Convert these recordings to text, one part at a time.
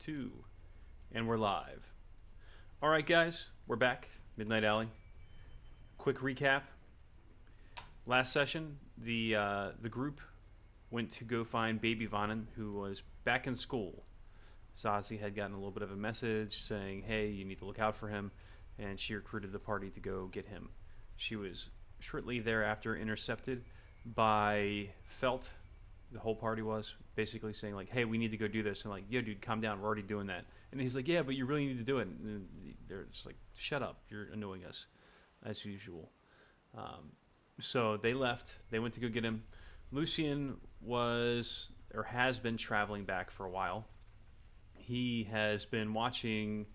2. And we're live. All right, guys, we're back. Midnight Alley. Quick recap. Last session, the group went to go find Baby Vonnen, who was back in school. Zazie had gotten a little bit of a message saying, hey, you need to look out for him, and she recruited the party to go get him. She was shortly thereafter intercepted by Felt. The whole party was basically saying, like, hey, we need to go do this. And like, yo, dude, calm down. We're already doing that. And he's like, yeah, but you really need to do it. And they're just like, shut up. You're annoying us, as usual. So they left. They went to go get him. Lucien was, or has been, traveling back for a while. He has been watching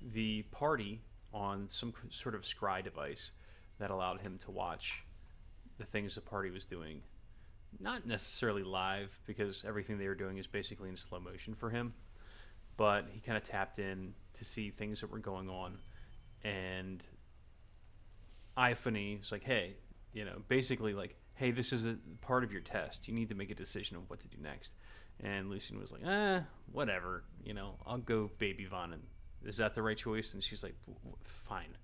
the party on some sort of scry device that allowed him to watch the things the party was doing. Not necessarily live, because everything they were doing is basically in slow motion for him, but he kind of tapped in to see things that were going on. And Iphany is like, hey, basically like, hey, this is a part of your test. You need to make a decision of what to do next. And Lucien was like, whatever, I'll go Baby Vonnen. Is that the right choice? And she's like, fine.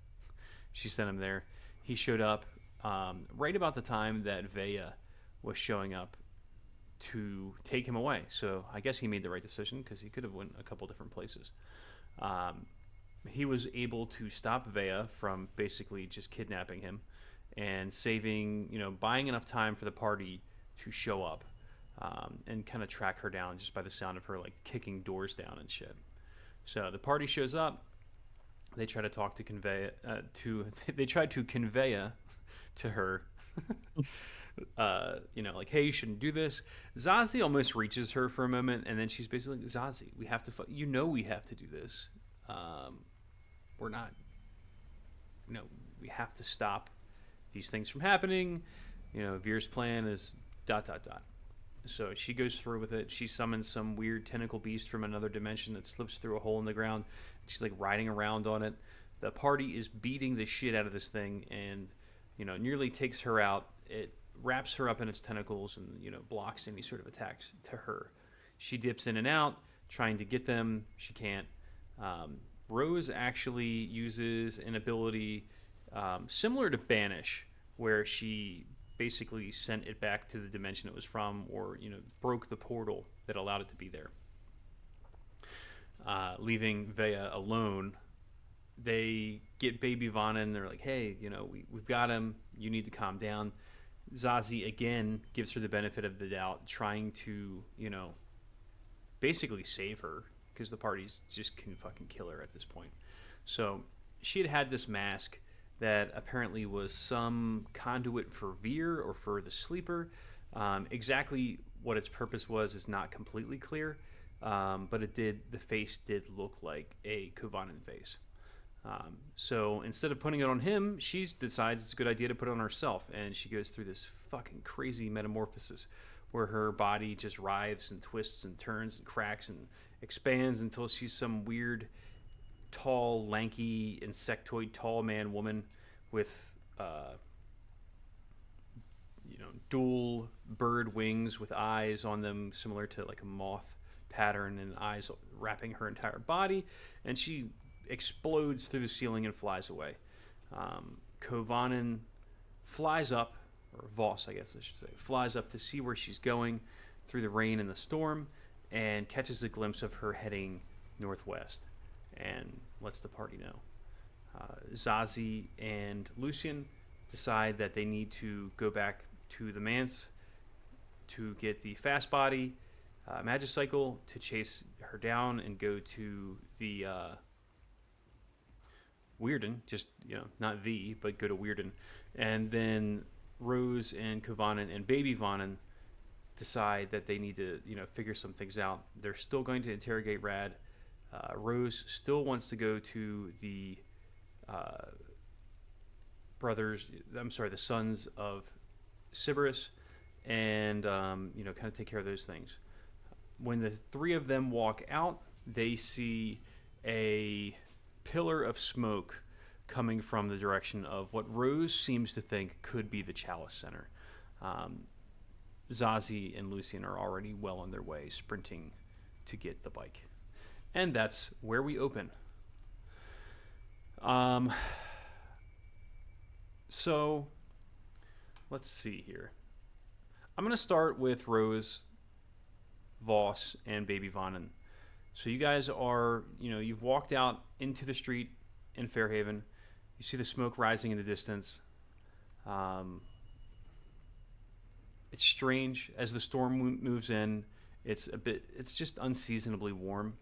She sent him there. He showed up right about the time that Veya was showing up to take him away. So I guess he made the right decision, because he could have went a couple different places. He was able to stop Veya from basically just kidnapping him and saving, buying enough time for the party to show up, and kind of track her down just by the sound of her like kicking doors down and shit. So the party shows up. They try to talk to convey they tried to convey to her. Like, hey, you shouldn't do this. Zazie almost reaches her for a moment, and then she's basically like, Zazie, we have to we have to do this. We're not, we have to stop these things from happening. Veer's plan is ... So she goes through with it. She summons some weird tentacle beast from another dimension that slips through a hole in the ground. She's like riding around on it. The party is beating the shit out of this thing, and nearly takes her out. It wraps her up in its tentacles and blocks any sort of attacks to her. She dips in and out trying to get them. She can't. Rose actually uses an ability similar to Banish, where she basically sent it back to the dimension it was from, or broke the portal that allowed it to be there, leaving Veya alone. They get Baby Vonnen. They're like, hey, we've got him. You need to calm down. Zazie again gives her the benefit of the doubt, trying to, basically save her, because the parties just can fucking kill her at this point. So she had this mask that apparently was some conduit for Veer or for the Sleeper. Exactly what its purpose was is not completely clear, but the face did look like a Kovanen face. So instead of putting it on him, she decides it's a good idea to put it on herself, and she goes through this fucking crazy metamorphosis where her body just writhes and twists and turns and cracks and expands until she's some weird, tall, lanky, insectoid tall man woman with dual bird wings with eyes on them similar to like a moth pattern, and eyes wrapping her entire body, and she explodes through the ceiling and flies away. Kovanen flies up, or Voss, I guess I should say, flies up to see where she's going through the rain and the storm, and catches a glimpse of her heading northwest, and lets the party know. Zazie and Lucien decide that they need to go back to the manse to get the fast body Magicycle to chase her down and go to the Weirden, just, not the, but go to Weirden. And then Rose and Kovanen and Baby Vonnen decide that they need to, figure some things out. They're still going to interrogate Rad. Rose still wants to go to the the sons of Sybaris, and, kind of take care of those things. When the three of them walk out, they see a pillar of smoke coming from the direction of what Rose seems to think could be the Chalice Center. Zazie and Lucien are already well on their way, sprinting to get the bike. And that's where we open. Um, so let's see here. I'm going to start with Rose, Voss, and Baby Vonnen. So you guys are, you've walked out into the street in Fairhaven. You see the smoke rising in the distance. Um, it's strange as the storm moves in. It's just unseasonably warm.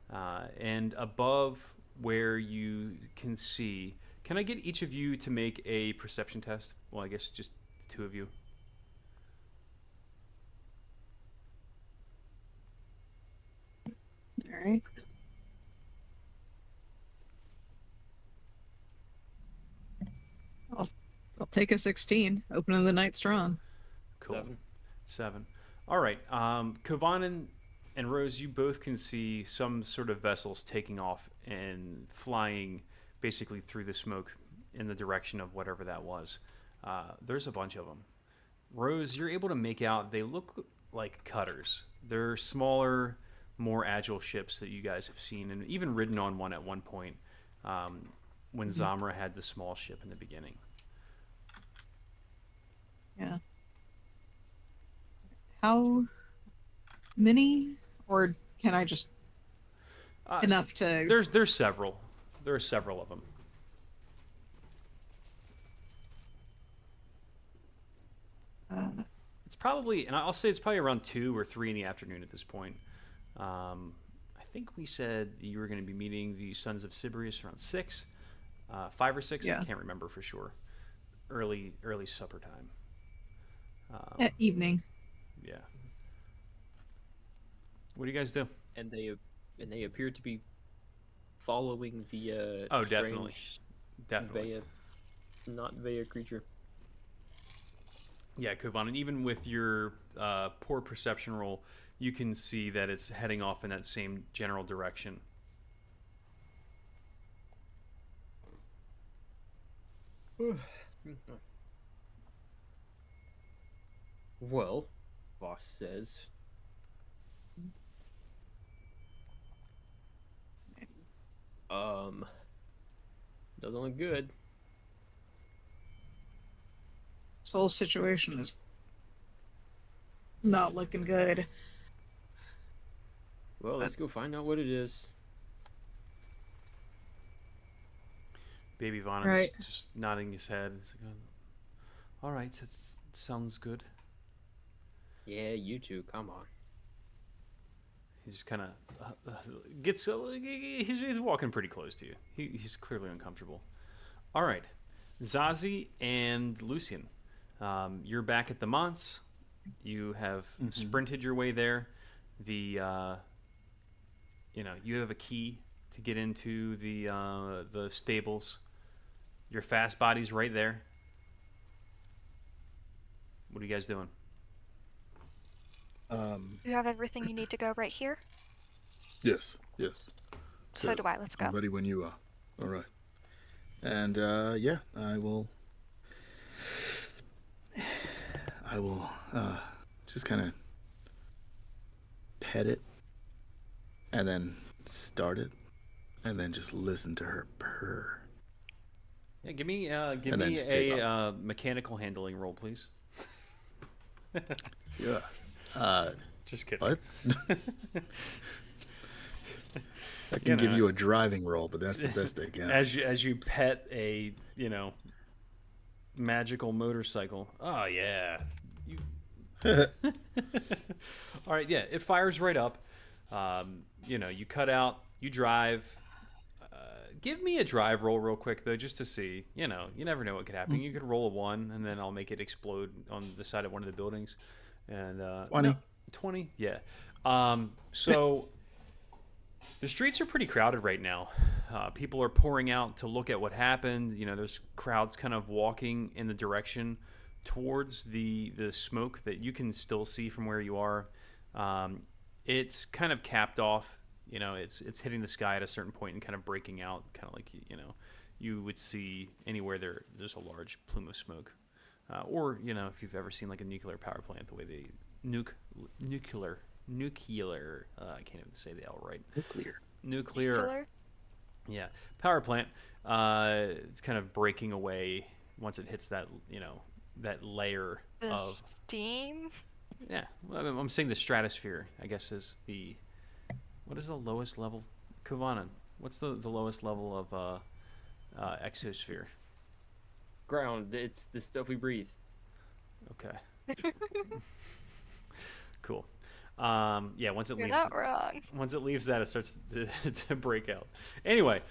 And above where you can see, can I get each of you to make a perception test? Well, I guess just the two of you. All right. I'll I'll take a 16. Opening the night strong. Cool. 7. All right. Kovanen and Rose, you both can see some sort of vessels taking off and flying basically through the smoke in the direction of whatever that was. There's a bunch of them. Rose, you're able to make out they look like cutters. They're smaller, more agile ships that you guys have seen and even ridden on one at one point when Zamra had the small ship in the beginning. Yeah. How many, or can I just enough to? There's several. There are several of them. It's probably, and I'll say it's probably around 2 or 3 in the afternoon at this point. I think we said you were going to be meeting the Sons of Siberius around 6, 5 or 6. Yeah. I can't remember for sure. Early supper time. At evening. Yeah. What do you guys do? And they appear to be following the Oh, definitely. strange Definitely. not Vea creature. Yeah, Kovan, and even with your poor perception roll, you can see that it's heading off in that same general direction. Well, boss says. Doesn't look good. This whole situation is not looking good. Well, let's go find out what it is. Baby Vaughn Right. is just nodding his head. He's like, all right, it sounds good. Yeah, you two, come on. He just kind of gets. He's walking pretty close to you. He's clearly uncomfortable. All right, Zazie and Lucian, you're back at the Monts. You have sprinted your way there. You have a key to get into the stables. Your fast body's right there. What are you guys doing? You have everything you need to go right here? Yes. So do I. Let's go. I'm ready when you are. All right. And yeah, I will just kind of pet it and then start it and then just listen to her purr. Yeah, give me And then just take a mechanical handling roll, please. Yeah. Just kidding. What? I can give you a driving roll, but that's the best I can. As you pet a magical motorcycle. Oh yeah. All right, yeah. It fires right up. You cut out. You drive. Give me a drive roll real quick though, just to see. You never know what could happen. You could roll a 1, and then I'll make it explode on the side of one of the buildings. And 20. 20, yeah. So the streets are pretty crowded right now. People are pouring out to look at what happened. There's crowds kind of walking in the direction towards the smoke that you can still see from where you are. It's kind of capped off. It's hitting the sky at a certain point and kind of breaking out, kind of like you would see anywhere there's a large plume of smoke, or if you've ever seen like a nuclear power plant, the way they nuclear nuclear. I can't even say the L right. Nuclear. Nuclear. Nuclear? Yeah, power plant. It's kind of breaking away once it hits that that layer The of steam? yeah. Well, I'm saying the stratosphere. I guess is the what is the lowest level? Kovanen. What's the lowest level of exosphere? Ground. It's the stuff we breathe. Okay. Cool. Yeah. Once it You're leaves. not wrong. Once it leaves that, it starts to break out. Anyway,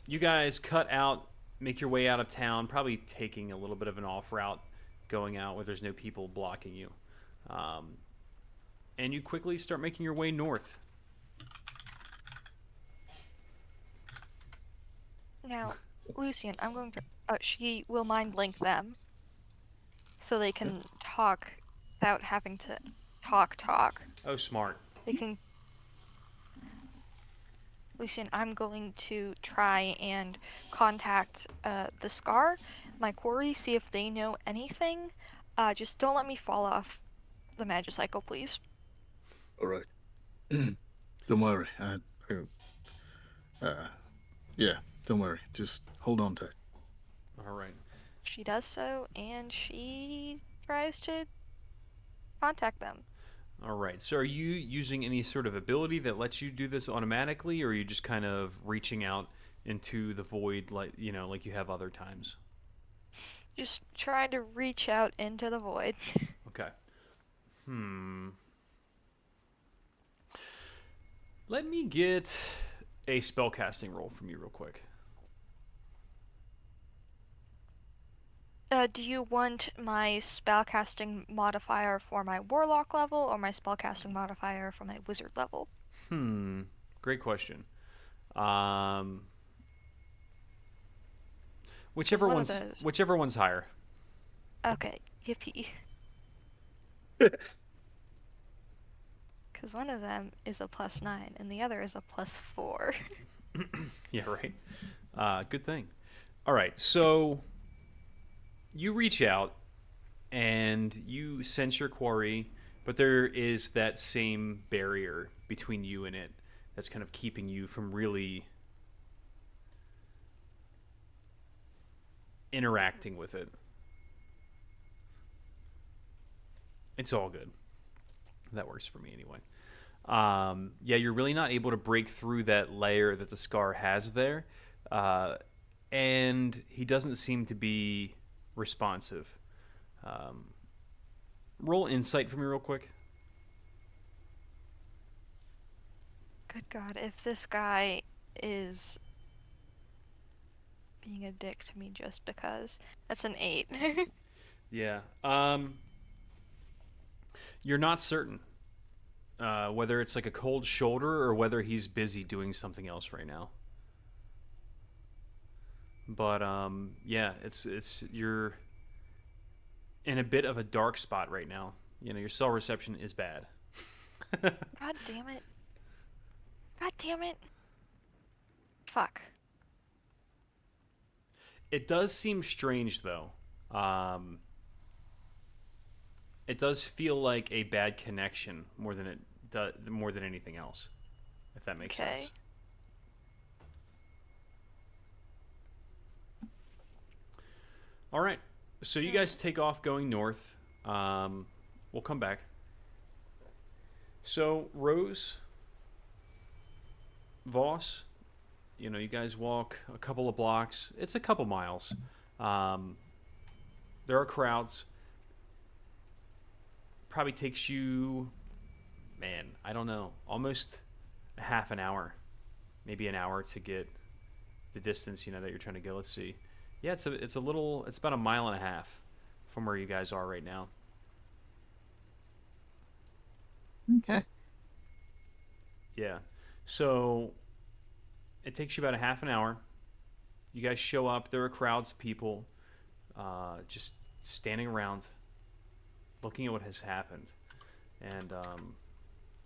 you guys cut out, make your way out of town, probably taking a little bit of an off route, going out where there's no people blocking you. And you quickly start making your way north. Now, Lucian, I'm going to. She will mind link them, so they can talk without having to talk. Oh, smart. They can. Lucian, I'm going to try and contact the Scar, my quarry, see if they know anything. Just don't let me fall off the Magicycle, please. All right. Don't worry. Yeah, don't worry. Just hold on tight. All right. She does so, and she tries to contact them. All right. So are you using any sort of ability that lets you do this automatically, or are you just kind of reaching out into the void like you have other times? Just trying to reach out into the void. Okay. Let me get a spellcasting roll from you real quick. Do you want my spellcasting modifier for my warlock level or my spellcasting modifier for my wizard level? Great question. Whichever one of one's those. whichever one's higher. Okay, yippee. Because one of them is a +9 and the other is a +4. Yeah, right. Good thing. All right, so you reach out and you sense your quarry, but there is that same barrier between you and it that's kind of keeping you from really interacting with it. It's all good. That works for me anyway. Yeah, you're really not able to break through that layer that the Scar has there. And he doesn't seem to be responsive. Roll insight for me real quick. Good God, if this guy is being a dick to me just because. That's an 8. Yeah. You're not certain whether it's like a cold shoulder or whether he's busy doing something else right now. But yeah, it's you're in a bit of a dark spot right now. Your cell reception is bad. God damn it. God damn it. Fuck. It does seem strange though. It does feel like a bad connection more than anything else, if that makes Okay. sense. All right, so you guys take off going north. We'll come back. So Rose, Voss, you guys walk a couple of blocks. It's a couple miles. There are crowds. Probably takes you, man, I don't know, almost a half an hour, maybe an hour to get the distance that you're trying to go. Let's see. Yeah, it's about a mile and a half from where you guys are right now. Okay. Yeah. So it takes you about a half an hour. You guys show up. There are crowds of people just standing around looking at what has happened. And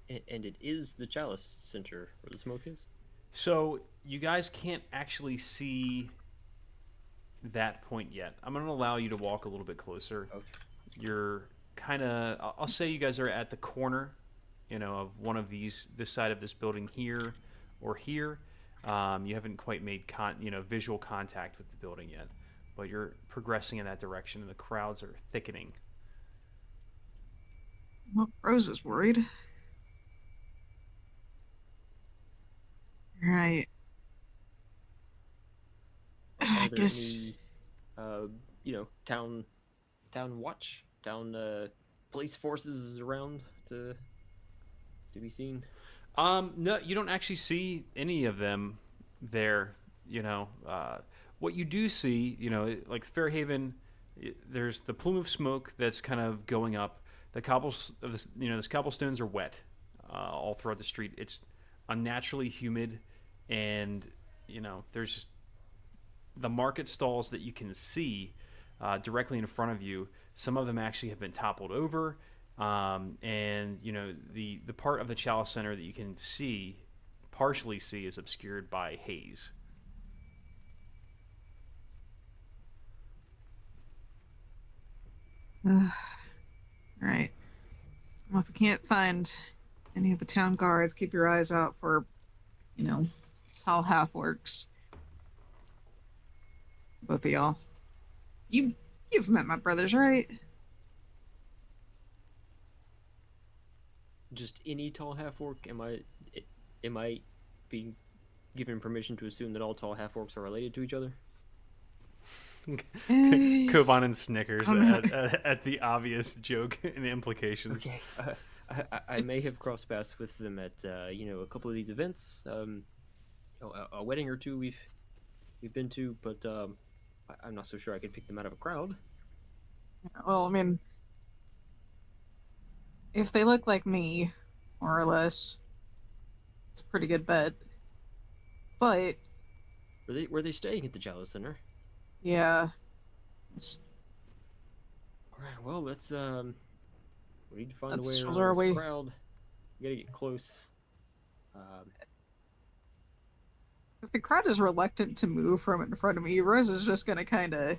And it is the Chalice Center where the smoke is? so you guys can't actually see that point yet. I'm going to allow you to walk a little bit closer. Okay. You're kind of, I'll say you guys are at the corner, of one of these, this side of this building here or here. You haven't quite made visual contact with the building yet, but you're progressing in that direction, and the crowds are thickening. Well, Rose is worried. Right. Are I there guess. any, town watch, town police forces around to be seen? No, you don't actually see any of them there. What you do see, like Fairhaven, there's the plume of smoke that's kind of going up. The the cobblestones are wet all throughout the street. It's unnaturally humid, and there's just the market stalls that you can see directly in front of you. Some of them actually have been toppled over, and the part of the Chalice Center that you can partially see, is obscured by haze. Right. Well, if you can't find any of the town guards, keep your eyes out for, tall half orcs. Both of y'all. You've met my brothers, right? Just any tall half orc? Am I being given permission to assume that all tall half orcs are related to each other? Kovanen snickers I'm not- at the obvious joke and implications. Okay. I may have crossed paths with them at a couple of these events, a wedding or two we've been to, but I'm not so sure I could pick them out of a crowd. Well, I mean, if they look like me, more or less, it's a pretty good bet. But Were they staying at the Chalice Center? yeah, it's, All right. Well, let's we need to find a Let's way shoulder around our way. this crowd. We gotta get close. if the crowd is reluctant to move from in front of me, Rose is just gonna kind of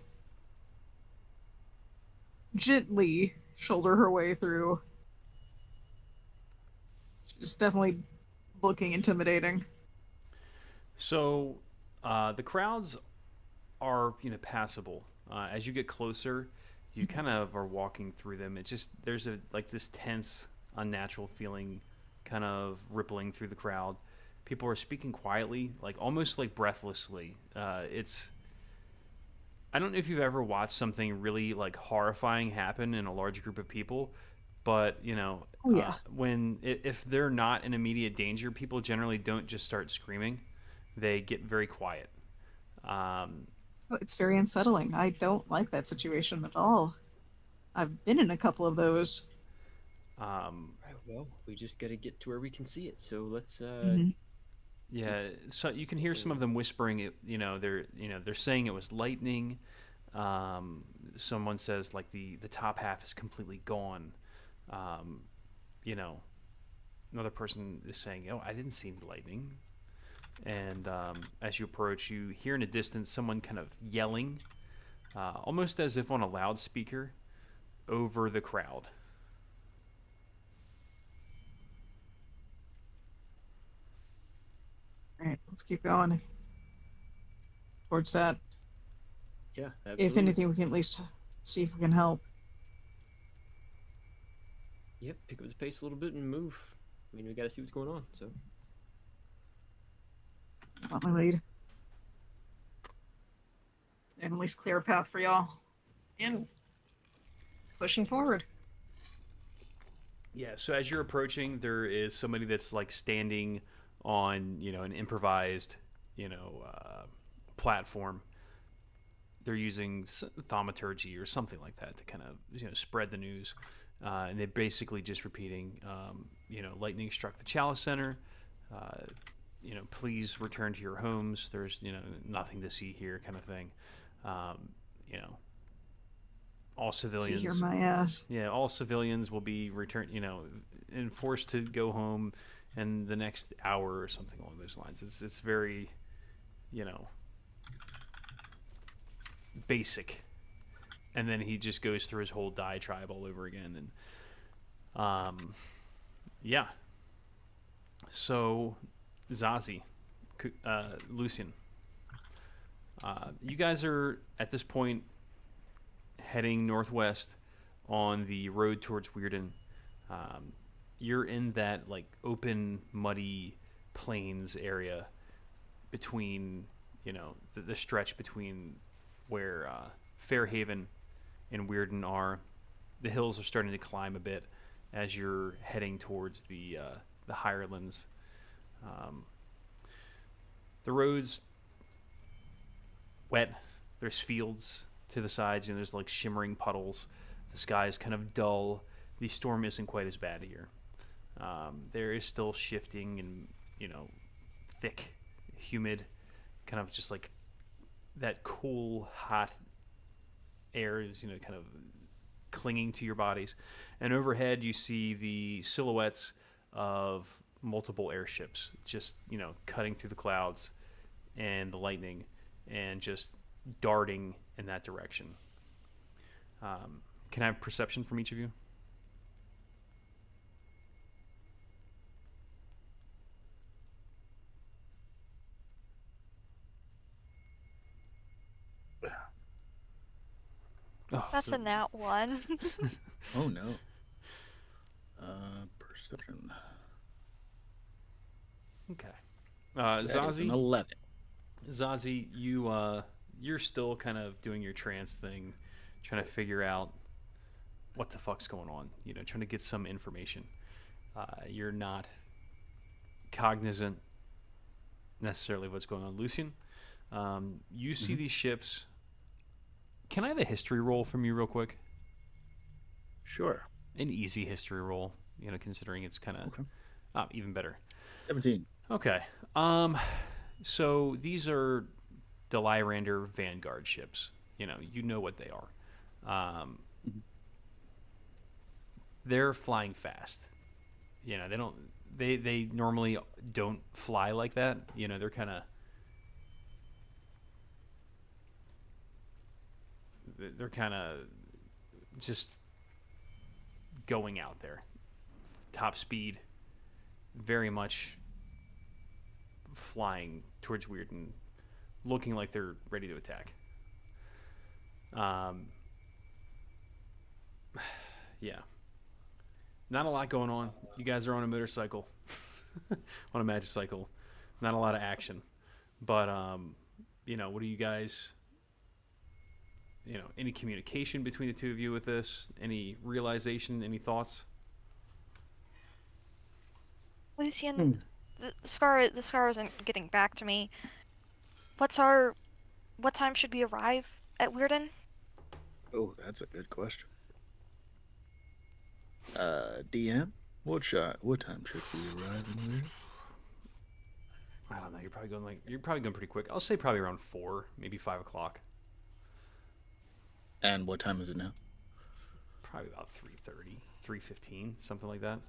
gently shoulder her way through. She's definitely looking intimidating. So the crowds are passable. As you get closer, you kind of are walking through them. It's just there's this tense, unnatural feeling kind of rippling through the crowd. People are speaking quietly, like almost like breathlessly. It's I don't know if you've ever watched something really like horrifying happen in a large group of people, but Oh, yeah. if they're not in immediate danger, people generally don't just start screaming. They get very quiet. It's very unsettling. I don't like that situation at all. I've been in a couple of those. Right. Well, we just gotta get to where we can see it. So let's Mhm. Yeah, so you can hear some of them whispering it. They're saying it was lightning. Someone says like the top half is completely gone. Um, you know, Another person is saying, "Oh, I didn't see any lightning." And as you approach, you hear in the distance someone kind of yelling, almost as if on a loudspeaker, over the crowd. All right, let's keep going towards that. yeah, If absolutely. anything, we can at least see if we can help. Yep, pick up the pace a little bit and move. I mean, we gotta see what's going on. So Got my lead. And at least clear a path for y'all. And pushing forward. Yeah, so as you're approaching, there is somebody that's like standing on, an improvised, platform. They're using thaumaturgy or something like that to kind of, spread the news. And they're basically just repeating, lightning struck the Chalice Center. Please return to your homes. There's, nothing to see here, kind of thing. Um, you know, all See civilians. here, my ass. Yeah, all civilians will be and forced to go home in the next hour or something along those lines. It's very, basic. and then he just goes through his whole diatribe all over again. And yeah. So Zazie, Lucian, you guys are at this point heading northwest on the road towards Weirden. You're in that like open, muddy plains area between, you know, the stretch between where Fairhaven and Weirden are. The hills are starting to climb a bit as you're heading towards the Highlands. The road's wet. There's fields to the sides, and there's like shimmering puddles. The sky is kind of dull. The storm isn't quite as bad here. There is still shifting and, you know, thick, humid, kind of just like that cool, hot air is, you know, kind of clinging to your bodies. And overhead, you see the silhouettes of multiple airships just, you know, cutting through the clouds and the lightning and just darting in that direction. Can I have perception from each of you? Oh, That's so- a nat 1. Oh no. Perception. Okay. That is an Zazie, 11. Zazie, you're still kind of doing your trance thing, trying to figure out what the fuck's going on. You know, trying to get some information. You're not cognizant necessarily of what's going on. Lucian, you see these ships. Can I have a history roll from you real quick? Sure. An easy history roll, you know, considering it's kind of even better. 17. Okay. So these are Deliarander Vanguard ships. You know what they are. They're flying fast. You know, they normally don't fly like that. You know, they're kind of just going out there. Top speed, very much flying towards Weirden, looking like they're ready to attack. Yeah. Not a lot going on. You guys are on a motorcycle, on a magicycle. Not a lot of action. But, you know, what do you guys, you know, any communication between the two of you with this? Any realization, any thoughts? Lucian, the scar isn't getting back to me. What time should we arrive at Weirden? Oh, that's a good question. DM, what time should we arrive in here? I don't know. You're probably going pretty quick. I'll say probably around 4, maybe 5 o'clock. And what time is it now? Probably about 3:30, 3:15, something like that.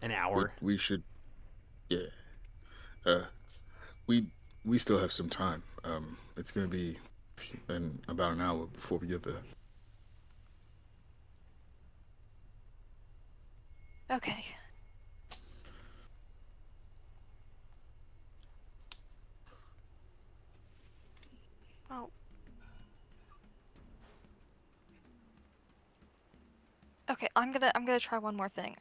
An hour. We should, yeah. We still have some time. It's gonna be in about an hour before we get there. Okay. Oh. Okay, I'm gonna try one more thing.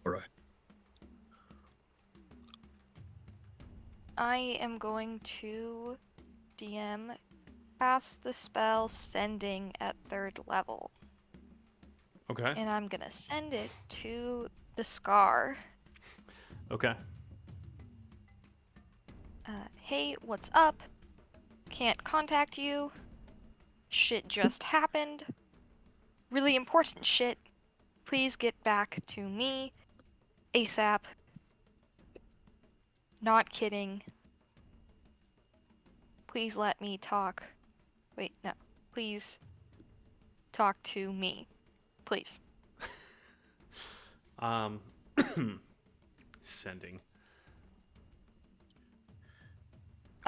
All right. I am going to DM cast the spell Sending at 3rd level. Okay. And I'm gonna send it to the Scar. Okay. Hey, what's up? Can't contact you. Shit just happened. Really important shit. Please get back to me ASAP. Not kidding. Please let me talk. Wait, no. Please talk to me. Please. Sending.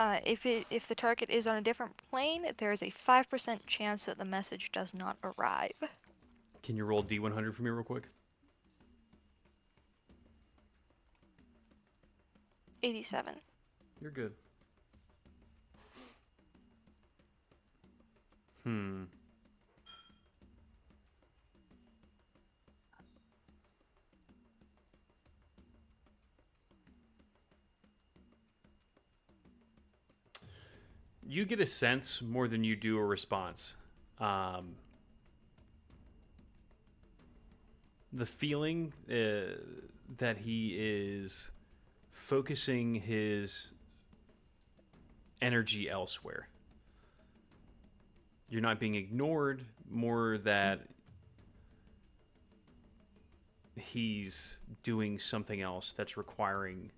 If the target is on a different plane, there is a 5% chance that the message does not arrive. Can you roll D100 for me real quick? 87. You're good. Hmm. You get a sense more than you do a response. The feeling that he is focusing his energy elsewhere. You're not being ignored, more that he's doing something else that's requiring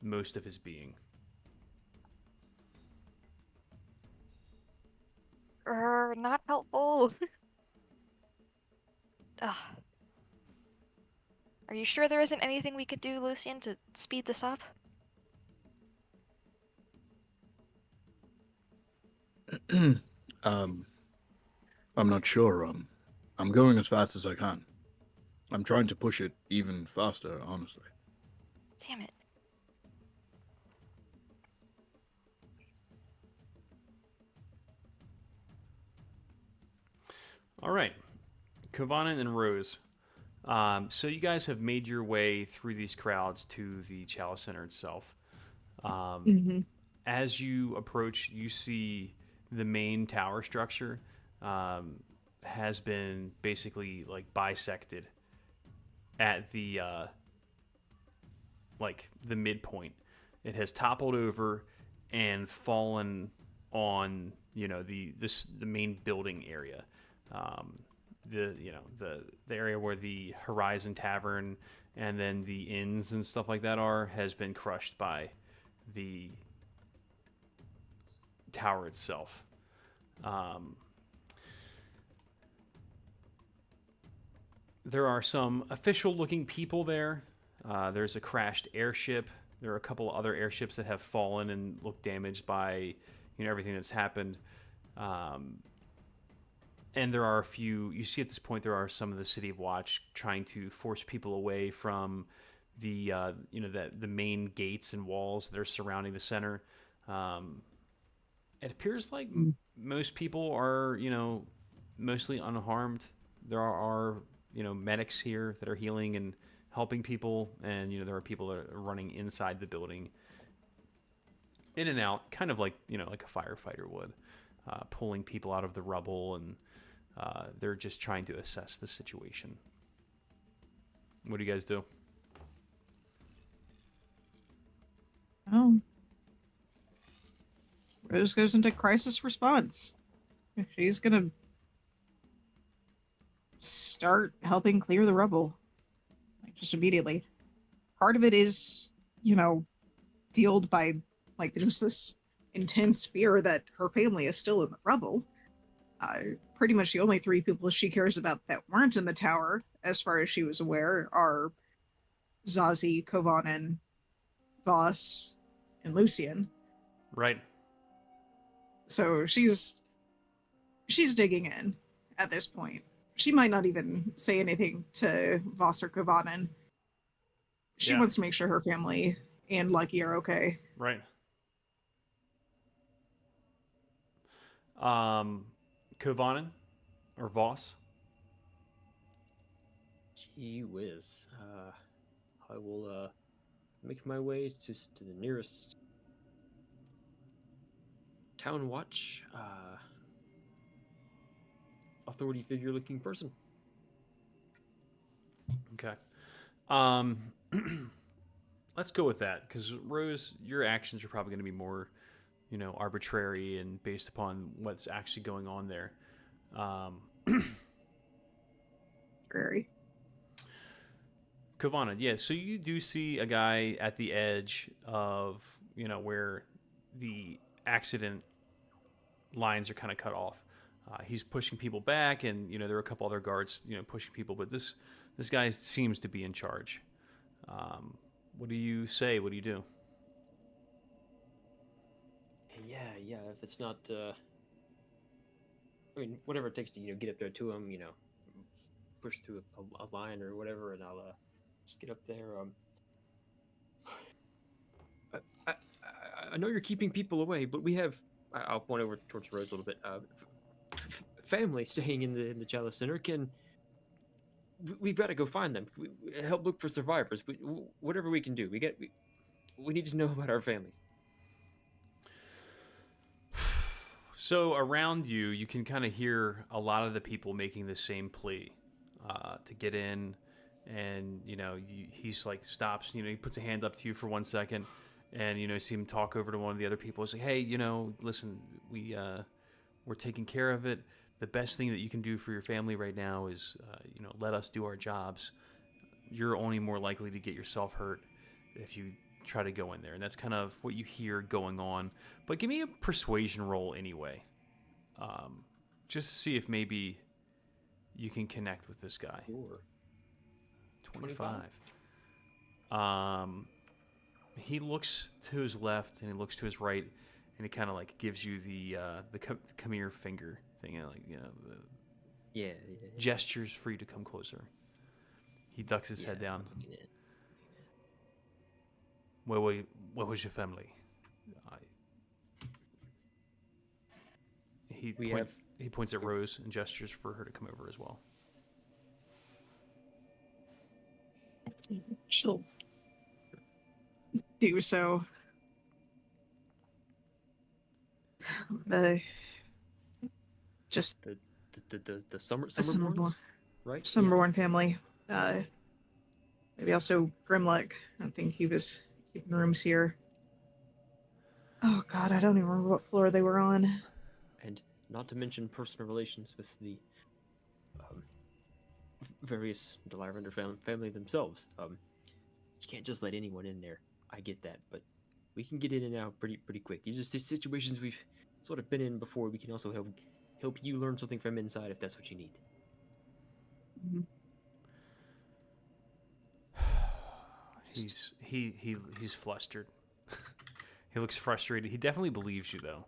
most of his being. Not helpful. Ugh. Are you sure there isn't anything we could do, Lucian, to speed this up? I'm not sure. I'm going as fast as I can. I'm trying to push it even faster, honestly. Damn it. All right, Kovanen and Rose. So you guys have made your way through these crowds to the Chalice Center itself. As you approach, you see the main tower structure has been basically like bisected at the the midpoint. It has toppled over and fallen on the main building area. The area where the Horizon Tavern and then the inns and stuff like that has been crushed by the tower itself. There are some official-looking people there. There's a crashed airship. There are a couple other airships that have fallen and look damaged by everything that's happened. And there are a few. You see at this point there are some of the City of Watch trying to force people away from the the main gates and walls that are surrounding the center. It appears like most people are mostly unharmed. There are medics here that are healing and helping people, and there are people that are running inside the building, in and out, kind of like like a firefighter would, pulling people out of the rubble, and they're just trying to assess the situation. What do you guys do? Oh. Rose goes into crisis response. She's gonna start helping clear the rubble. Like, just immediately. Part of it is, fueled by, like, just this intense fear that her family is still in the rubble. Pretty much the only three people she cares about that weren't in the tower, as far as she was aware, are Zazie, Kovanen, Voss, and Lucian. Right. So she's digging in at this point. She might not even say anything to Voss or Kovanen. She wants to make sure her family and Lucky are okay. Right. Kovanen or Voss? Gee whiz. I will make my way to the nearest town watch authority figure looking person. Okay. Let's go with that, because Rose, your actions are probably going to be more arbitrary and based upon what's actually going on there. Very. Kavana, yeah, so you do see a guy at the edge of, where the accident lines are kind of cut off. He's pushing people back, and, there are a couple other guards, pushing people, but this guy seems to be in charge. What do you say? What do you do? Yeah. If it's not, I mean, whatever it takes to get up there to him, push through a line or whatever, and I'll just get up there. I, I, I know you're keeping people away, but we have. I'll point over towards Rose a little bit. Family staying in the Chalice Center we've got to go find them. Help look for survivors. Whatever we can do. We need to know about our families. So around you, you can kind of hear a lot of the people making the same plea to get in, and he's like stops. He puts a hand up to you for 1 second, and see him talk over to one of the other people. Say, hey, listen, we're taking care of it. The best thing that you can do for your family right now is, let us do our jobs. You're only more likely to get yourself hurt if you try to go in there. And that's kind of what you hear going on. But give me a persuasion roll anyway. Just to see if maybe you can connect with this guy. Sure. 25. He looks to his left and he looks to his right, and he kind of like gives you the come here finger thing, the Yeah. gestures for you to come closer. He ducks his head down. What was your family? He points at Rose and gestures for her to come over as well. She'll do so. Just The Summerborn. Summerborns, right? Summerborn family. Maybe also Grimlock. I think he was keeping rooms here. Oh God, I don't even remember what floor they were on. And not to mention personal relations with the various Delarender family themselves. You can't just let anyone in there. I get that, but we can get in and out pretty quick. These are situations we've sort of been in before. We can also help you learn something from inside if that's what you need. Mhm. He's flustered. He looks frustrated. He definitely believes you though.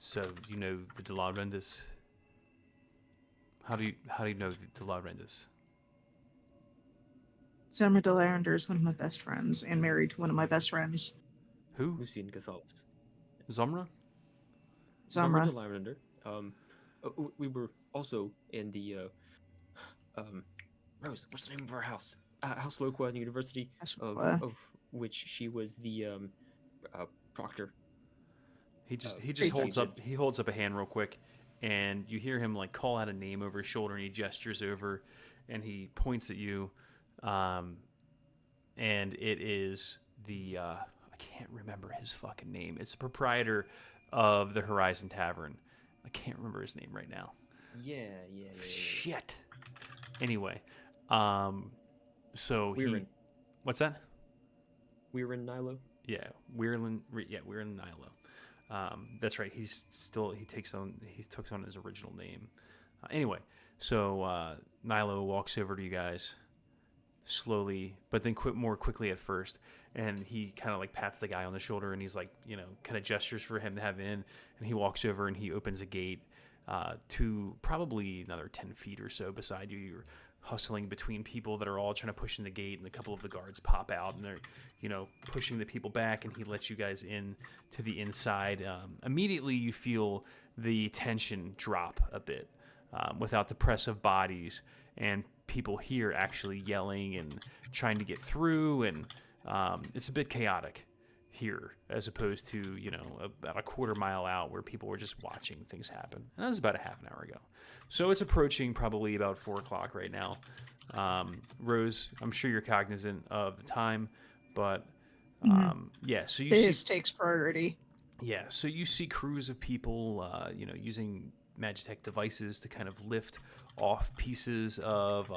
So the Delarendis. How do you know the Delarendis? Summer Delander is one of my best friends and married to one of my best friends. Who? Lucian Gonzalez. Zomra? Zamra. Delarender. We were also in the Rose. What's the name of our house? House Loqua University, of which she was the proctor. He just Great holds up a hand real quick, and you hear him like call out a name over his shoulder, and he gestures over, and he points at you, and it is the I can't remember his fucking name. It's the proprietor of the Horizon Tavern. I can't remember his name right now. Yeah. Shit. Anyway, so what's that? We're in Nilo. Yeah, we're in Nilo. That's right. He took on his original name. Anyway, so Nilo walks over to you guys slowly, but then more quickly at first, and he kind of like pats the guy on the shoulder, and he's like, kind of gestures for him to have in, and he walks over and he opens a gate to probably another 10 feet or so beside you. You're hustling between people that are all trying to push in the gate, and a couple of the guards pop out, and they're pushing the people back, and he lets you guys in to the inside. Immediately you feel the tension drop a bit without the press of bodies and people here actually yelling and trying to get through, and it's a bit chaotic here as opposed to about a quarter mile out where people were just watching things happen, and that was about a half an hour ago. So it's approaching probably about 4 o'clock right now. Rose, I'm sure you're cognizant of the time, but so you This see, takes priority. yeah, so you see crews of people using Magitech devices to kind of lift off pieces of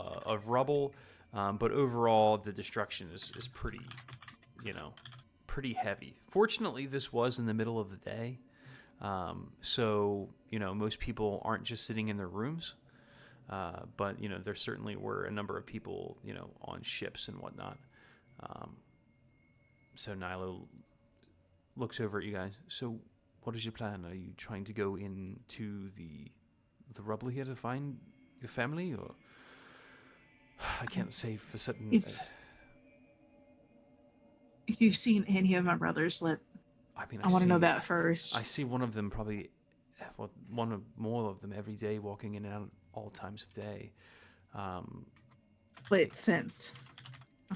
rubble, but overall the destruction is pretty pretty heavy. Fortunately, this was in the middle of the day, so most people aren't just sitting in their rooms, but there certainly were a number of people on ships and whatnot. So Nilo looks over at you guys. So, what is your plan? Are you trying to go into the rubble here to find your family, or I can't say for certain. If you've seen any of my brothers, I mean, I want to know that first. I see one of them probably, well, one of more of them every day, walking in and out all times of day. But since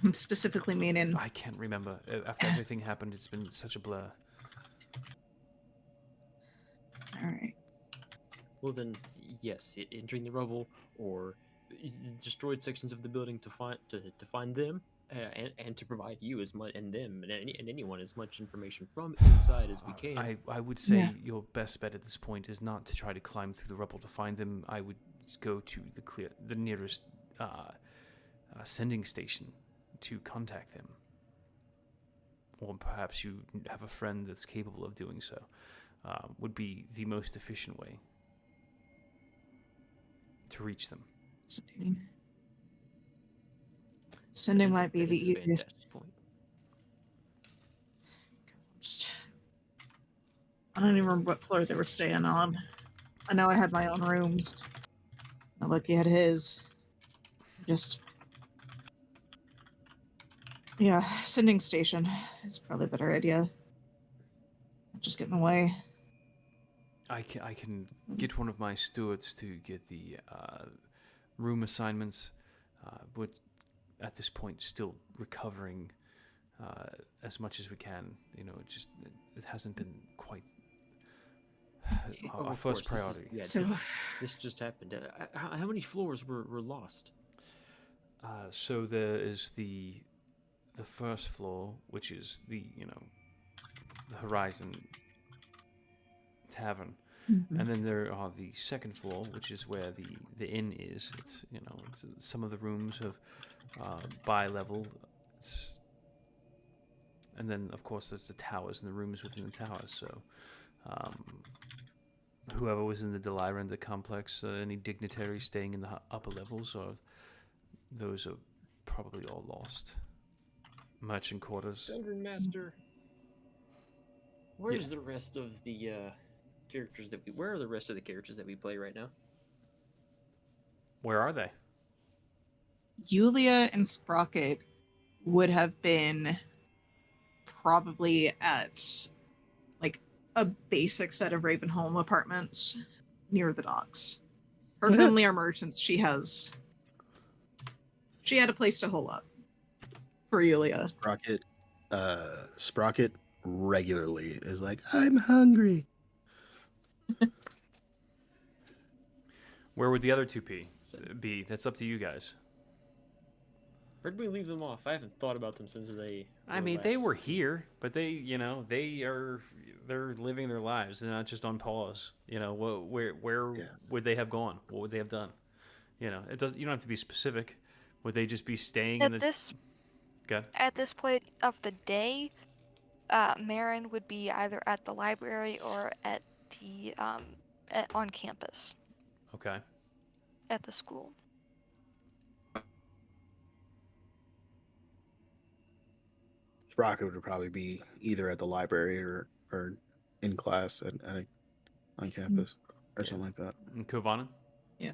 I'm specifically meaning, I can't remember. After everything happened, it's been such a blur. all right. Well then, yes, entering the rubble or destroyed sections of the building to find them, and to provide you as much and them and anyone as much information from inside as we can. I would say Yeah. your best bet at this point is not to try to climb through the rubble to find them. I would go to the nearest sending station to contact them, or perhaps you have a friend that's capable of doing so. Would be the most efficient way to reach them. Sending might be That the is a easiest. fantastic point. Just, I don't even remember what floor they were staying on. I know I had my own rooms. Now Lucky had his. Just, yeah, sending station is probably a better idea. Just get in the way. I can get one of my stewards to get the room assignments. But at this point, still recovering as much as we can. You know, it hasn't been quite Oh, our of first course, priority. So, This just happened. How many floors were lost? So there is the first floor, which is the Horizon Tavern, and then there are the second floor, which is where the inn is. It's some of the rooms of bi-level, and then of course there's the towers and the rooms within the towers. So whoever was in the Deliranda complex, any dignitary staying in the upper levels, or those are probably all lost. Merchant quarters. Dungeon Master. Where's the rest of the characters that we? Where are the rest of the characters that we play right now? Where are they? Yulia and Sprocket would have been probably at like a basic set of Ravenholm apartments near the docks. Her family are merchants. She had a place to hole up for Yulia. Sprocket regularly is like, I'm hungry. Where would the other two be? So- That's up to you guys. Where did we leave them off? I haven't thought about them since they. I mean, they were here, but they're living their lives. They're not just on pause. Where would they have gone? What would they have done? You don't have to be specific. Would they just be staying in At the? this Good. at this point of the day, Marin would be either at the library or at the on campus Okay. at the school. Sprocket would probably be either at the library or in class on campus or something like that. And Kovanen? Yeah.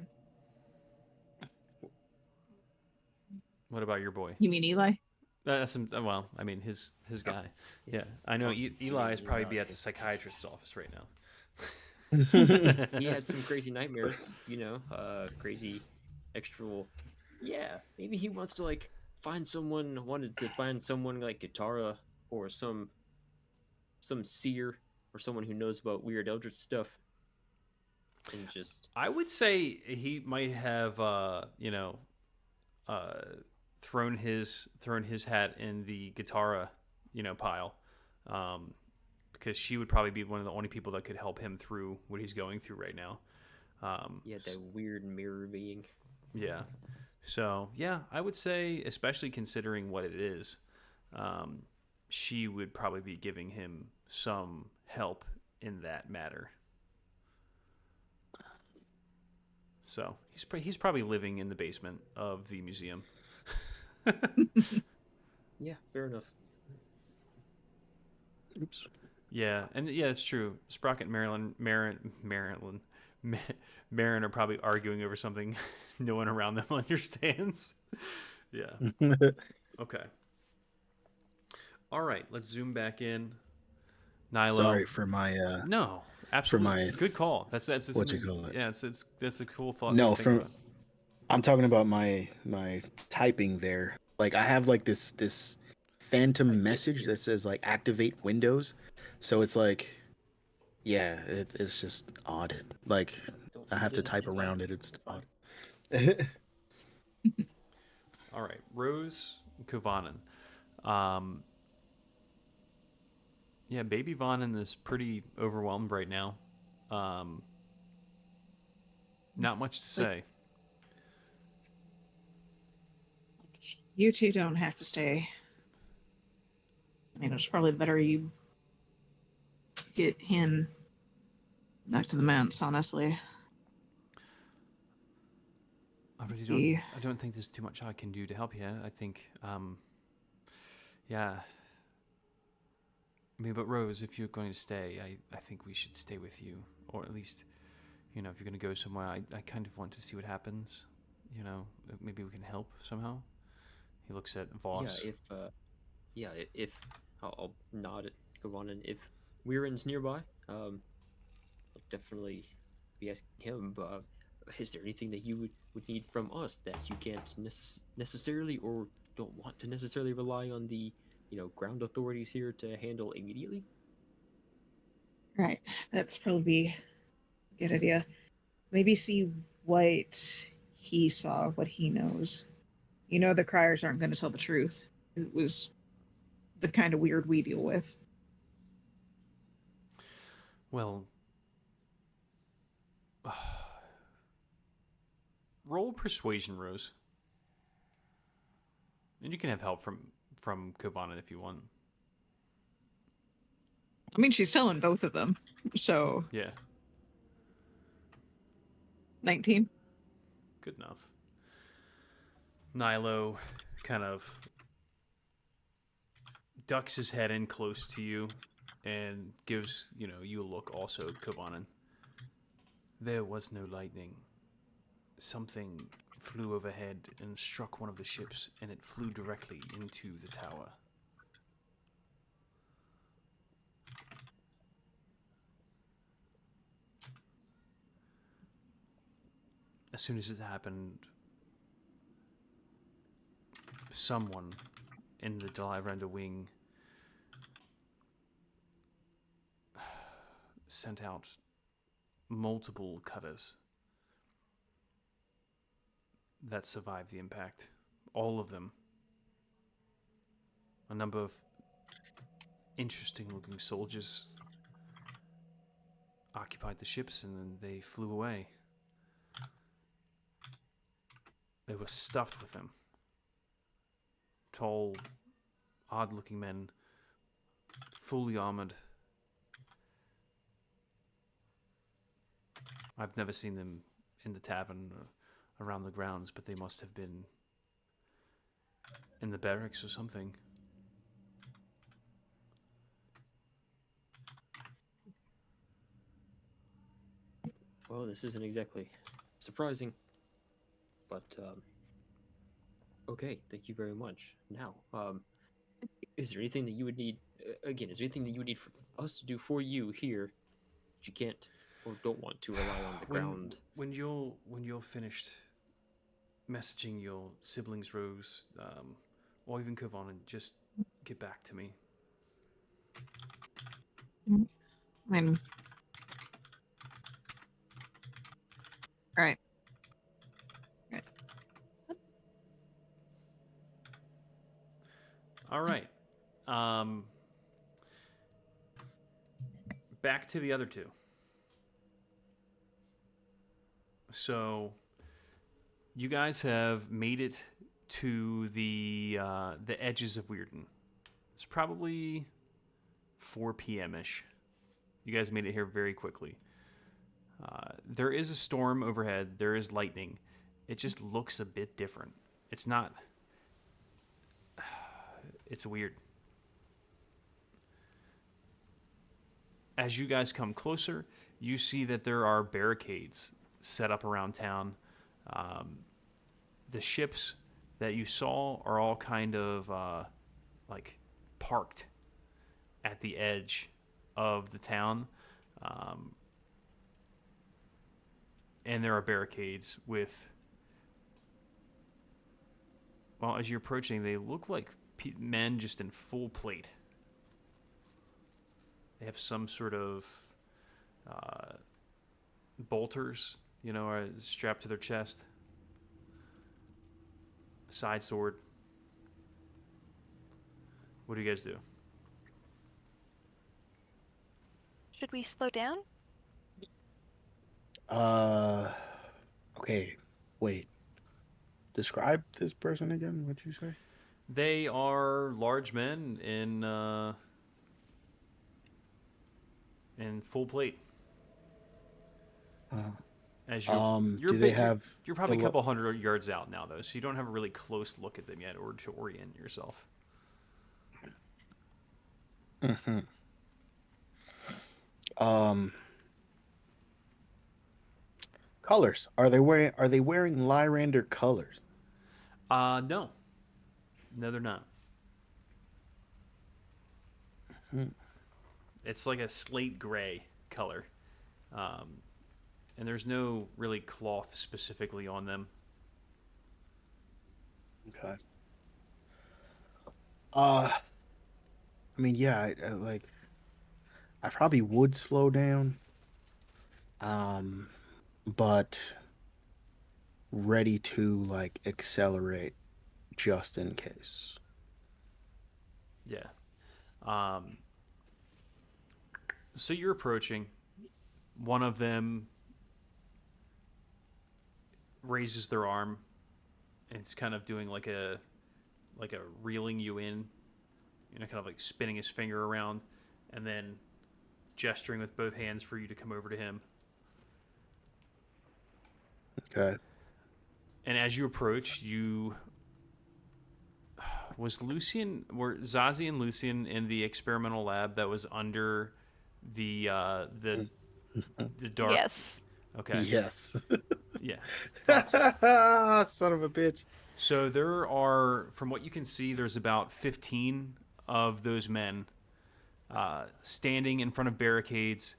What about your boy? You mean Eli? That's well, I mean his guy. Yeah, I know. Eli is probably be at the psychiatrist's office right now. He had some crazy nightmares, crazy extra. Yeah, maybe he wants to wanted to find someone like Katara or some seer or someone who knows about weird eldritch stuff, and just I would say he might have thrown his hat in the Guitarra pile, because she would probably be one of the only people that could help him through what he's going through right now. that weird mirror being. Yeah. So yeah, I would say, especially considering what it is, she would probably be giving him some help in that matter. So he's probably living in the basement of the museum. Yeah, fair enough. Oops. Yeah, and yeah, it's true. Sprocket, Ma- Marin are probably arguing over something no one around them understands. Yeah. Okay. All right. Let's zoom back in. Nilo. Sorry for my No, for absolutely. my Good call. That's what you something. call it. Yeah, it's that's a cool thought to No, think from about. I'm talking about my typing there. Like I have like this phantom message that says like activate Windows. So it's like yeah, it's just odd. Like Don't I use have to it. type It's fine. around it. It's It's fine. odd. All right, Rose Kovanen. Um, yeah, Baby Vonnen is pretty overwhelmed right now. Um, not much to say. You two don't have to stay. I mean, it's probably better you get him back to the manse, honestly. I really don't. He, I don't think there's too much I can do to help you. I think, yeah. I mean, but Rose, if you're going to stay, I think we should stay with you, or at least, you know, if you're going to go somewhere, I kind of want to see what happens. You know, maybe we can help somehow. He looks at Voss. If I'll nod at Kovanen. If Weirin's nearby, I'll definitely be asking him. Is there anything that you would need from us that you can't necessarily or don't want to necessarily rely on the ground authorities here to handle immediately? right. That's probably a good idea. Maybe see what he saw, what he knows. You know, the criers aren't going to tell the truth. It was the kind of weird we deal with. Well, roll persuasion, Rose, and you can have help from Kovanen if you want. I mean, she's telling both of them. So, Yeah, 19. good enough. Nilo kind of ducks his head in close to you and gives, you a look also, Kovanen. There was no lightning. Something flew overhead and struck one of the ships, and it flew directly into the tower. As soon as it happened, someone in the Delivrenda wing sent out multiple cutters that survived the impact. All of them. A number of interesting looking soldiers occupied the ships and then they flew away. They were stuffed with them. Tall, odd looking men, fully armored. I've never seen them in the tavern or around the grounds, but they must have been in the barracks or something. Well, this isn't exactly surprising, but okay. Thank you very much. Now, is there anything that you would need? Again, is there anything that you would need for us to do for you here that you can't or don't want to rely on the ground? When you're finished messaging your siblings, Rose, or even Kovanen, just get back to me. I mean, all right. All right. Back to the other two. So, you guys have made it to the edges of Weirden. It's probably 4 p.m. ish. You guys made it here very quickly. There is a storm overhead. There is lightning. It just looks a bit different. It's not. It's weird. as you guys come closer, you see that there are barricades set up around town. The ships that you saw are all kind of like parked at the edge of the town. And there are barricades with, well, as you're approaching, they look like men just in full plate. They have some sort of bolters, are strapped to their chest. Side sword. What do you guys do? Should we slow down? Okay, wait. Describe this person again. What'd you say? They are large men in full plate. As do they have? You're probably a couple hundred yards out now, though, so you don't have a really close look at them yet, or to orient yourself. Mm-hmm. Colors. Are they wearing Lyrander colors? No. No, they're not. It's like a slate gray color. And there's no really cloth specifically on them. Okay. I mean, yeah, I probably would slow down. But ready to accelerate just in case. Yeah. So you're approaching. One of them raises their arm, and it's kind of doing like a reeling you in, kind of like spinning his finger around, and then gesturing with both hands for you to come over to him. Okay. And as you approach, were Zazie and Lucian in the experimental lab that was under the dark? Yes. Okay. Yes. Yeah. Son of a bitch. So there are, from what you can see, there's about 15 of those men standing in front of barricades,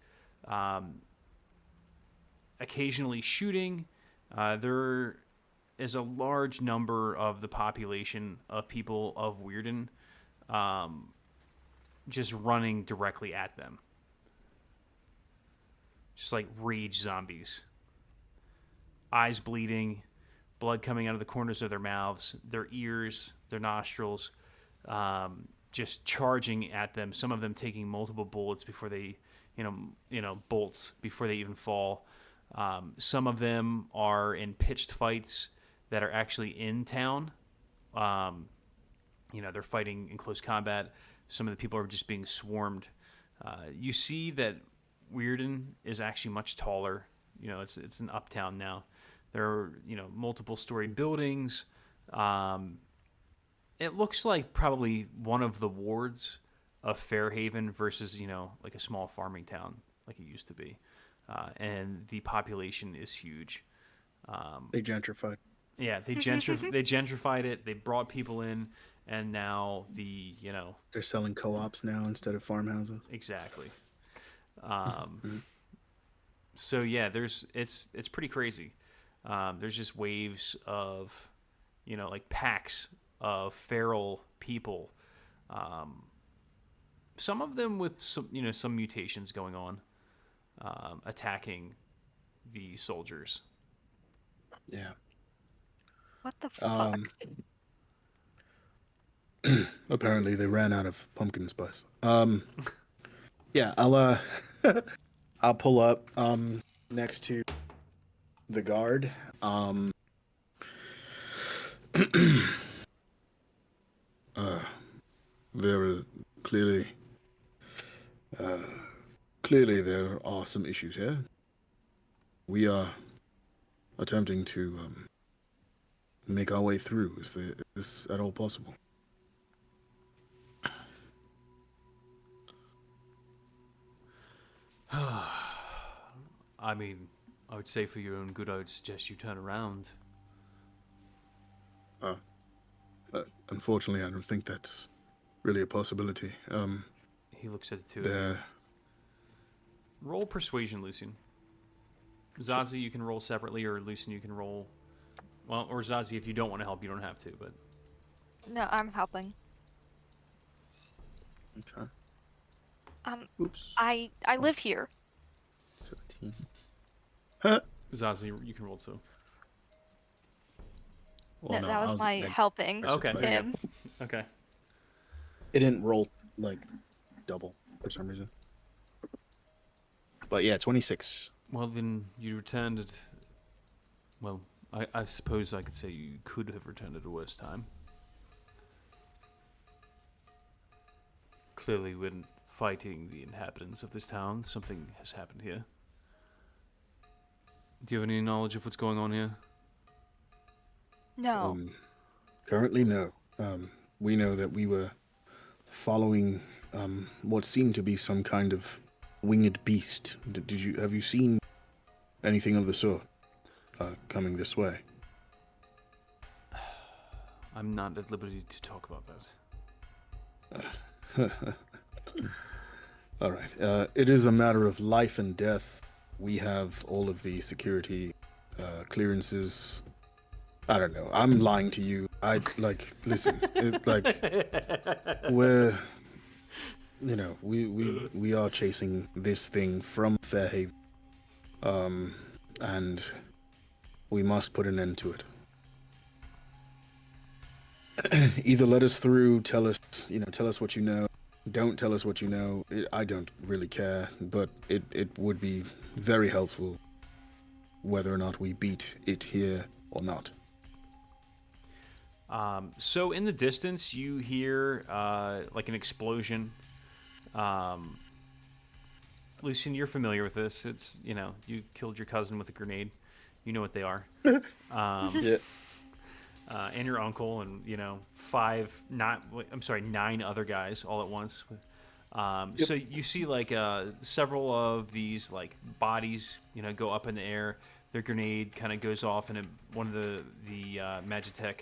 occasionally shooting. There is a large number of the population of people of Weirden just running directly at them. Just like rage zombies. Eyes bleeding, blood coming out of the corners of their mouths, their ears, their nostrils, just charging at them. Some of them taking multiple bullets before they, bolts before they even fall. Some of them are in pitched fights that are actually in town. They're fighting in close combat. Some of the people are just being swarmed. You see that Weirden is actually much taller. It's an uptown now. There are, multiple story buildings. It looks like probably one of the wards of Fairhaven versus, like a small farming town like it used to be. And the population is huge. They gentrified. Yeah, they gentrified it. They brought people in, and now they're selling co-ops now instead of farmhouses. Exactly. So yeah, it's pretty crazy. There's just waves of, like packs of feral people. Some of them with some mutations going on, attacking the soldiers. Yeah. What the fuck? Apparently they ran out of pumpkin spice. Yeah, I'll pull up next to the guard. There are clearly there are some issues here. We are attempting to make our way through. Is this at all possible? I mean, I would say for your own good, I would suggest you turn around. Unfortunately, I don't think that's really a possibility. He looks at the two of you. The Roll persuasion, Lucian. Zazie, you can roll separately, or Lucian, you can roll. Well, or Zazie, if you don't want to help, you don't have to. But No, I'm helping. Okay. Oops. I live here. 17. Zazie, you can roll too. Well, No, that I was my I- helping Okay. Yeah. him. Okay. It didn't roll like double for some reason. But yeah, 26. Well, then you returned at. Well, I suppose I could say you could have returned at a worse time. Clearly, when fighting the inhabitants of this town, something has happened here. Do you have any knowledge of what's going on here? No. Currently, no. We know that we were following what seemed to be some kind of winged beast. Have you seen anything of the sort coming this way? I'm not at liberty to talk about that. All right. It is a matter of life and death. We have all of the security clearances. I don't know. I'm lying to you. Listen. We're, we are chasing this thing from Fairhaven, and we must put an end to it. Either let us through, tell us what you know. Don't tell us what you know. I don't really care, but it would be very helpful whether or not we beat it here or not. So in the distance, you hear like an explosion. Lucian, you're familiar with this. It's, you killed your cousin with a grenade. You know what they are. Yeah. And your uncle and, 9 other guys all at once. Yep. So you see like several of these like bodies, go up in the air. Their grenade kind of goes off and one of the Magitech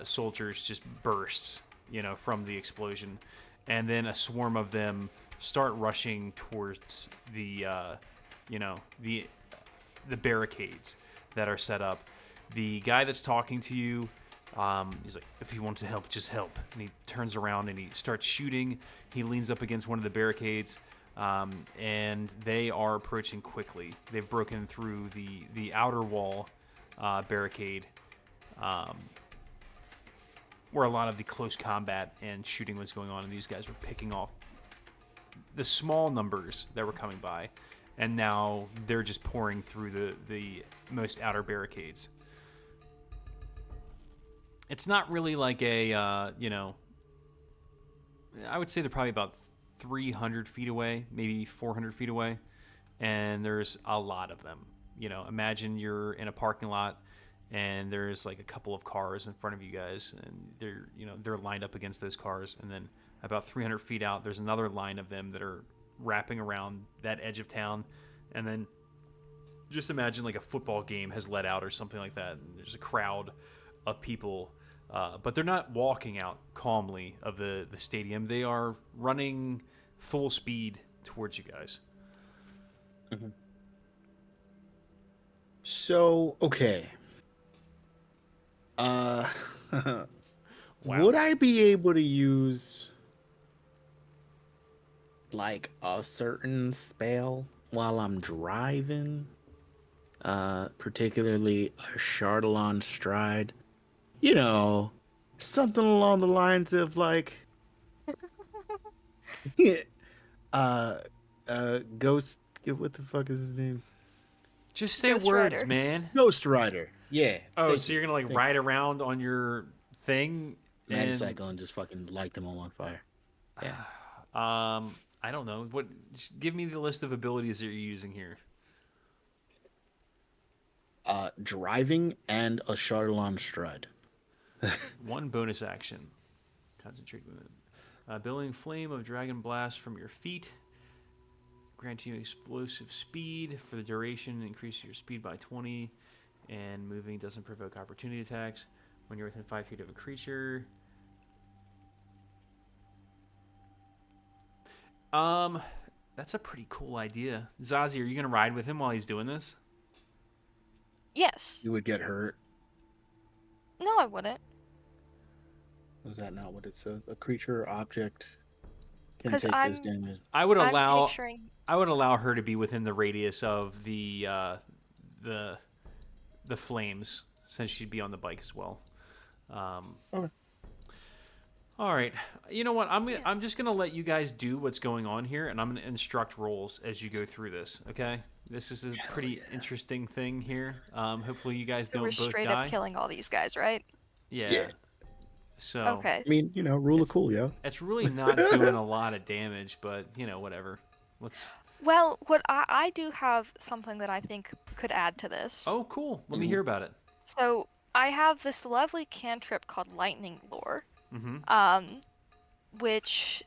soldiers just bursts, from the explosion. And then a swarm of them start rushing towards the barricades that are set up. The guy that's talking to you, he's like, if you want to help, just help. And he turns around and he starts shooting. He leans up against one of the barricades, and they are approaching quickly. They've broken through the outer wall barricade, where a lot of the close combat and shooting was going on, and these guys were picking off the small numbers that were coming by, and now they're just pouring through the most outer barricades. It's not really like a, I would say they're probably about 300 feet away, maybe 400 feet away, and there's a lot of them. Imagine you're in a parking lot, and there's like a couple of cars in front of you guys, and they're lined up against those cars, and then about 300 feet out, there's another line of them that are wrapping around that edge of town, and then just imagine like a football game has let out or something like that, and there's a crowd of people, but they're not walking out calmly of the stadium. They are running full speed towards you guys. Mm-hmm. So, okay. Wow. Would I be able to use like a certain spell while I'm driving? Particularly a Chardalon Stride. Something along the lines of like Ghost, what the fuck is his name? Just say Ghost words, Rider. man. Ghost Rider. Yeah. Oh, thank so you. you're gonna like Thank ride around on your thing? Magicycle and just fucking light them all on fire. Yeah. I don't know. Just give me the list of abilities that you're using here. Driving and a Chardalon Stride. One bonus action. Concentrate movement. Billowing flame of dragon blast from your feet. grant you explosive speed for the duration. Increase your speed by 20, and moving doesn't provoke opportunity attacks when you're within 5 feet of a creature. That's a pretty cool idea. Zazie, are you gonna ride with him while he's doing this? Yes. You would get hurt. No, I wouldn't. Was that not what it says? A creature or object can 'Cause take this I'm- damage. I would I'm allow picturing. I would allow her to be within the radius of the flames, since she'd be on the bike as well. Okay. All right. You know what? Yeah. I'm just gonna let you guys do what's going on here, and I'm gonna instruct roles as you go through this. Okay? This is a pretty interesting thing here. Hopefully you guys So don't we're both straight die. up killing all these guys, right? Yeah. So Okay. I mean, rule of cool, yo. it's really not doing a lot of damage, but whatever. Let's. Well, what I do have something that I think could add to this. Oh, cool. Let me hear about it. So I have this lovely cantrip called Lightning Lure, Mm-hmm. which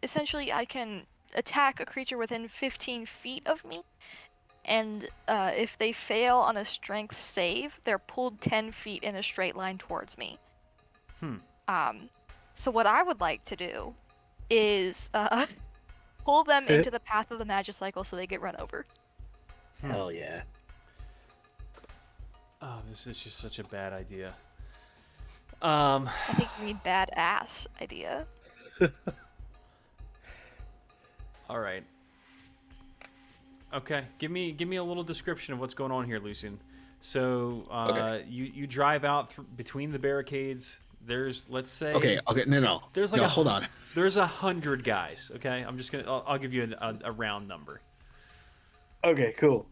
essentially I can attack a creature within 15 feet of me, and if they fail on a strength save, they're pulled 10 feet in a straight line towards me. So what I would like to do is pull them into the path of the Magicycle so they get run over. Hell yeah. Oh, this is just such a bad idea. I think you mean badass idea. All right. Okay, give me a little description of what's going on here, Lucian. So, Okay. you drive out between the barricades. There's, let's say, Okay, no. There's like no, a- hold on. there's 100 guys. Okay, I'm just gonna, I'll give you a round number. Okay, cool.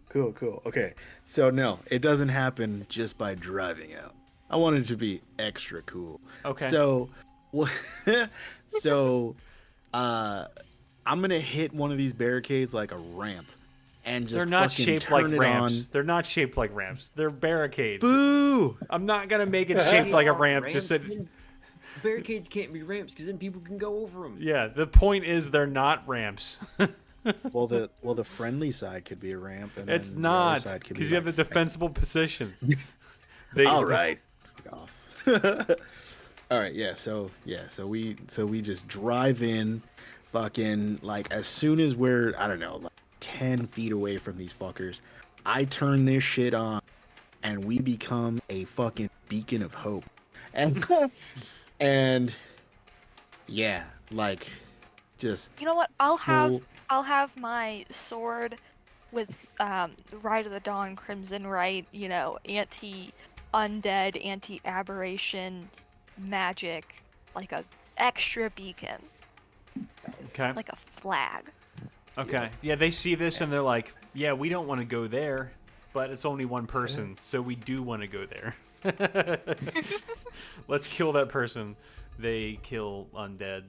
Okay, so no, it doesn't happen just by driving out. I want it to be extra cool. Okay. So, so, I'm gonna hit one of these barricades like a ramp, and just They're not fucking shaped turn like it ramps. on. They're not shaped like ramps. They're barricades. Boo! I'm not gonna make it shaped like a ramp. Ramps, Just so, then barricades can't be ramps because then people can go over them. yeah. The point is they're not ramps. Well, the friendly side could be a ramp, and It's then not the other side could be because you have the like defensible position. All right. Fuck off. All right, so we just drive in, fucking like as soon as we're I don't know like 10 feet away from these fuckers, I turn this shit on, and we become a fucking beacon of hope, and and yeah, like just You know what? I'll full- have my sword with Rite of the Dawn, Crimson Rite, anti-undead, anti-aberration magic, like a extra beacon, Okay. like a flag. Okay. Yeah, they see this and they're like, "Yeah, we don't want to go there, but it's only one person, so we do want to go there. Let's kill that person." They kill undead.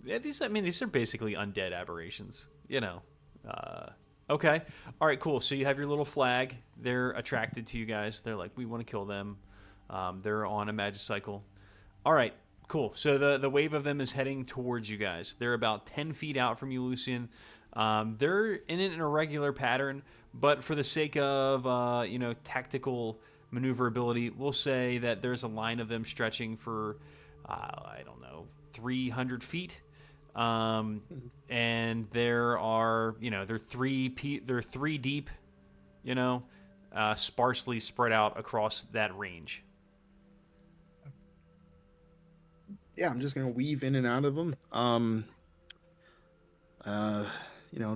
Yeah, these are basically undead aberrations, Okay. All right, cool. So you have your little flag. They're attracted to you guys. They're like, "We want to kill them." They're on a Magicycle. All right, cool. So the wave of them is heading towards you guys. They're about 10 feet out from you, Lucian. They're in an irregular pattern, but for the sake of tactical maneuverability, we'll say that there's a line of them stretching for 300 feet. And there are they're three deep, sparsely spread out across that range. yeah, I'm just gonna weave in and out of them.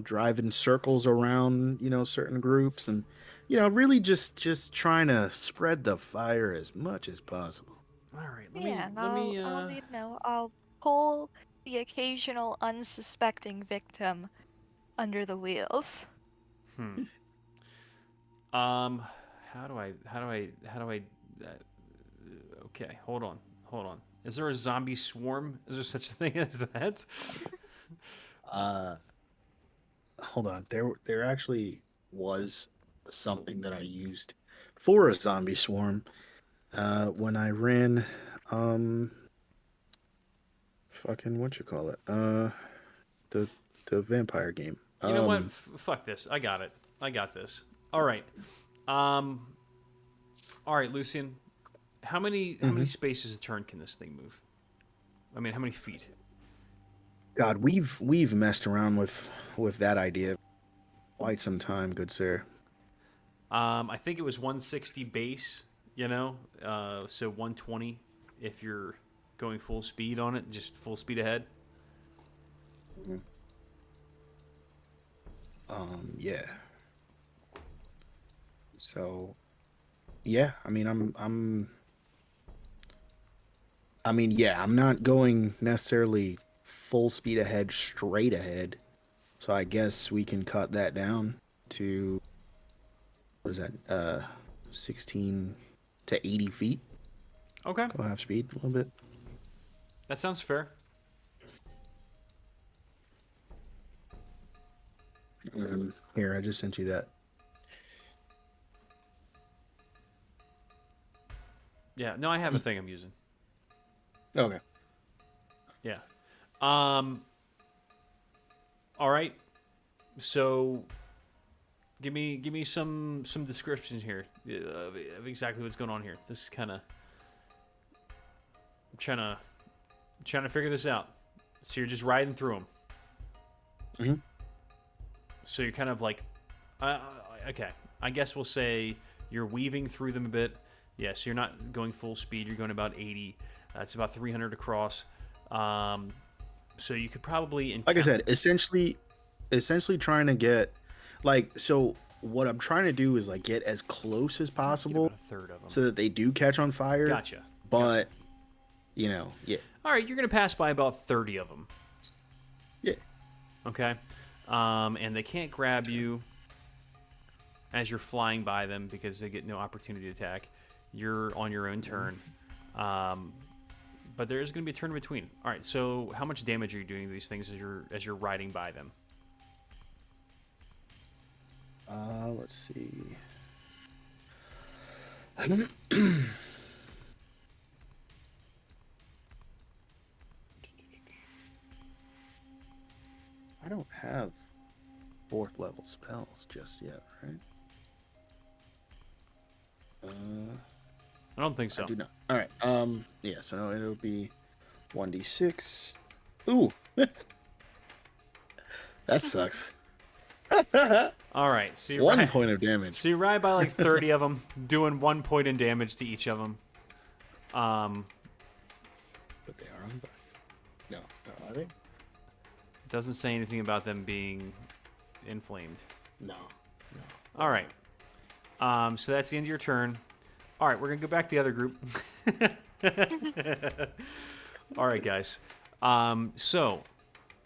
Drive in circles around, certain groups, and really just trying to spread the fire as much as possible. All right, I'll pull the occasional unsuspecting victim under the wheels. How do I? Okay, hold on. Is there a zombie swarm? Is there such a thing as that? Hold on. There actually was something that I used for a zombie swarm when I ran fucking the vampire game. You know what? Um, Fuck this. I got it. I got this. All right. All right, Lucian. How many spaces a turn can this thing move? I mean, how many feet? God, we've messed around with that idea quite some time, good sir. I think it was 160 base. You know, so 120 if you're going full speed on it, just full speed ahead. Yeah. So, yeah, I mean, I'm not going necessarily full speed ahead, straight ahead. So I guess we can cut that down to, what is that? 16 to 80 feet. Okay, Go half speed a little bit. that sounds fair. Here, I just sent you that. Yeah, no, I have a thing I'm using. Okay. Yeah. All right. So, give me some descriptions here of exactly what's going on here. This is kind of trying to figure this out. So you're just riding through them. Mhm. So you're kind of like, okay. I guess we'll say you're weaving through them a bit. Yeah. So you're not going full speed. You're going about 80. It's about 300 across. So you could probably Like I said, essentially trying to get, like, so what I'm trying to do is like get as close as get possible about a third of them. so that they do catch on fire. Gotcha. But, you know, yeah. All right, you're going to pass by about 30 of them. Yeah. Okay. And they can't grab you as you're flying by them because they get no opportunity to attack. You're on your own turn. But there is going to be a turn in between. All right, so how much damage are you doing to these things as you're riding by them? Let's see. I don't have 4th level spells just yet, right? I don't think so. I do not. All right. Yeah. So no, it'll be 1d6. Ooh. That sucks. All right, so you're 1 point of damage. So you ride by like 30 of them, doing 1 point in damage to each of them. But they are on fire. No, are they? It doesn't say anything about them being inflamed. No. All right. So that's the end of your turn. All right, we're gonna go back to the other group. All right, guys. So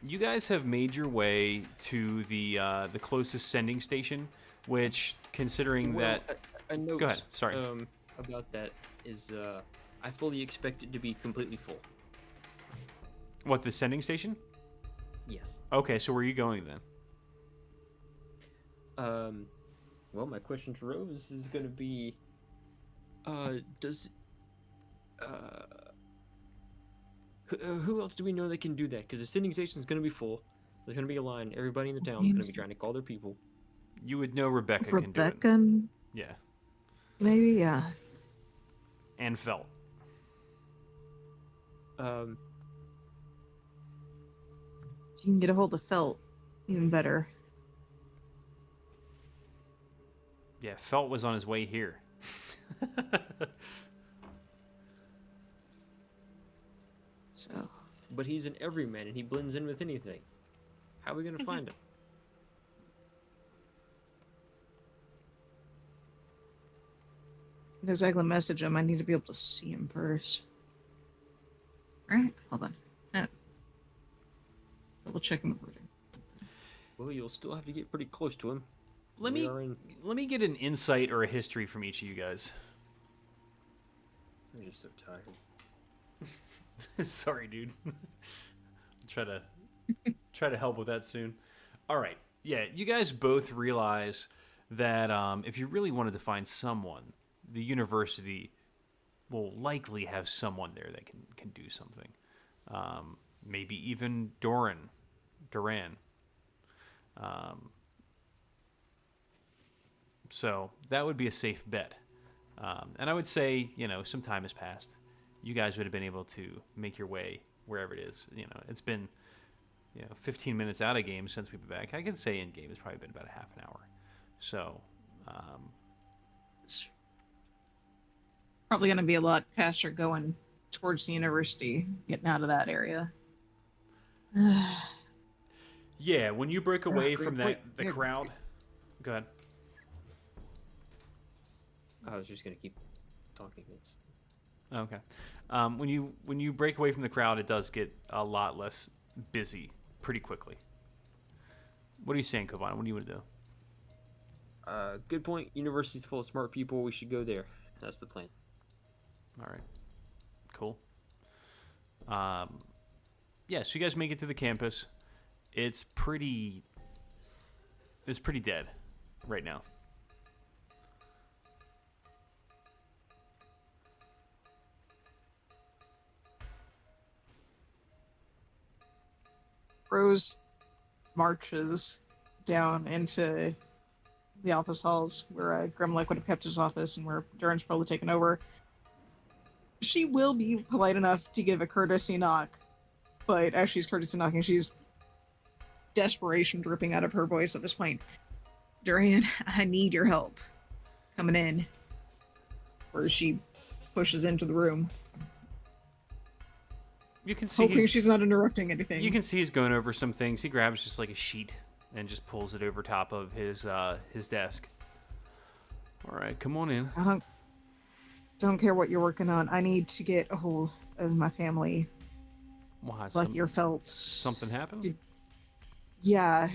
you guys have made your way to the closest sending station, which, considering Well, that, a note, Go ahead, sorry. About that is I fully expect it to be completely full. what, the sending station? Yes. Okay, so where are you going then? Well, my question to Rose is going to be, who else do we know that can do that? Because the sending station is going to be full. There's going to be a line. Everybody in the town is going to be trying to call their people. You would know Rebecca can do it. Rebecca, Yeah, maybe, yeah. and Felt. Um, If you can get a hold of Felt, even better. Yeah, Felt was on his way here. So, but he's an everyman and he blends in with anything. How are we going to find him? as I message him, I need to be able to see him first. Right? Hold on. No. Double checking the wording. Well, you'll still have to get pretty close to him. Let We me are in- let me get an insight or a history from each of you guys. I'm just so tired. Sorry, dude. try to help with that soon. All right. Yeah, you guys both realize that if you really wanted to find someone, the university will likely have someone there that can do something. Maybe even Duran. So that would be a safe bet. And I would say, some time has passed. You guys would have been able to make your way wherever it is. It's been, 15 minutes out of game since we've been back. I can say in game it's probably been about a half an hour. So, It's probably going to be a lot faster going towards the university, getting out of that area. yeah, when you break away great from point. the Yeah. crowd, go ahead. I was just gonna keep talking. It's Okay. When you break away from the crowd, it does get a lot less busy pretty quickly. What are you saying, Kovan? What do you want to do? good point. University's full of smart people. We should go there. That's the plan. All right. Cool. Yeah, so you guys make it to the campus. It's pretty dead right now. Rose marches down into the office halls where Grimlock would have kept his office and where Duran's probably taken over. She will be polite enough to give a courtesy knock, but as she's courtesy knocking, she's desperation dripping out of her voice at this point. Duran, I need your help. Coming in. Where she pushes into the room, You can see hoping she's not interrupting anything. you can see he's going over some things. He grabs just like a sheet and just pulls it over top of his desk. All right, come on in. I don't care what you're working on. I need to get a hold of my family. Why? Lucky or felt. Something happened? Did- Yeah.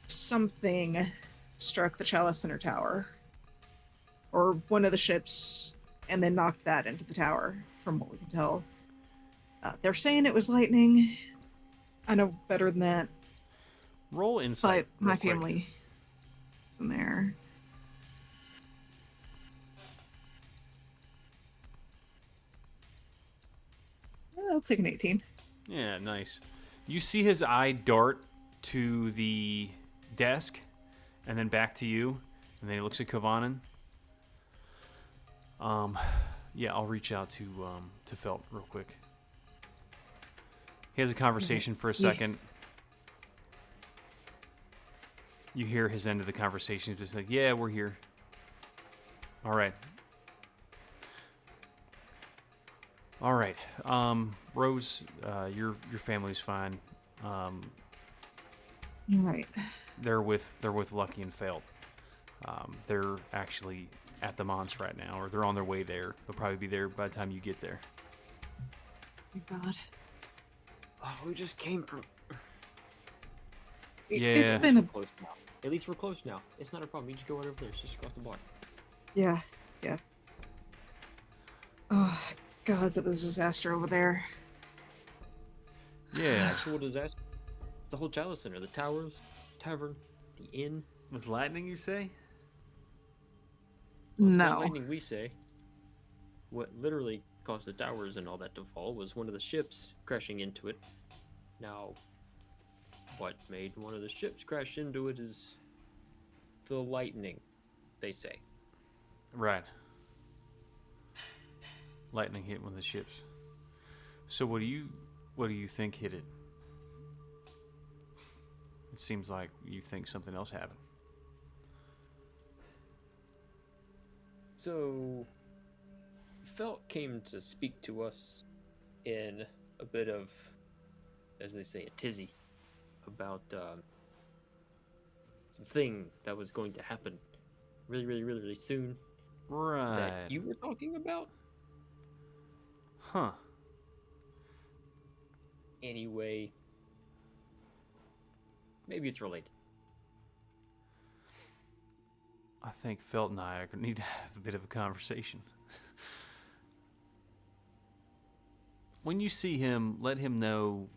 Something struck the Chalice Center tower. Or one of the ships, and then knocked that into the tower, from what we can tell. They're saying it was lightning. I know better than that, Roll but insight. my real quick. family is in there. I'll take an 18. Yeah, nice. You see his eye dart to the desk, and then back to you, and then he looks at Kovanen. Yeah, I'll reach out to Felt real quick. He has a conversation for a Yeah. second. You hear his end of the conversation. He's just like, "Yeah, we're here." All right. All right. Rose, your family's fine. Right. They're with Lucky and Felt. They're actually at the Mons right now, or they're on their way there. They'll probably be there by the time you get there. Oh God. Oh, we just came from. Yeah. It's been a Close now. At least we're close now. It's not a problem. You just go right over there. It's just across the block. yeah. Oh God, it was a disaster over there. Yeah. Actual disaster. The whole Chalice Center, the towers, tavern, the inn. Was lightning, you say? Well, it's not No. lightning, we say. What literally caused the towers and all that to fall was one of the ships crashing into it. Now, what made one of the ships crash into it is the lightning, they say. Right. Lightning hit one of the ships. So what do you think hit it? It seems like you think something else happened. So, Felt came to speak to us in a bit of, as they say, a tizzy about something that was going to happen really soon Right. that you were talking about. Huh. Anyway, maybe it's related. I think Felt and I are going to need to have a bit of a conversation. When you see him, let him know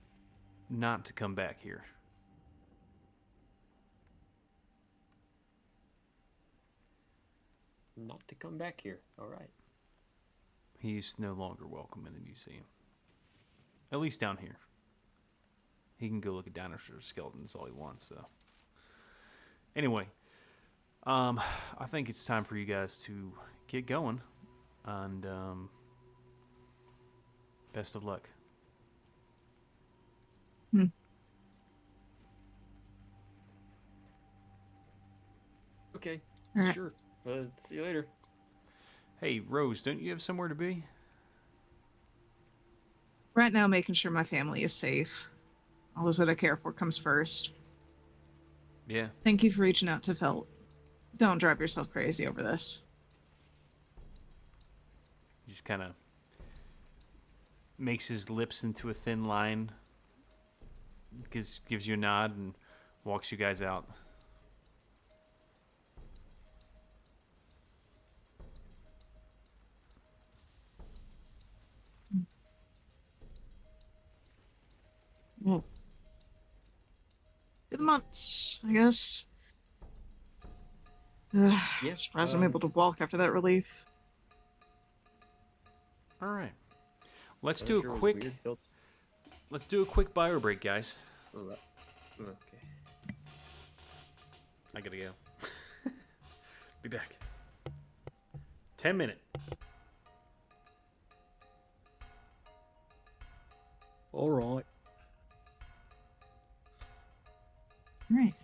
not to come back here. Not to come back here. All right. He's no longer welcome in the museum. At least down here. he can go look at dinosaur skeletons all he wants. So anyway, I think it's time for you guys to get going, and best of luck. Okay, Alright. sure. See you later. Hey, Rose, don't you have somewhere to be? Right now, making sure my family is safe. All those that I care for comes first. Yeah. Thank you for reaching out to Felt. Don't drive yourself crazy over this. He just kind of makes his lips into a thin line, gives you a nod, and walks you guys out. Well, good months, I guess. Yeah, Surprised I'm able to walk after that relief. All right. Let's I'm do sure a it was quick. weird. Built- Let's do a quick bio break, guys. Oh, okay. I gotta go. Be back. 10-minute. All right. All right.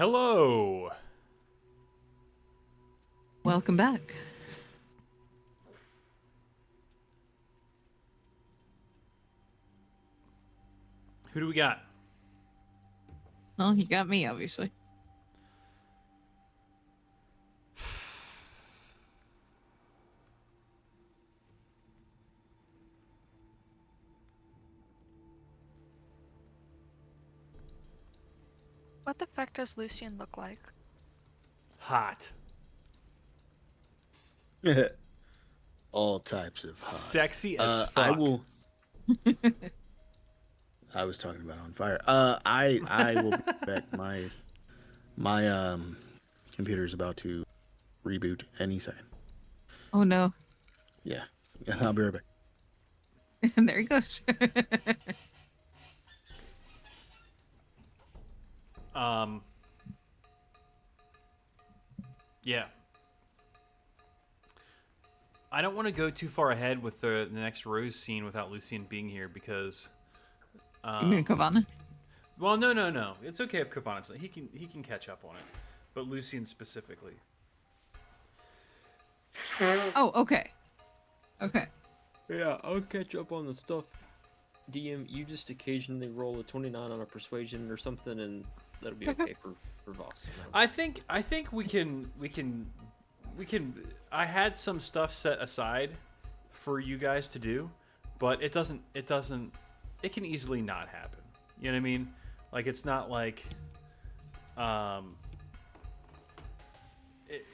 Hello. Welcome back. Who do we got? Well, you got me, obviously. What the fuck does Lucian look like? Hot. All types of hot. Sexy as fuck. I will. I was talking about on fire. I will be back. My computer is about to reboot any second. Oh no. Yeah, I'll be right back. And there he goes. Yeah. I don't want to go too far ahead with the next Rose scene without Lucian being here because. You mean Kavana? Well, no. It's okay if Kavana's he can catch up on it, but Lucian specifically. Oh, okay. Okay. Yeah, I'll catch up on the stuff. DM, you just occasionally roll a 29 on a persuasion or something, and that'll be okay for Voss. I think we can. I had some stuff set aside for you guys to do, but it doesn't. It can easily not happen. You know what I mean? Like it's not like.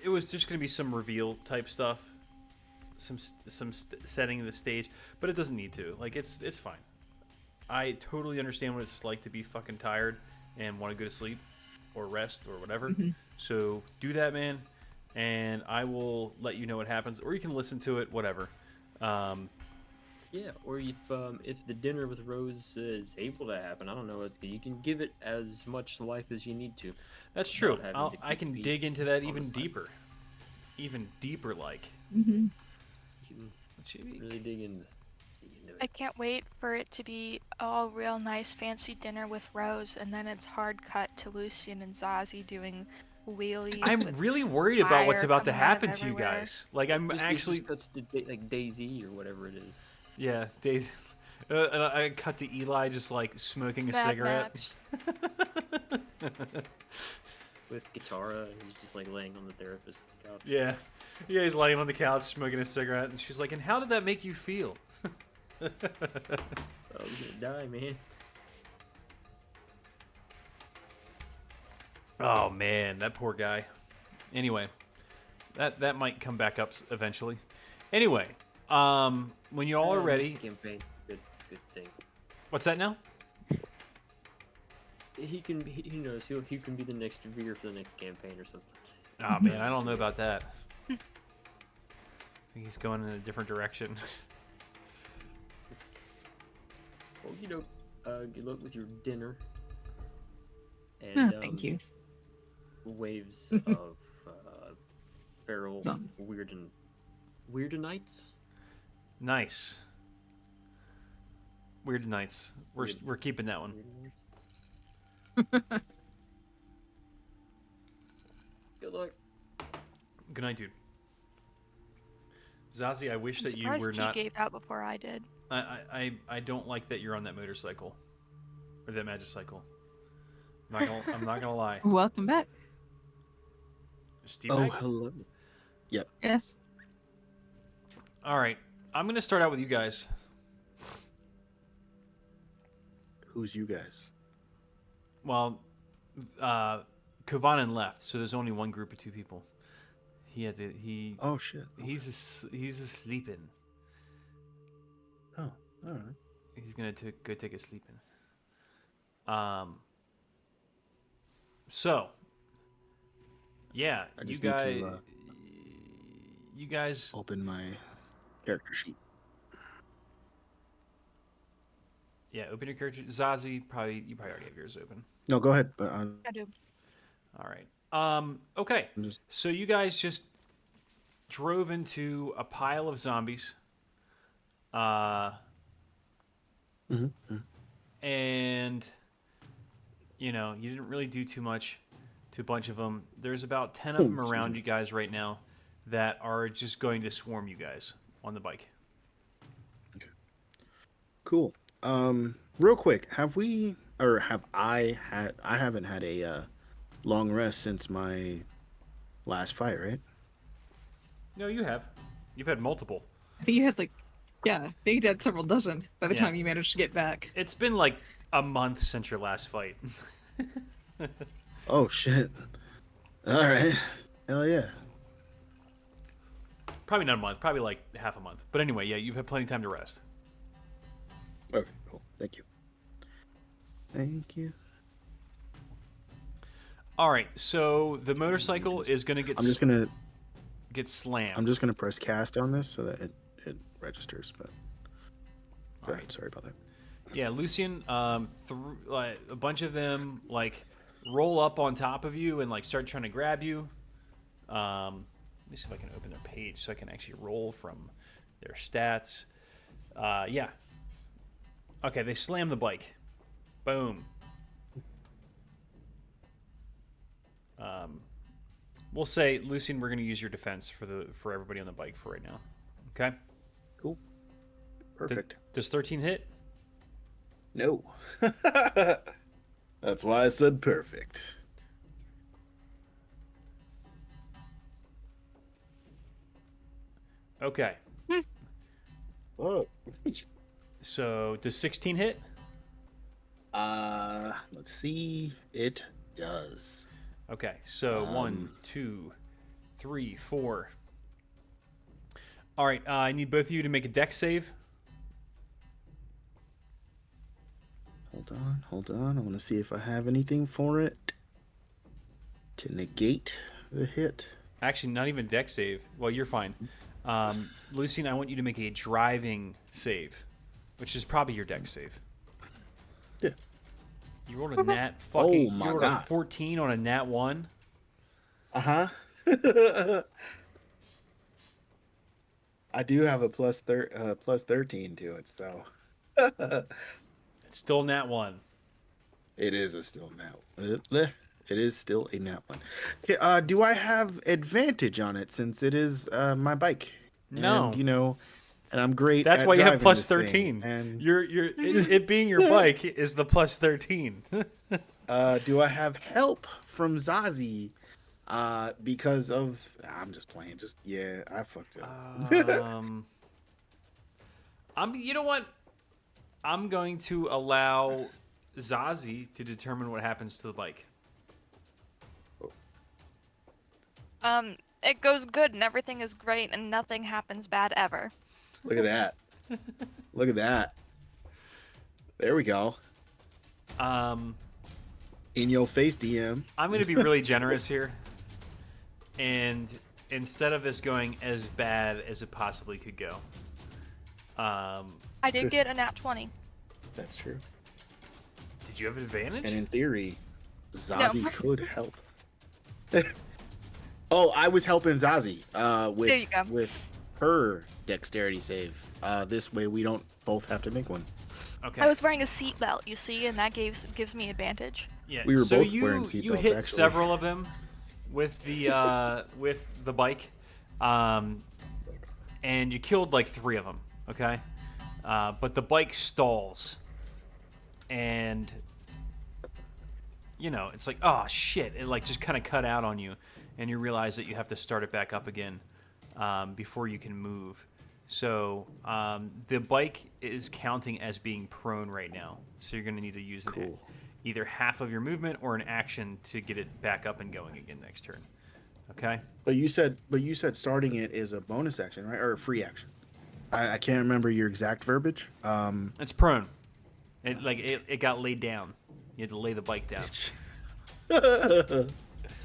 It was just gonna be some reveal type stuff, some setting the stage, but it doesn't need to. Like it's fine. I totally understand what it's like to be fucking tired and want to go to sleep or rest or whatever. Mm-hmm. So do that, man, and I will let you know what happens, or you can listen to it, whatever. Yeah, or if the dinner with Rose is able to happen, I don't know. You can give it as much life as you need to. That's true. Not having to I can compete dig into that on even the side. deeper, like. Mm-hmm. You can really dig into it. I can't wait for it to be all real nice fancy dinner with Rose, and then it's hard cut to Lucian and Zazie doing wheelies. I'm with really worried about what's fire about to coming out of happen to you everywhere. guys. Like I'm It actually, just cuts to like Daisy or whatever it is. yeah, Daisy. I cut to Eli just like smoking a Bad cigarette. match. With Katara, and he's just like laying on the therapist's couch. Yeah, he's laying on the couch smoking a cigarette, and she's like, "And how did that make you feel?" Oh, he's gonna die, man. Oh man, that poor guy. Anyway, that might come back up eventually. Anyway, when you all are ready, Next campaign, good thing. what's that now? He knows he can be the next Veer for the next campaign or something. Oh man, I don't know about that. I think he's going in a different direction. Well, good luck with your dinner. Oh, And thank you. Waves of feral Some. Weirdenites. Nice. Weird Nights. We're keeping that one. Weirdenites. Good luck. Good night, dude. Zazie, I wish I'm that you surprised were he not. gave out before I did. I don't like that you're on that motorcycle or that magicycle. I'm not gonna lie. Welcome back. Steve. Oh, hello. Yes. All right. I'm gonna start out with you guys. Who's you guys? Well, Kovanen left, so there's only one group of two people. Oh shit. He's sleeping. Oh, all right. He's gonna go take a sleeping. So, yeah, I you just need guys, to, you guys. Open my character sheet. Yeah, open your character. Zazie, you probably already have yours open. No, go ahead. But I do. All right. Okay. I'm just So you guys just drove into a pile of zombies. Mhm, And you didn't really do too much to a bunch of them. There's about 10 of them excuse around me. you guys right now that are just going to swarm you guys on the bike. Cool. Real quick, have we or have I had? I haven't had a long rest since my last fight, right? No, you have. You've had multiple. I think you had like, yeah, Big had several dozen by the Yeah. time you managed to get back. It's been like a month since your last fight. Oh shit! All right. Hell yeah. Probably not a month. Probably like half a month. But anyway, yeah, you've had plenty of time to rest. Okay. Cool. Thank you. Thank you. All right, so the motorcycle is going to get I'm just gonna slammed. press cast on this so that it registers. But All go right. ahead. Sorry about that. Yeah, Lucian, like a bunch of them like roll up on top of you and like start trying to grab you. Let me see if I can open their page so I can actually roll from their stats. Yeah. Okay, they slam the bike. Boom. We'll say, Lucian, we're going to use your defense for everybody on the bike for right now. Okay. Cool. Perfect. Does 13 hit? No. That's why I said perfect. Okay. Oh. So does 16 hit? Let's see. It does. Okay, so 1, Um, 2, 3, 4. All right, I need both of you to make a dex save. Hold on. I want to see if I have anything for it to negate the hit. Actually, not even dex save. Well, you're fine. Lucian, I want you to make a driving save, which is probably your dex save. Yeah. You rolled a nat fucking. Oh my you rolled a God. 14 on a nat 1. Uh-huh. I do have a plus 13 to it, so It's still nat 1. it is a still nat. It is still a nat one. Okay, do I have advantage on it since it is my bike? No. And, and I'm great. That's at why you have driving plus this thing, 13. And It being your bike is the plus 13. do I have help from Zazie? Because of I'm just playing. I fucked up. You know what? I'm going to allow Zazie to determine what happens to the bike. It goes good and everything is great and nothing happens bad ever. Look at that. Look at that. There we go. In your face, DM. I'm going to be really generous here. And instead of this going as bad as it possibly could go, I did get a nat 20. That's true. did you have advantage? And in theory, Zazie could help. Oh, I was helping Zazie with There you go. with her dexterity save. This way we don't both have to make one. Okay. I was wearing a seatbelt, you see, and that gives me advantage. Yeah. We were so both you, wearing you seatbelts, hit actually. several of them with the bike, and you killed like 3 of them. Okay, but the bike stalls, and it's like, oh shit! It like just kind of cut out on you, and you realize that you have to start it back up again before you can move. So the bike is counting as being prone right now. So you're going to need to use Cool. either half of your movement or an action to get it back up and going again next turn. Okay? But you said starting it is a bonus action, right? Or a free action. I can't remember your exact verbiage. It's prone. It got laid down. You had to lay the bike down. So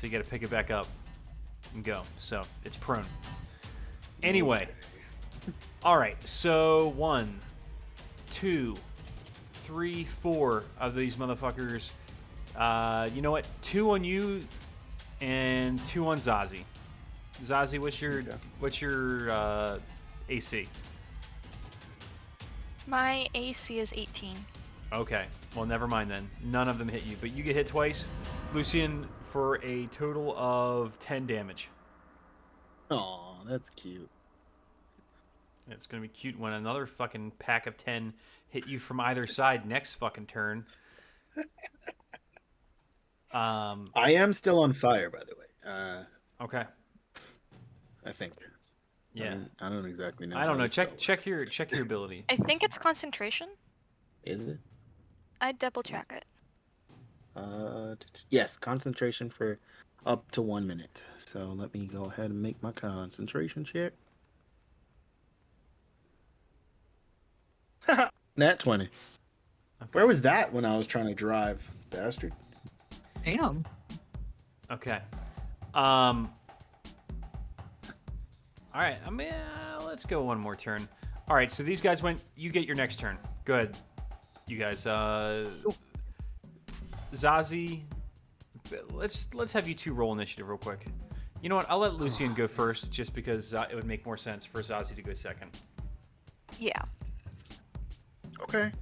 you got to pick it back up and go. So it's prone. Anyway. All right. So 1, 2, 3, 4 of these motherfuckers. You know what? 2 on you and 2 on Zazie. Zazie, what's your AC? My AC is 18. Okay. Well, never mind then. None of them hit you, but you get hit twice. Lucian, for a total of 10 damage. Oh, that's cute. It's gonna be cute when another fucking pack of 10 hit you from either side next fucking turn. I am still on fire, by the way. Okay. I think. Yeah. I don't exactly know. I don't how know. this spell Check your ability. I think it's concentration. works. Is it? I'd double check it. Yes, concentration for up to 1 minute. So let me go ahead and make my concentration check. Nat 20. Okay. Where was that when I was trying to drive, bastard? Damn. Okay. All right. Let's go one more turn. All right. So these guys went. You get your next turn. Good. You guys. Zazie. Let's have you two roll initiative real quick. You know what? I'll let Lucian go first, just because it would make more sense for Zazie to go second. Yeah. Okay.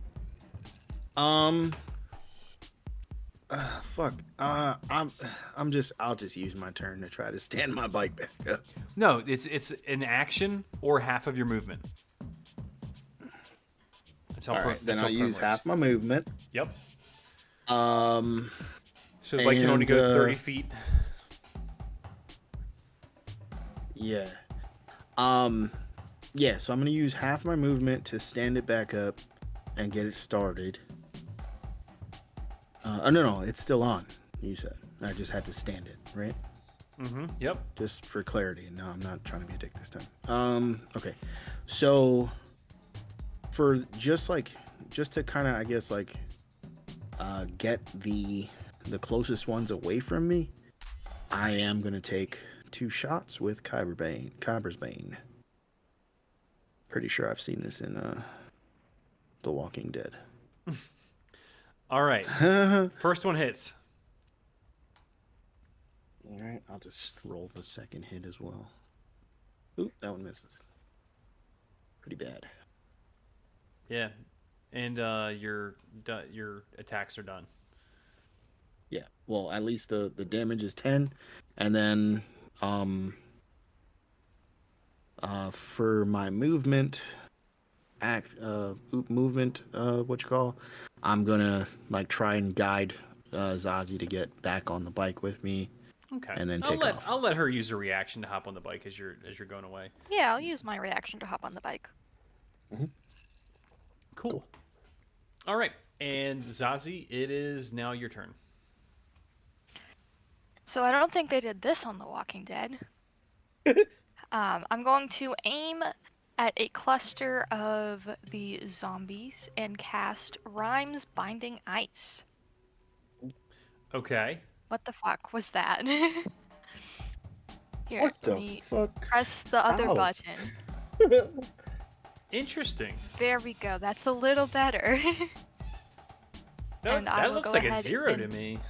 Fuck. I'll just use my turn to try to stand my bike back up. No, it's an action or half of your movement. That's how All pro- right, then that's how I'll pro use works. half my movement. Yep. So the bike can only go And, 30 feet. Yeah. Yeah, so I'm gonna use half my movement to stand it back up and get it started. No, it's still on. You said I just had to stand it, right? Mm-hmm. Yep. Just for clarity. No, I'm not trying to be a dick this time. Okay. So for just to kind of, I guess, like, get the closest ones away from me, I am gonna take 2 shots with Kyber's Bane. Pretty sure I've seen this in The Walking Dead. All right. First one hits. All right, I'll just roll the second hit as well. Oop, that one misses. Pretty bad. Yeah. And your attacks are done. Yeah. Well, at least the damage is 10, and then for my movement I'm gonna like try and guide Zazie to get back on the bike with me. Okay. And then take off. I'll let her use a reaction to hop on the bike as you're going away. Yeah, I'll use my reaction to hop on the bike. Cool. All right. And Zazie, it is now your turn. So I don't think they did this on The Walking Dead. I'm going to aim at a cluster of the zombies and cast Rhymes Binding Ice. Okay. What the fuck was that? Here, What let the me fuck? press the other Ow. button. Interesting. There we go. That's a little better. That, And I that will looks go like a ahead 0 and- to me.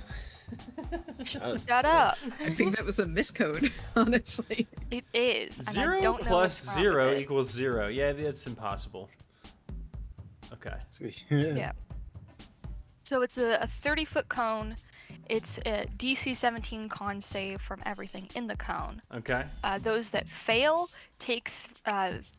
Shut up. I think that was a miscode, honestly. It is. And I 0 don't know plus what's wrong 0 with it. equals 0. Yeah, that's impossible. Okay. Yeah. So it's a 30-foot cone. It's a DC 17 con save from everything in the cone. Okay. Those that fail take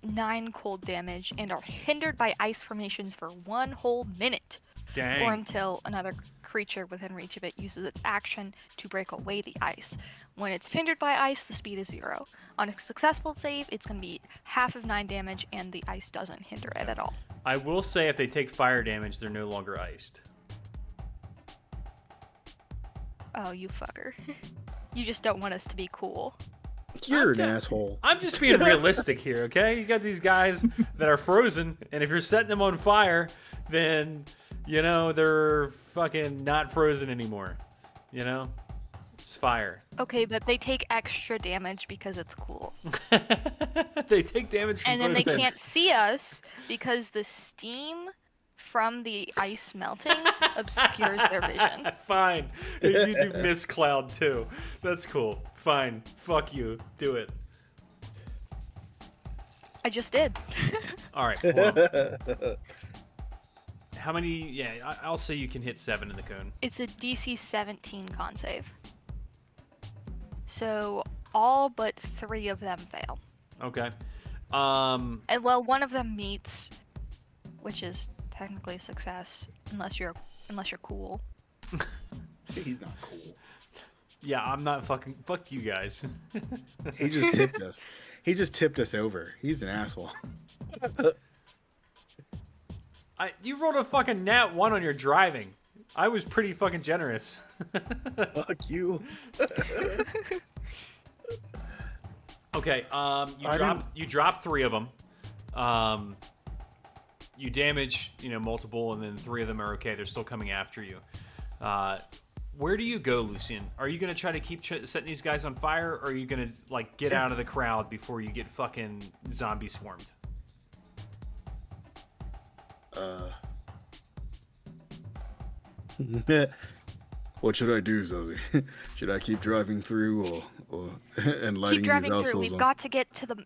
9 cold damage and are hindered by ice formations for 1 whole minute. Dang. Or until another creature within reach of it uses its action to break away the ice. When it's hindered by ice, the speed is 0. On a successful save, it's going to be half of 9 damage, and the ice doesn't hinder it at all. I will say if they take fire damage, they're no longer iced. Oh, you fucker. You just don't want us to be cool. You're an asshole. I'm just being realistic here, okay? You got these guys that are frozen, and if you're setting them on fire, then, you know, they're fucking not frozen anymore. You know? It's fire. Okay, but they take extra damage because it's cool. They take damage from And then they both can't ends. see us because the steam from the ice melting obscures their vision. Fine. You do Mist Cloud too. That's cool. Fine. Fuck you. Do it. I just did. All right. Hold on. How many? Yeah, I'll say you can hit 7 in the cone. It's a DC 17 con save. So all but 3 of them fail. Okay. And well, one of them meets, which is technically a success, unless you're cool. He's not cool. Yeah, I'm not fucking. Fuck you guys. He just tipped us. He just tipped us over. He's an asshole. You rolled a fucking nat 1 on your driving. I was pretty fucking generous. Fuck you. Okay, you drop 3 of them. You damage, multiple, and then 3 of them are okay. They're still coming after you. Where do you go, Lucian? Are you gonna try to keep setting these guys on fire, or are you gonna get out of the crowd before you get fucking zombie swarmed? What should I do, Zoe? Should I keep driving through, or and lighting Keep driving these through. assholes We've on? got to get to the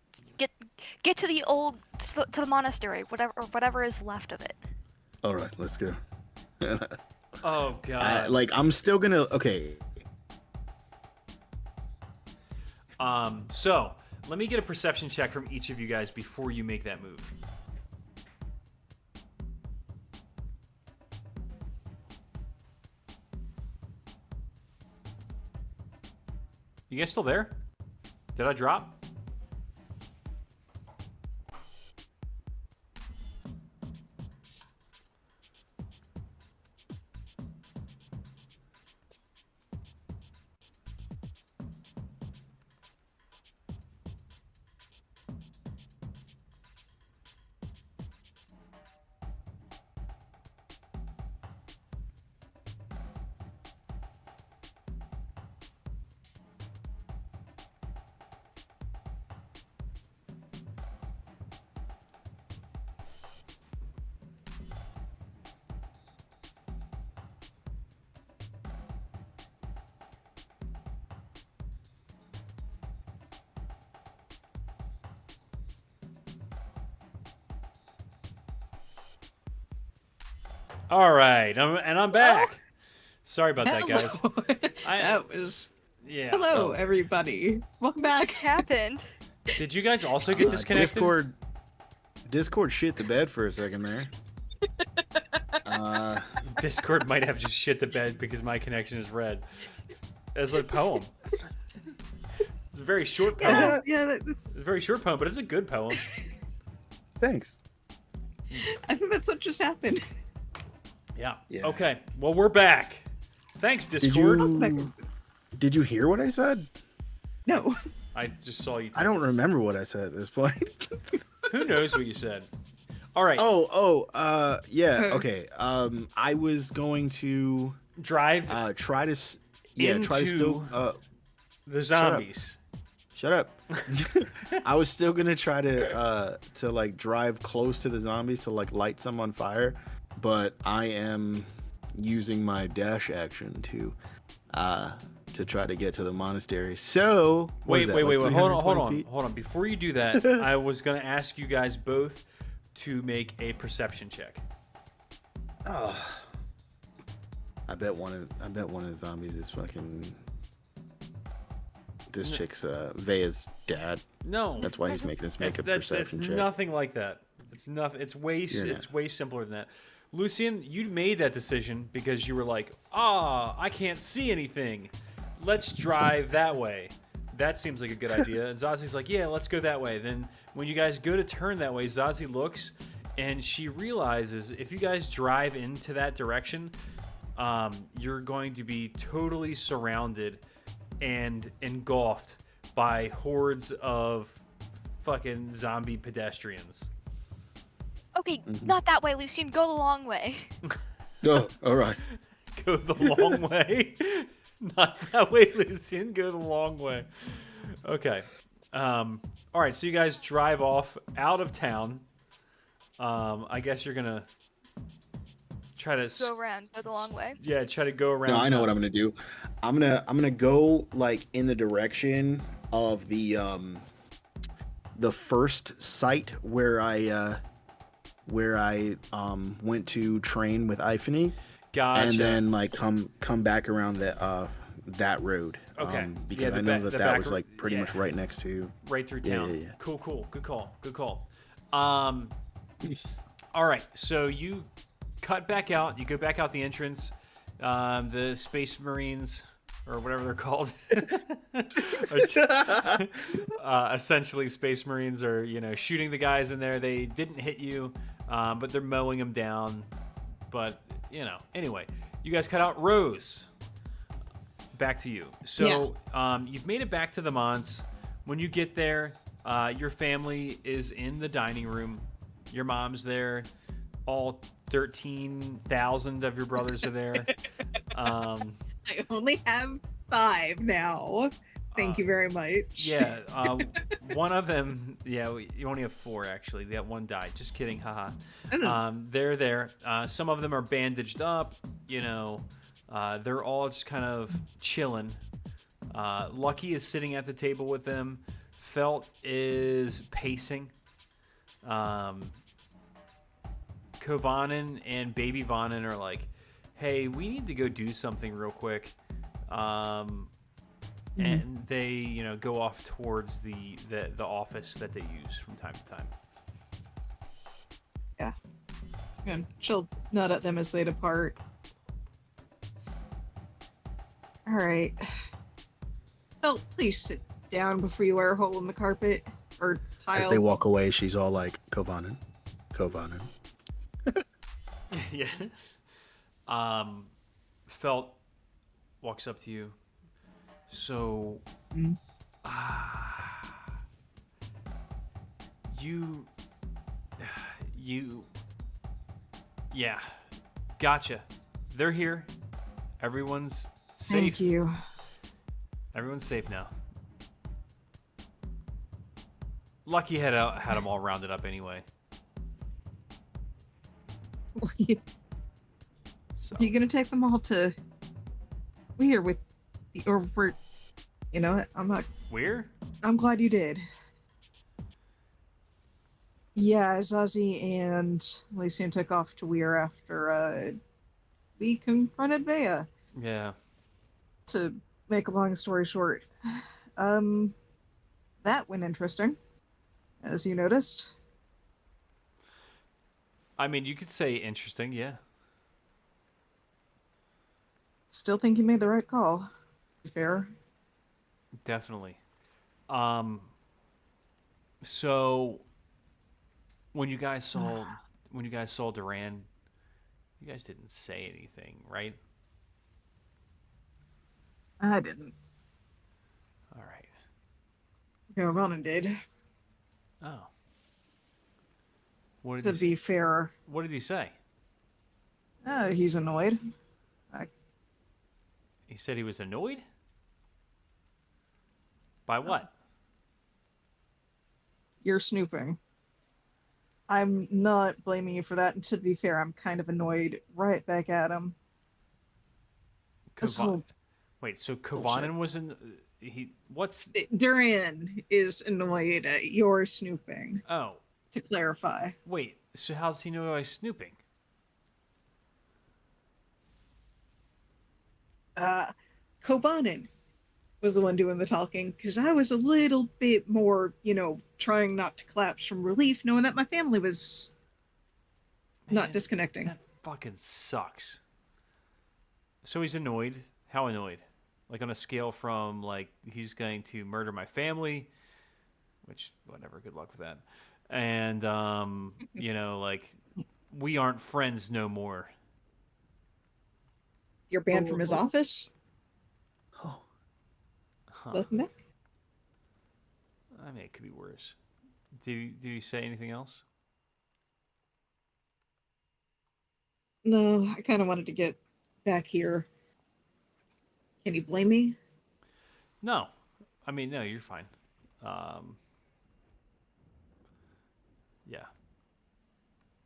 get to the old to the monastery, whatever is left of it. All right, let's go. Oh god. I'm still gonna. Okay. So let me get a perception check from each of you guys before you make that move. You guys still there? Did I drop? All right, I'm back. Sorry about that, guys. That was. Yeah. Hello, everybody. Welcome What back. happened? Did you guys also get disconnected? Discord shit the bed for a second there. Discord might have just shit the bed because my connection is red. It's a poem. It's a very short poem. Yeah, It's a that's. very short poem, but it's a good poem. Thanks. I think that's what just happened. Yeah. Yeah. Okay. Well, we're back. Thanks, Discord. Did you hear what I said? No. I just saw you. I don't remember what I said at this point. Who knows what you said? All right. Yeah. Hmm. Okay. I was going to Drive try to still the zombies. shut up. I was still gonna try to drive close to the zombies to light some on fire, but I am using my dash action to try to get to the monastery. So what is Wait. that, like Hold 320 feet? on. Before you do that, I was gonna ask you guys both to make a perception check. Oh. I bet one of the zombies is fucking this chick's Vea's dad. No. That's why he's making us make a That's perception check. nothing like that. It's nothing. It's way simpler than that. Lucian, you made that decision because you were like, I can't see anything. Let's drive that way. That seems like a good idea. And Zazi's like, yeah, let's go that way. Then when you guys go to turn that way, Zazi looks and she realizes if you guys drive into that direction, you're going to be totally surrounded and engulfed by hordes of fucking zombie pedestrians. Okay, not that way, Lucian. Go the long way. Oh, all right. Go the long way. Not that way, Lucian. Go the long way. Okay. All right. So you guys drive off out of town. I guess you're gonna try to Go around. Go the long way. Yeah, try to go around. No, I know what I'm gonna do. I'm gonna go in the direction of the first site where I went to train with Iphany. Gotcha. And then come back around the that road. Okay. Because Yeah, the I know back- that the that back was ro- like pretty much yeah. right next to. Right through Yeah, town. yeah, yeah. Cool. Good call. All right. So you cut back out. You go back out the entrance. The Space Marines, or whatever they're called, essentially Space Marines are, shooting the guys in there. They didn't hit you, but they're mowing them down. But, anyway, you guys cut out. Rose, back to you. So you've made it back to the Mons. When you get there, your family is in the dining room. Your mom's there. All 13,000 of your brothers are there. I only have 5 now. Thank you very much. Yeah, one of them. Yeah, you only have 4 actually. That one died. Just kidding, haha. They're there. Some of them are bandaged up. They're all just kind of chilling. Lucky is sitting at the table with them. Felt is pacing. Kovanen and Baby Vonnen are like, hey, we need to go do something real quick. And they, go off towards the office that they use from time to time. Yeah. And she'll nod at them as they depart. All right. Oh, please sit down before you wear a hole in the carpet or tile. As they walk away, she's all like, Kovanen. Yeah. Felt walks up to you. So, yeah, gotcha. They're here. Everyone's safe. Thank you. Everyone's safe now. Lucky had them all rounded up anyway. Are you So. gonna take them all to Weir with the or you know what? Weir? I'm glad you did. Yeah, Zazie and Lysian took off to Weir after we confronted Bea. Yeah. To make a long story short. That went interesting, as you noticed. I mean, you could say interesting, yeah. Still think you made the right call. To be fair. Definitely. So when you guys saw Duran, you guys didn't say anything, right? I didn't. All right. No, Ronan did. Oh. What To did he be fair, What did he say? he's annoyed. He said he was annoyed? By what? You're snooping. I'm not blaming you for that, and to be fair, I'm kind of annoyed right back at him. This whole Wait, so Kovanen was in Duran is annoyed at your snooping, Oh, to clarify. wait. So how does he know I was snooping? Kobanen was the one doing the talking, because I was a little bit more, trying not to collapse from relief, knowing that my family was not Man, disconnecting. That fucking sucks. So he's annoyed. How annoyed? Like on a scale from like he's going to murder my family, which whatever, good luck with that. And like we aren't friends no more. You're banned from his office? Oh, Huh. Welcome back. I mean, it could be worse. Did you say anything else? No, I kind of wanted to get back here. Can you blame me? No. I mean, no, you're fine. Yeah.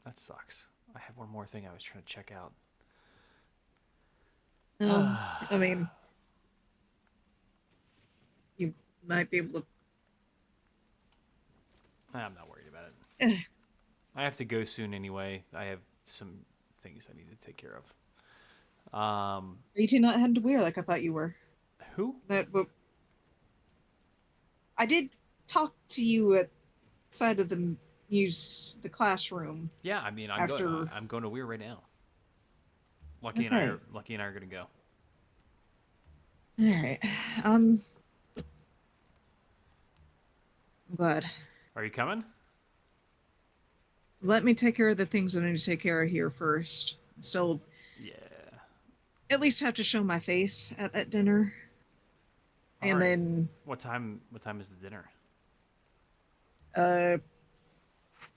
That sucks. I had one more thing I was trying to check out. I mean, you might be able to. I'm not worried about it. Eh. I have to go soon anyway. I have some things I need to take care of. Are you two not heading to Weir like I thought you were? Who? I did talk to you at side of the classroom. Yeah, I mean, After- I'm going to Weir right now. Lucky and I are gonna go. All right. I'm glad. Are you coming? Let me take care of the things I need to take care of here first. Still, Yeah. at least have to show my face at that dinner. And Alright. then, What time is the dinner?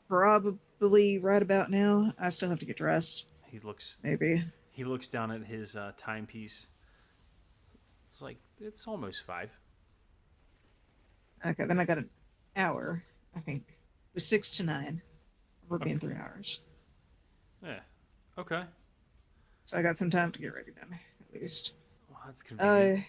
probably right about now. I still have to get dressed. He looks Maybe. down at his timepiece. It's like it's almost 5. Okay, then I got an hour, I think. It was 6 to 9. We're being 3 hours. Yeah. Okay. So I got some time to get ready then, at least. Well, that's convenient.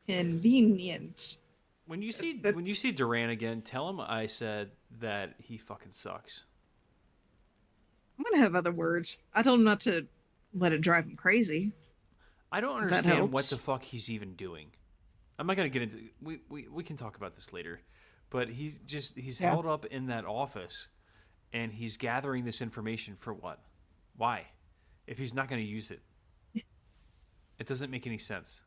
Convenient. When you that's- see Duran again, tell him I said that he fucking sucks. I'm gonna have other words. I told him not to let it drive him crazy. I don't That understand what helps. the fuck he's even doing. I'm not gonna get into. We can talk about this later, but he's Yeah. held up in that office, and he's gathering this information for what? Why? If he's not gonna use it, it doesn't make any sense.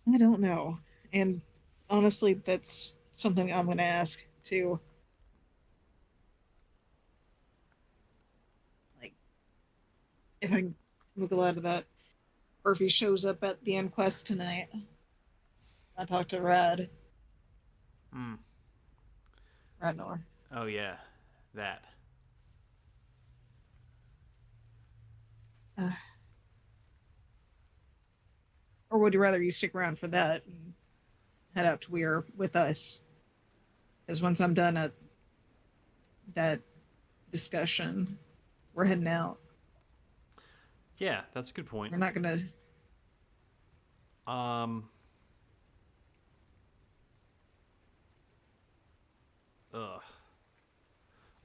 I don't know. And honestly, that's something I'm gonna ask too. Like, if I wiggle out of that, or if he shows up at the inquest tonight. I talked to Hmm. Radnor. Oh yeah, that. Or would you rather you stick around for that and head out to Weir with us? Because once I'm done at that discussion, we're heading out. Yeah, that's a good point. We're not gonna. Ugh.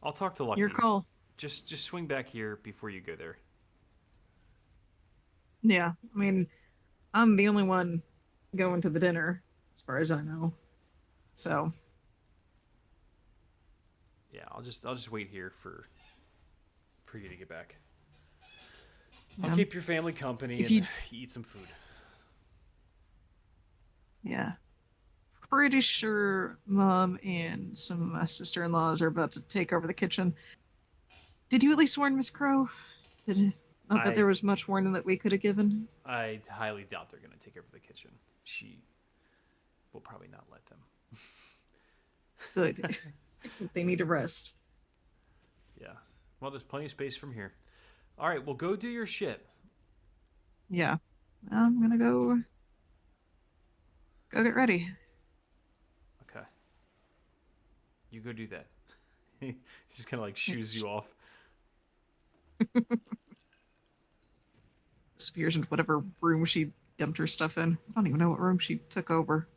I'll talk to Lucky. Your call. Just swing back here before you go there. Yeah, I mean, I'm the only one going to the dinner, as far as I know. So Yeah, I'll just wait here for you to get back. yeah, I'll keep your family company If and you- eat some food. yeah. Pretty sure Mom and some of my sister-in-laws are about to take over the kitchen. Did you at least warn Miss Crow? Not that I- there was much warning that we could have given. I highly doubt they're going to take over the kitchen. She will probably not let them. Good. They need to rest. Yeah. Well, there's plenty of space from here. All right, well, go do your shit. Yeah. I'm gonna go get ready. Okay. You go do that. He just kind of like shoos you off. Disappears into whatever room she dumped her stuff in. I don't even know what room she took over.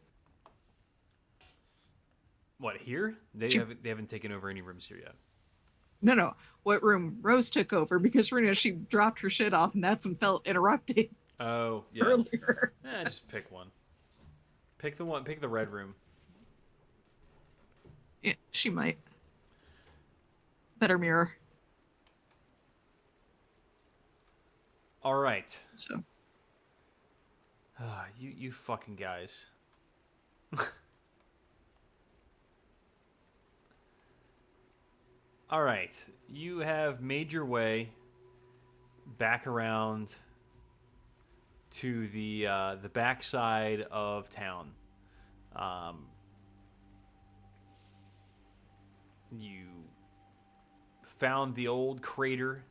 What, here? They She- haven't taken over any rooms here yet. No. What room Rose took over because Rena, she dropped her shit off and that's when felt interrupted Oh, yeah. earlier. Just pick one. Pick the red room. Yeah, she might. Better mirror. All right. So You fucking guys. All right. You have made your way back around to the backside of town. You found the old crater.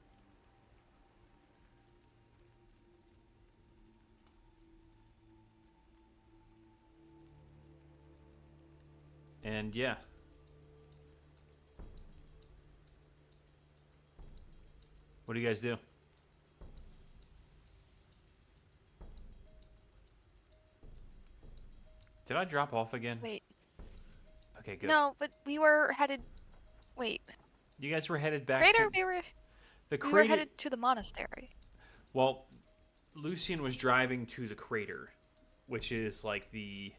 And yeah. What do you guys do? Did I drop off again? Wait. Okay, good. No, but we were headed. Wait. You guys were headed back Crater. to We were the we were crater. headed to the monastery. Well, Lucian was driving to the crater, which is like the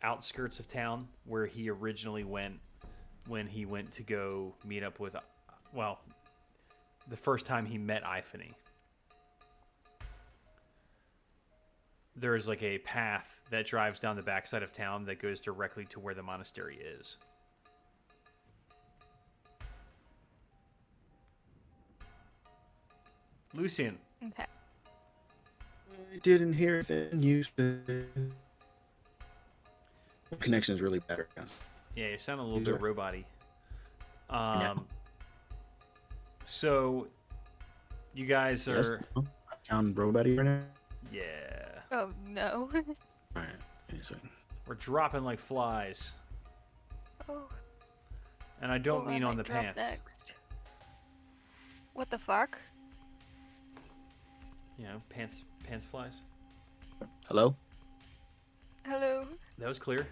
outskirts of town where he originally went when he went to go meet up with, well, the first time he met Iphany. There is like a path that drives down the backside of town that goes directly to where the monastery is. Lucian, Okay. I didn't hear anything you said. Connection is really better now. yeah, you sound a little Sure. bit robot-y. know. So you guys Yes? are, Oh, I sound robot-y right now? yeah, Oh no. All right. Give me a second. we're dropping like flies, Oh. and I don't I mean on might the drop pants. Next. What the fuck? You know, pants flies. Hello? Hello. That was clear.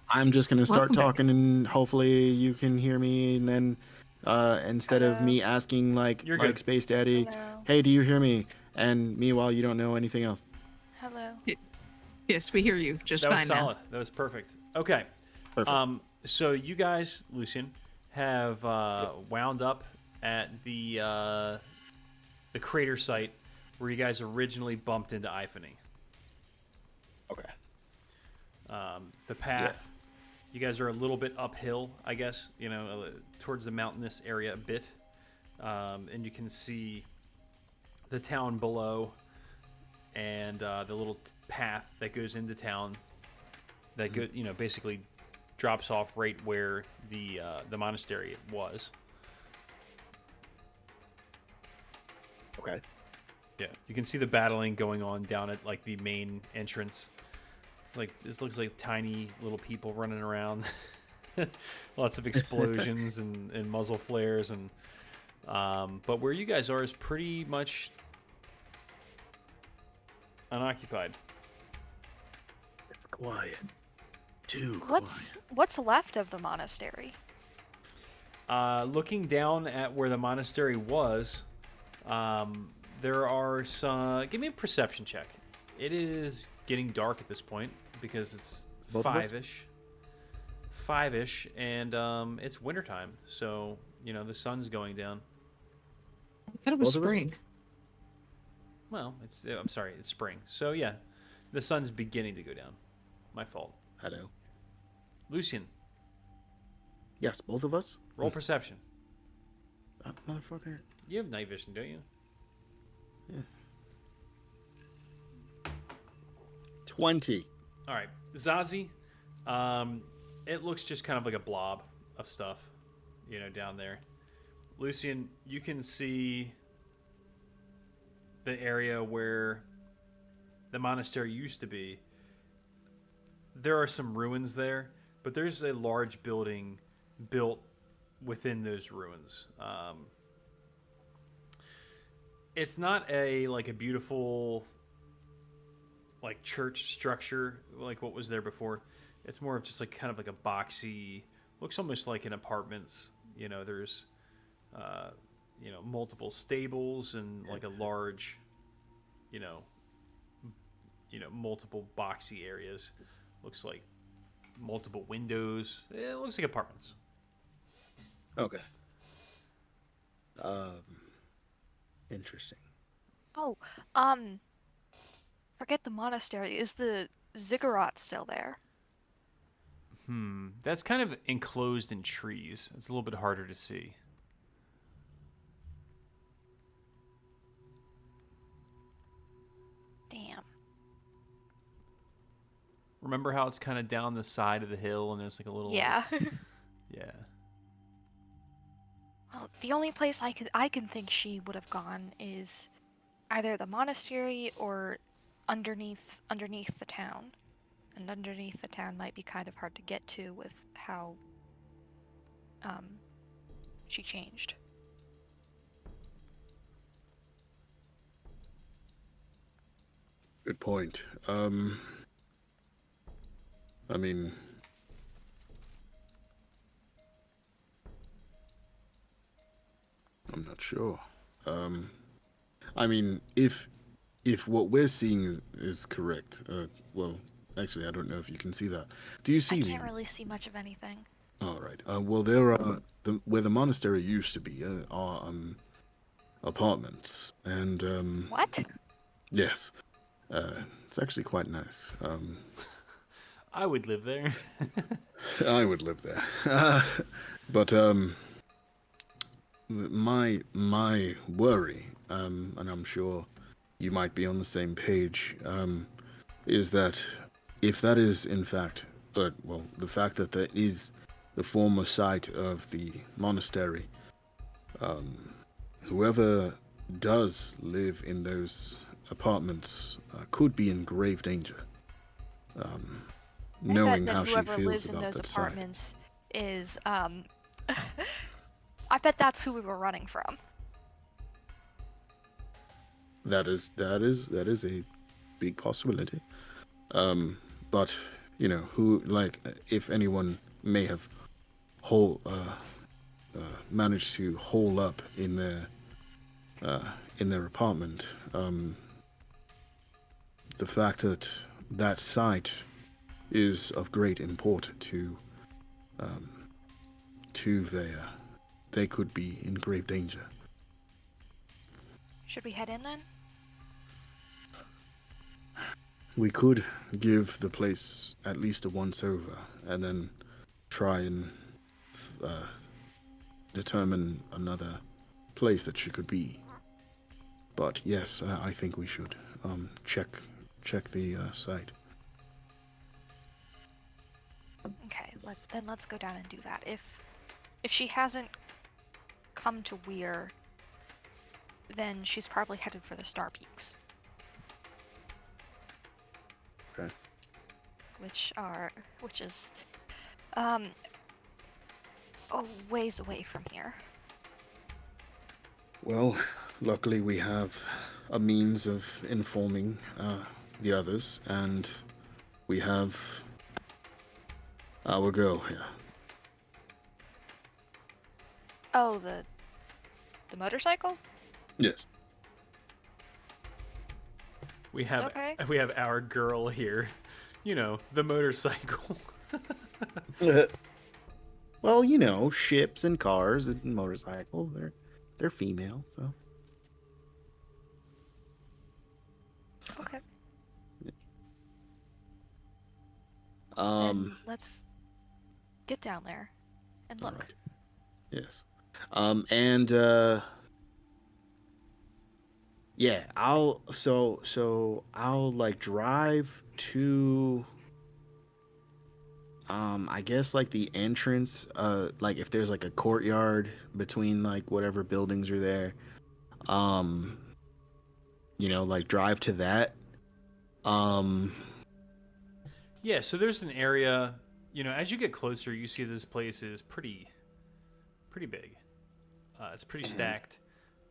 I'm just gonna start Welcome back. talking, and hopefully you can hear me. And then, instead of me asking like You're like good. Space Daddy, Hello. "Hey, do you hear me?" and meanwhile you don't know anything else. Hello. Yes, we hear you just That was fine now. solid. That was perfect. Okay. Perfect. So you guys, Lucian, have wound up at the crater site where you guys originally bumped into Iphany. Okay. The path. You guys are a little bit uphill, I guess. You know, towards the mountainous area a bit, and you can see the town below, and the little path that goes into town. That go, you know, basically drops off right where the monastery was. Okay. Yeah, you can see the battling going on down at like the main entrance. Like this looks like tiny little people running around. Lots of explosions and muzzle flares and but where you guys are is pretty much unoccupied. Quiet. Too quiet. What's left of the monastery? Looking down at where the monastery was, there are some. Give me a perception check. It is getting dark at this point because it's Both of us? five-ish, and it's wintertime, so you know the sun's going down. I thought it was Both of us? spring. Well, I'm sorry, it's spring, so yeah, the sun's beginning to go down. My fault. Hello. Lucian, Yes, both of us. roll perception. Motherfucker. You have night vision, don't you? 20. All right, Zazie. It looks just kind of like a blob of stuff, you know, down there. Lucian, you can see the area where the monastery used to be. There are some ruins there, but there's a large building built within those ruins. It's not like a beautiful like church structure like what was there before. It's more of just like kind of like a boxy, looks almost like in apartments. You know, there's you know, multiple stables and like a large, you know, multiple boxy areas. Looks like multiple windows. It looks like apartments. Okay. Interesting. Oh, forget the monastery. Is the ziggurat still there? That's kind of enclosed in trees. It's a little bit harder to see. Damn. Remember how it's kind of down the side of the hill and there's like a little Yeah. yeah. Well, the only place I can think she would have gone is either the monastery or underneath the town. And underneath the town might be kind of hard to get to with how she changed. Good point. I mean, I'm not sure. I mean, if if what we're seeing is correct, well, actually, I don't know if you can see that. Do you I see can't the? really see much of anything. All right. Well, there are where the monastery used to be are apartments, and What? yes, it's actually quite nice. I would live there. I would live there, but my worry, and I'm sure you might be on the same page, is that if that is in fact, well, the fact that that is the former site of the monastery, whoever does live in those apartments could be in grave danger. Knowing I bet how that she whoever feels lives in about those that site. apartments is I bet that's who we were running from. That is a big possibility. But you know, who like if anyone may have managed to hole up in their apartment, the fact that that site is of great import to Vea, they could be in grave danger. Should we head in then? We could give the place at least a once over, and then try and determine another place that she could be. But yes, I think we should check the site. Okay, then let's go down and do that. If she hasn't come to Weir, then she's probably headed for the Star Peaks. Okay. Which is a ways away from here. Well, luckily we have a means of informing the others, and we have our girl here. Oh, the motorcycle? Yes. We have Okay. our girl here. You know, the motorcycle. Well, you know, ships and cars and motorcycles, they're female, so. Okay. Um, Then let's get down there and look. alright. Yes. And yeah, I'll like drive to I guess like the entrance, like if there's like a courtyard between like whatever buildings are there. You know, like drive to that. Yeah, so there's an area, you know, as you get closer, you see this place is pretty big. It's pretty stacked.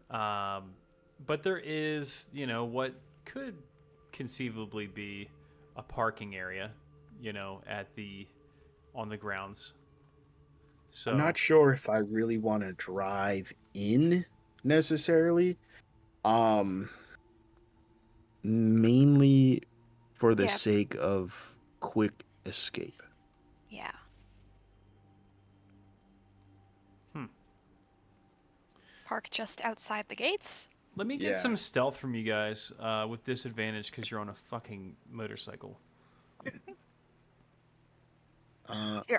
But there is, you know, what could conceivably be a parking area, you know, on the grounds. So I'm not sure if I really want to drive in necessarily. Mainly for the Yeah. sake of quick escape. Yeah. Park just outside the gates. let me get Yeah. some stealth from you guys with disadvantage because you're on a fucking motorcycle. Here,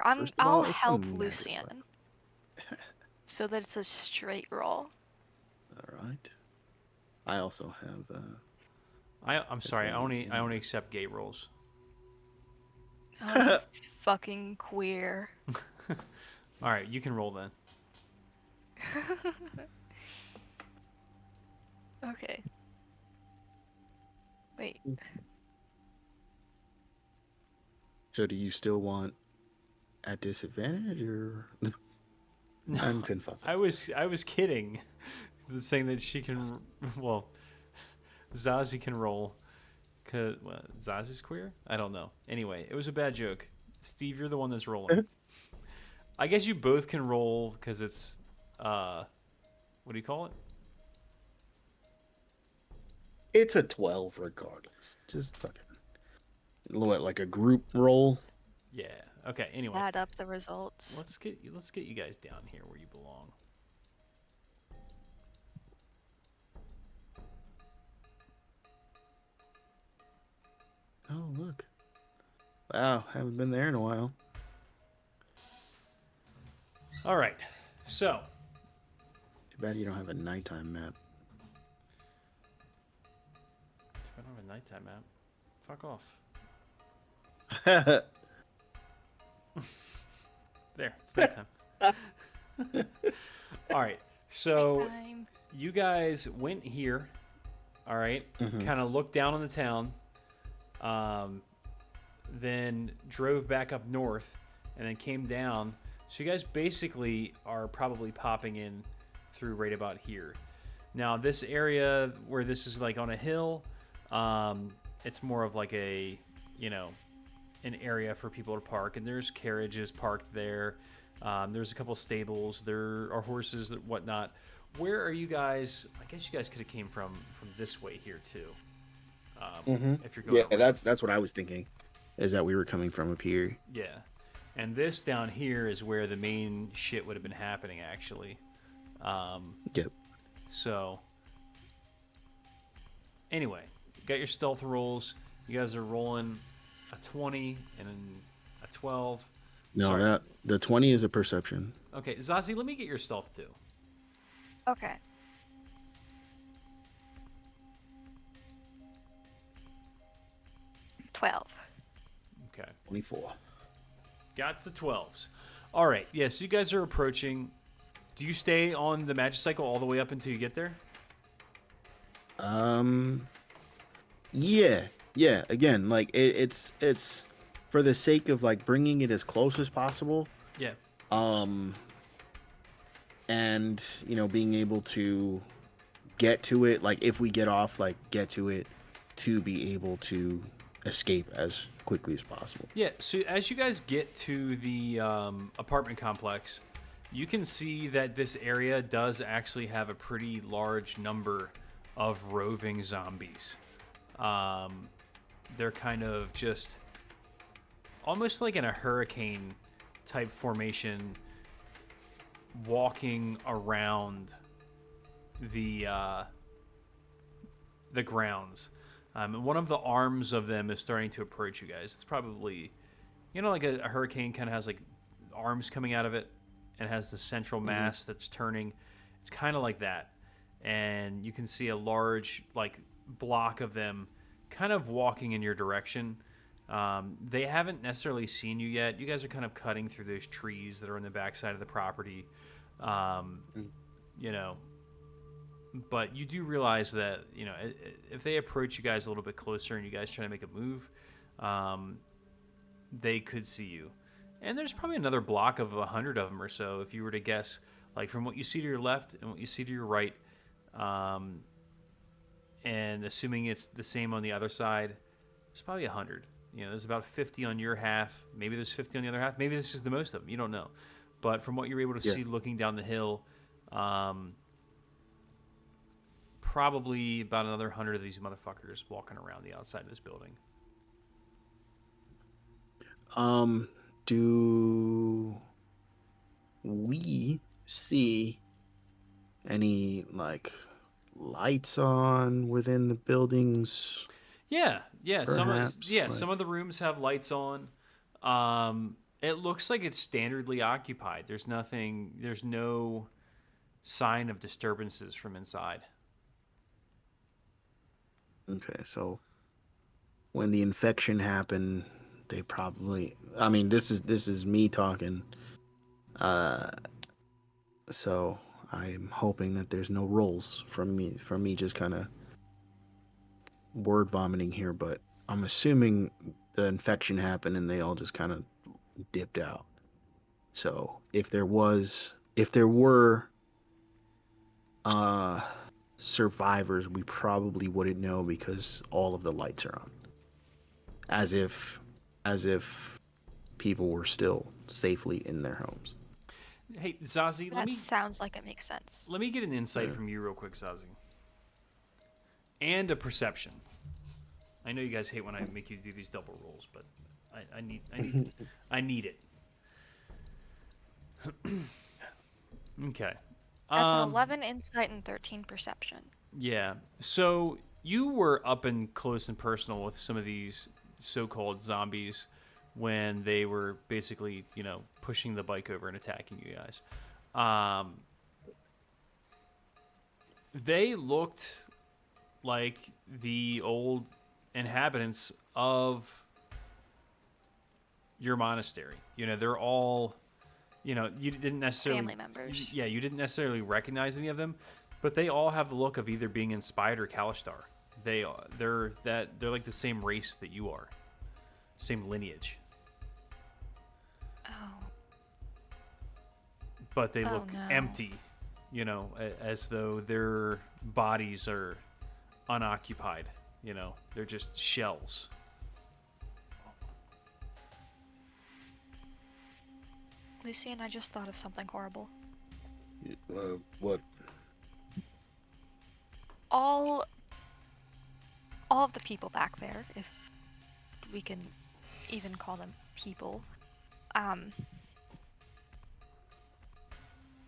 First of I'll all, it's a help motorcycle. Lucian. So that it's a straight roll. All right. I also have. I'm sorry, I only accept gay rolls. Oh, fucking queer. All right, you can roll then. Okay. Wait. So, do you still want at disadvantage, or No, I'm confused. I was kidding, saying that she can. Well, Zazie can roll. Cause Zazie's queer? I don't know. Anyway, it was a bad joke. Steve, you're the one that's rolling. I guess you both can roll because it's what do you call it? It's a 12 regardless. Just fucking like a group roll. Yeah. Okay. Anyway, Add up the results. let's get you guys down here where you belong. Oh, look. Wow, haven't been there in a while. All right. So, Too bad you don't have a nighttime map. I don't have a nighttime map. Fuck off. There, it's nighttime. All right. So Nighttime. you guys went here. All right. Mhm. Kind of looked down on the town. Then drove back up north, and then came down. So you guys basically are probably popping in through right about here. Now this area where this is like on a hill, it's more of like a, an area for people to park, and there's carriages parked there. There's a couple stables. There are horses and whatnot. Where are you guys? I guess you guys could have came from this way here too. If you're going, Yeah, around. that's what I was thinking. Is that we were coming from up here. Yeah. And this down here is where the main shit would have been happening, actually. Yep. So, anyway, got your stealth rolls. You guys are rolling a 20 and a 12. No, Sorry. the 20 is a perception. Okay, Zazie, let me get your stealth too. Okay. $12. Okay. 24. Got the 12s. All right. Yeah, so you guys are approaching. Do you stay on the magic cycle all the way up until you get there? Yeah. Again, like it's for the sake of like bringing it as close as possible. Yeah. And being able to get to it, like if we get off, like get to it to be able to escape as quickly as possible. Yeah, so as you guys get to the apartment complex, you can see that this area does actually have a pretty large number of roving zombies. They're kind of just almost like in a hurricane type formation, walking around the grounds. And one of the arms of them is starting to approach you guys. It's probably, like a hurricane kind of has like arms coming out of it and has the central mass that's turning. It's kind of like that. And you can see a large like block of them kind of walking in your direction. They haven't necessarily seen you yet. You guys are kind of cutting through those trees that are on the backside of the property. But you do realize that, if they approach you guys a little bit closer and you guys try to make a move, they could see you. And there's probably another block of 100 of them or so, if you were to guess, like from what you see to your left and what you see to your right. And assuming it's the same on the other side, it's probably 100. There's about 50 on your half. Maybe there's 50 on the other half. Maybe this is the most of them. You don't know. But from what you're able to see looking down the hill, probably about another 100 of these motherfuckers walking around the outside of this building. Do we see any like lights on within the buildings? Yeah. Perhaps, Some of the rooms have lights on. It looks like it's standardly occupied. There's no sign of disturbances from inside. Okay, so when the infection happened, they probably, I mean, this is me talking. So I'm hoping that there's no rolls from me just kind of word vomiting here, but I'm assuming the infection happened and they all just kind of dipped out. So if there were survivors, we probably wouldn't know because all of the lights are on. As if people were still safely in their homes. Hey, Zazie, That sounds like it makes sense. let me get an insight from you real quick, Zazie. and a perception. I know you guys hate when I make you do these double rolls, but I need it. Okay. That's an 11 insight and 13 perception. Yeah. So you were up and close and personal with some of these so-called zombies when they were basically, pushing the bike over and attacking you guys. They looked like the old inhabitants of your monastery. They're all, you didn't necessarily Family members. Yeah, you didn't necessarily recognize any of them, but they all have the look of either being inspired or Kalashtar. They're like the same race that you are, same lineage. Oh. But they Oh, look no. empty, as though their bodies are unoccupied. They're just shells. Lucian, I just thought of something horrible. What? All of the people back there, if we can even call them people,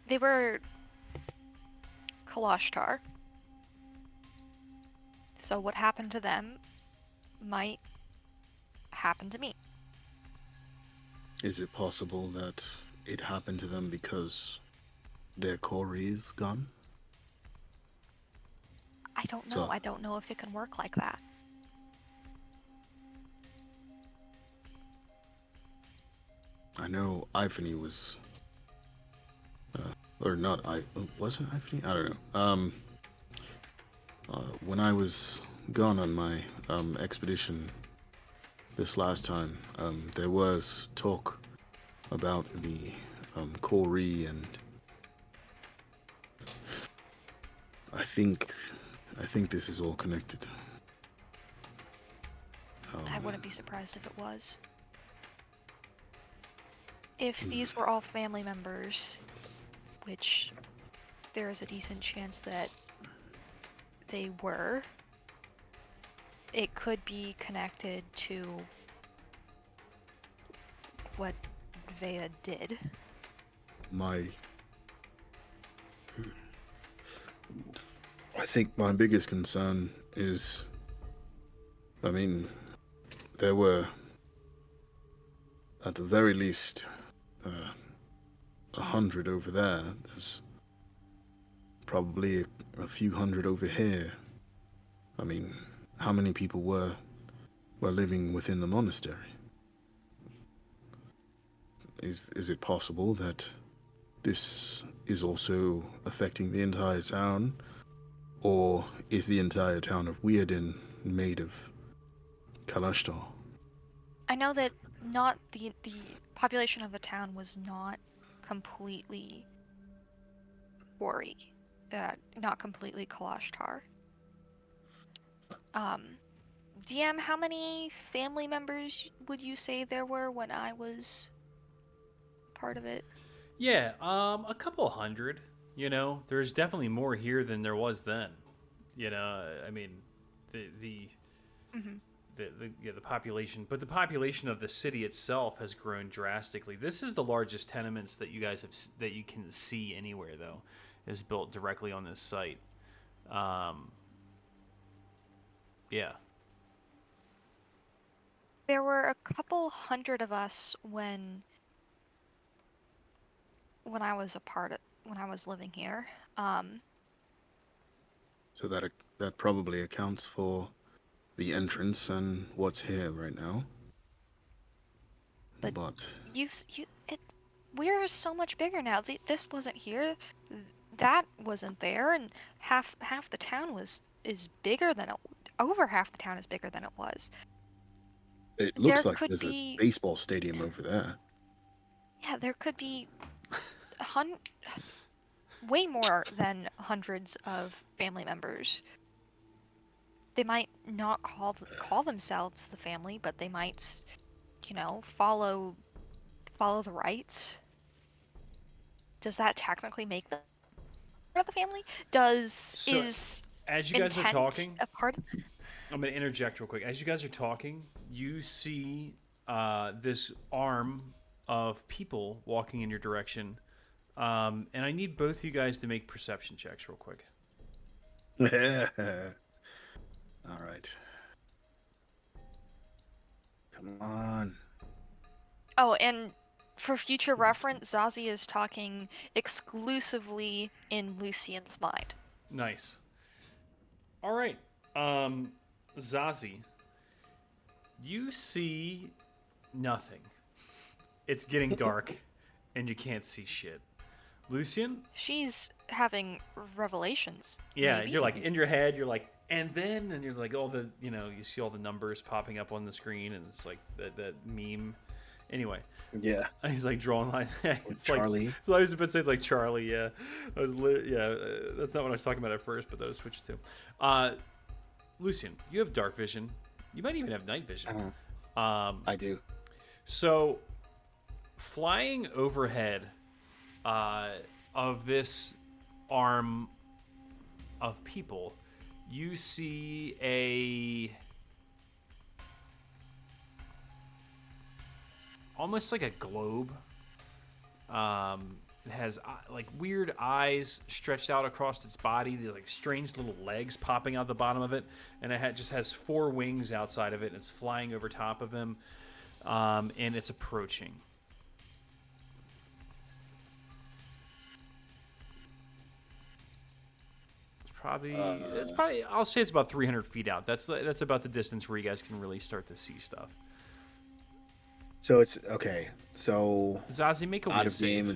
they were Kalashtar. So what happened to them might happen to me. Is it possible that it happened to them because their Corey is gone? I don't know. So- I don't know if it can work like that. I know Iphany was, or not. Wasn't Iphany? I don't know. When I was gone on my expedition this last time, there was talk about the Corey, and I think this is all connected. I wouldn't be surprised if it was. If these were all family members, which there is a decent chance that they were, it could be connected to what Vea did. I think my biggest concern is, there were, at the very least, 100 over there. There's probably a few hundred over here. How many people were living within the monastery? Is it possible that this is also affecting the entire town? Or is the entire town of Weirden made of Kalashtar? I know that not the population of the town was not completely Wari, not completely Kalashtar. DM, how many family members would you say there were when I was part of it? Yeah, a couple hundred. There's definitely more here than there was then. The Mhm. the population, but the population of the city itself has grown drastically. This is the largest tenements that you guys that you can see anywhere, though, is built directly on this site. Yeah. There were a couple hundred of us when I was when I was living here. So that probably accounts for the entrance and what's here right now. But- But We're so much bigger now. This wasn't here. That wasn't there, and half the town is bigger than it. Over half the town is bigger than it was. it looks there like could there's be- a baseball stadium over there. Yeah, there could be way more than hundreds of family members. They might not call themselves the family, but they might, follow the rites. Does that technically make them part of the family? As you guys are intent talking, pardon? I'm going to interject real quick. As you guys are talking, you see this arm of people walking in your direction. And I need both you guys to make perception checks real quick. All right. Come on. Oh, and for future reference, Zazie is talking exclusively in Lucian's mind. Nice. All right. Zazie, you see nothing. It's getting dark, and you can't see shit. Lucian? She's having revelations. Yeah, maybe? you're like in your head, you're like, and then, and you're like all the, you know, you see all the numbers popping up on the screen, and it's like that meme. Anyway, Yeah. he's like drawing like it's Charlie. Like, so I was about to say like Charlie. Yeah, that's not what I was talking about at first, but that was switched to. Lucian, you have dark vision. You might even have night vision. I do. So, flying overhead of this arm of people, you see almost like a globe. It has like weird eyes stretched out across its body. These like strange little legs popping out the bottom of it, and it just has 4 wings outside of it. And it's flying over top of him, and it's approaching. It's probably. I'll say it's about 300 feet out. That's about the distance where you guys can really start to see stuff. So it's okay. So Zazie, make a out whiz of game, save.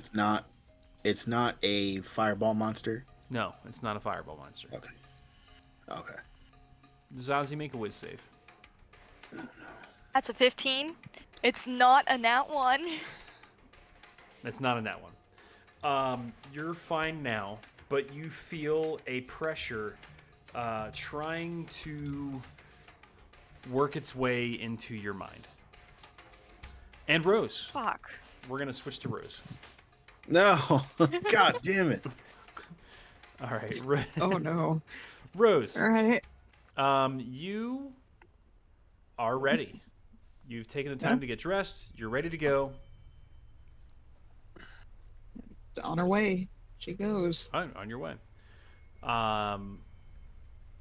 it's not a fireball monster. No, it's not a fireball monster. Okay. Okay. Zazie, make a whiz save. That's a 15. It's not a nat 1. It's not in that one. You're fine now, but you feel a pressure trying to work its way into your mind. And Rose. Fuck. We're going to switch to Rose. No. God damn it. All right. Oh no. Rose. All right. You are ready. You've taken the time to get dressed. You're ready to go. On her way. She goes. On your way.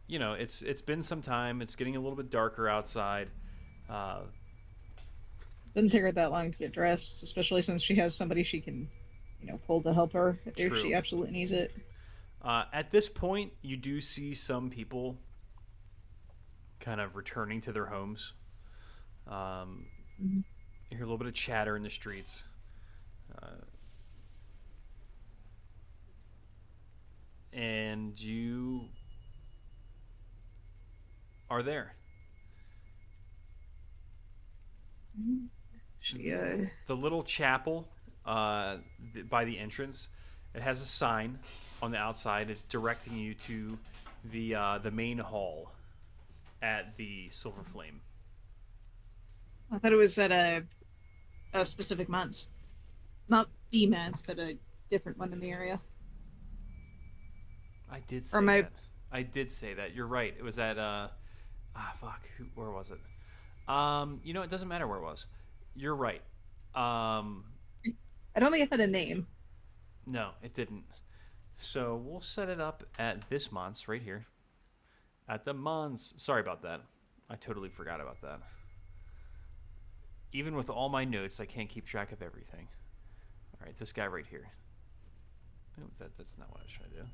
You know, it's been some time. It's getting a little bit darker outside. Doesn't take her that long to get dressed, especially since she has somebody she can, pull to help her if True. she absolutely needs it. At this point, you do see some people kind of returning to their homes. You hear a little bit of chatter in the streets. And you are there. She The little chapel by the entrance, it has a sign on the outside. It's directing you to the main hall at the Silver Flame. I thought it was at a specific manse. Not the manse, but a different one in the area. I did say that. I did say that. You're right. It was at where was it? It doesn't matter where it was. You're right. I don't think it had a name. No, it didn't. So we'll set it up at this Mons right here. At the Mons. Sorry about that. I totally forgot about that. Even with all my notes, I can't keep track of everything. All right, this guy right here. Oh, that's not what I was trying to do.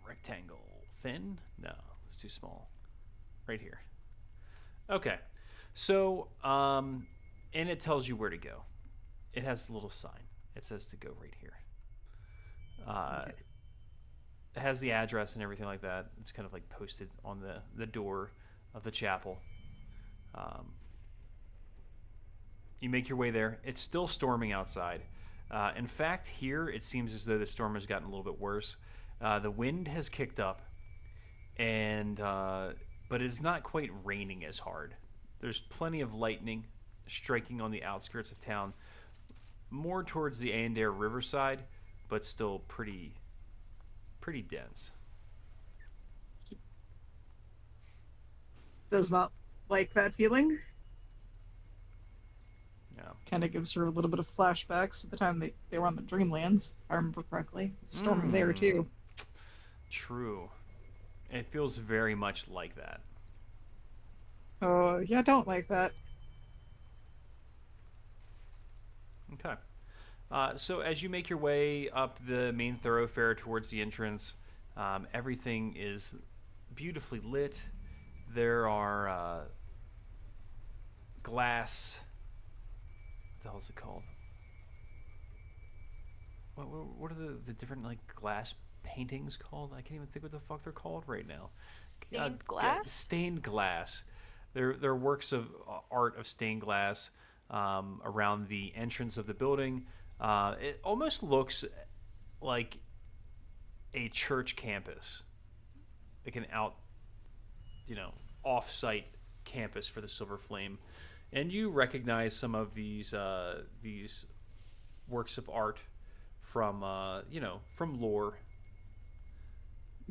Rectangle. Thin? No, it's too small. Right here. Okay. So, and it tells you where to go. It has a little sign. It says to go right here. Okay. It has the address and everything like that. It's kind of like posted on the door of the chapel. You make your way there. It's still storming outside. In fact, here it seems as though the storm has gotten a little bit worse. The wind has kicked up, and but it's not quite raining as hard. There's plenty of lightning striking on the outskirts of town, more towards the Aendair Riverside, but still pretty pretty dense. Does not like that feeling. Yeah. Kind of gives her a little bit of flashbacks at the time they were on the Dreamlands, if I remember correctly. Storming there too. True. It feels very much like that. Oh, yeah, I don't like that. Okay. So as you make your way up the main thoroughfare towards the entrance, everything is beautifully lit. There are glass. What the hell is it called? What are the different like glass paintings called? I can't even think what the fuck they're called right now. Stained Yeah, glass? stained glass. They're works of art of stained glass around the entrance of the building. It almost looks like a church campus, like an off-site campus for the Silver Flame, and you recognize some of these works of art from from lore.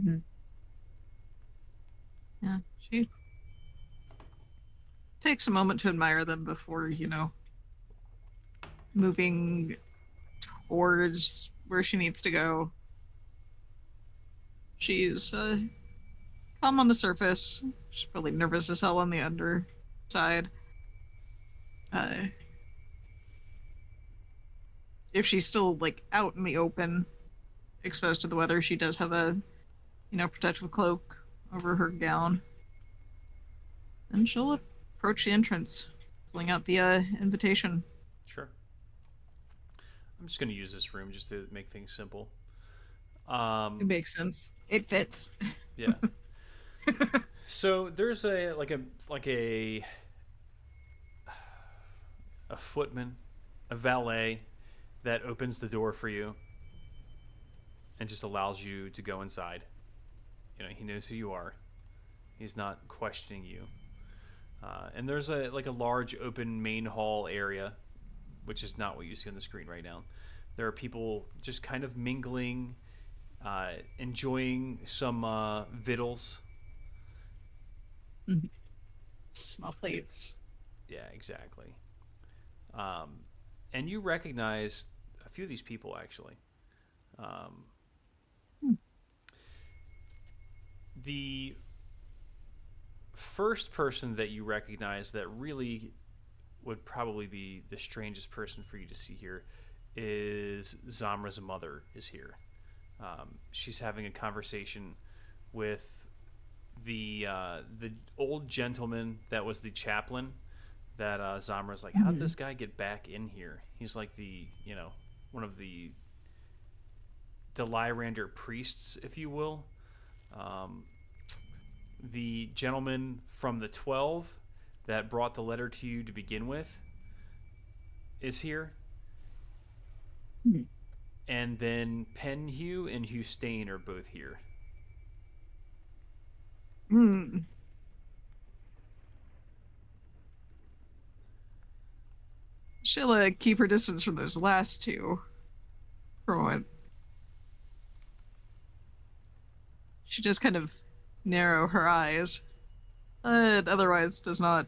Mm-hmm. Yeah, she takes a moment to admire them before, moving towards where she needs to go. She's calm on the surface. She's probably nervous as hell on the underside. If she's still like out in the open, exposed to the weather, she does have a protective cloak over her gown. And she'll approach the entrance, pulling out the invitation. Sure. I'm just gonna use this room just to make things simple. It makes sense. It fits. Yeah. So there's a footman, a valet that opens the door for you and just allows you to go inside. He knows who you are. He's not questioning you. And there's a large open main hall area, which is not what you see on the screen right now. There are people just kind of mingling, enjoying some victuals. Mm-hmm. Small plates. Yeah, exactly. And you recognize a few of these people, actually. The first person that you recognize that really would probably be the strangest person for you to see here is Zamra's mother is here. She's having a conversation with the old gentleman that was the chaplain that Zamra's like, how'd this guy get back in here? He's like one of the Delirander priests, if you will. The gentleman from the 12 that brought the letter to you to begin with is here. Mm-hmm. And then Penhew and Hustain are both here. Hmm. She'll keep her distance from those last two. For a moment. She just kind of narrow her eyes, but otherwise does not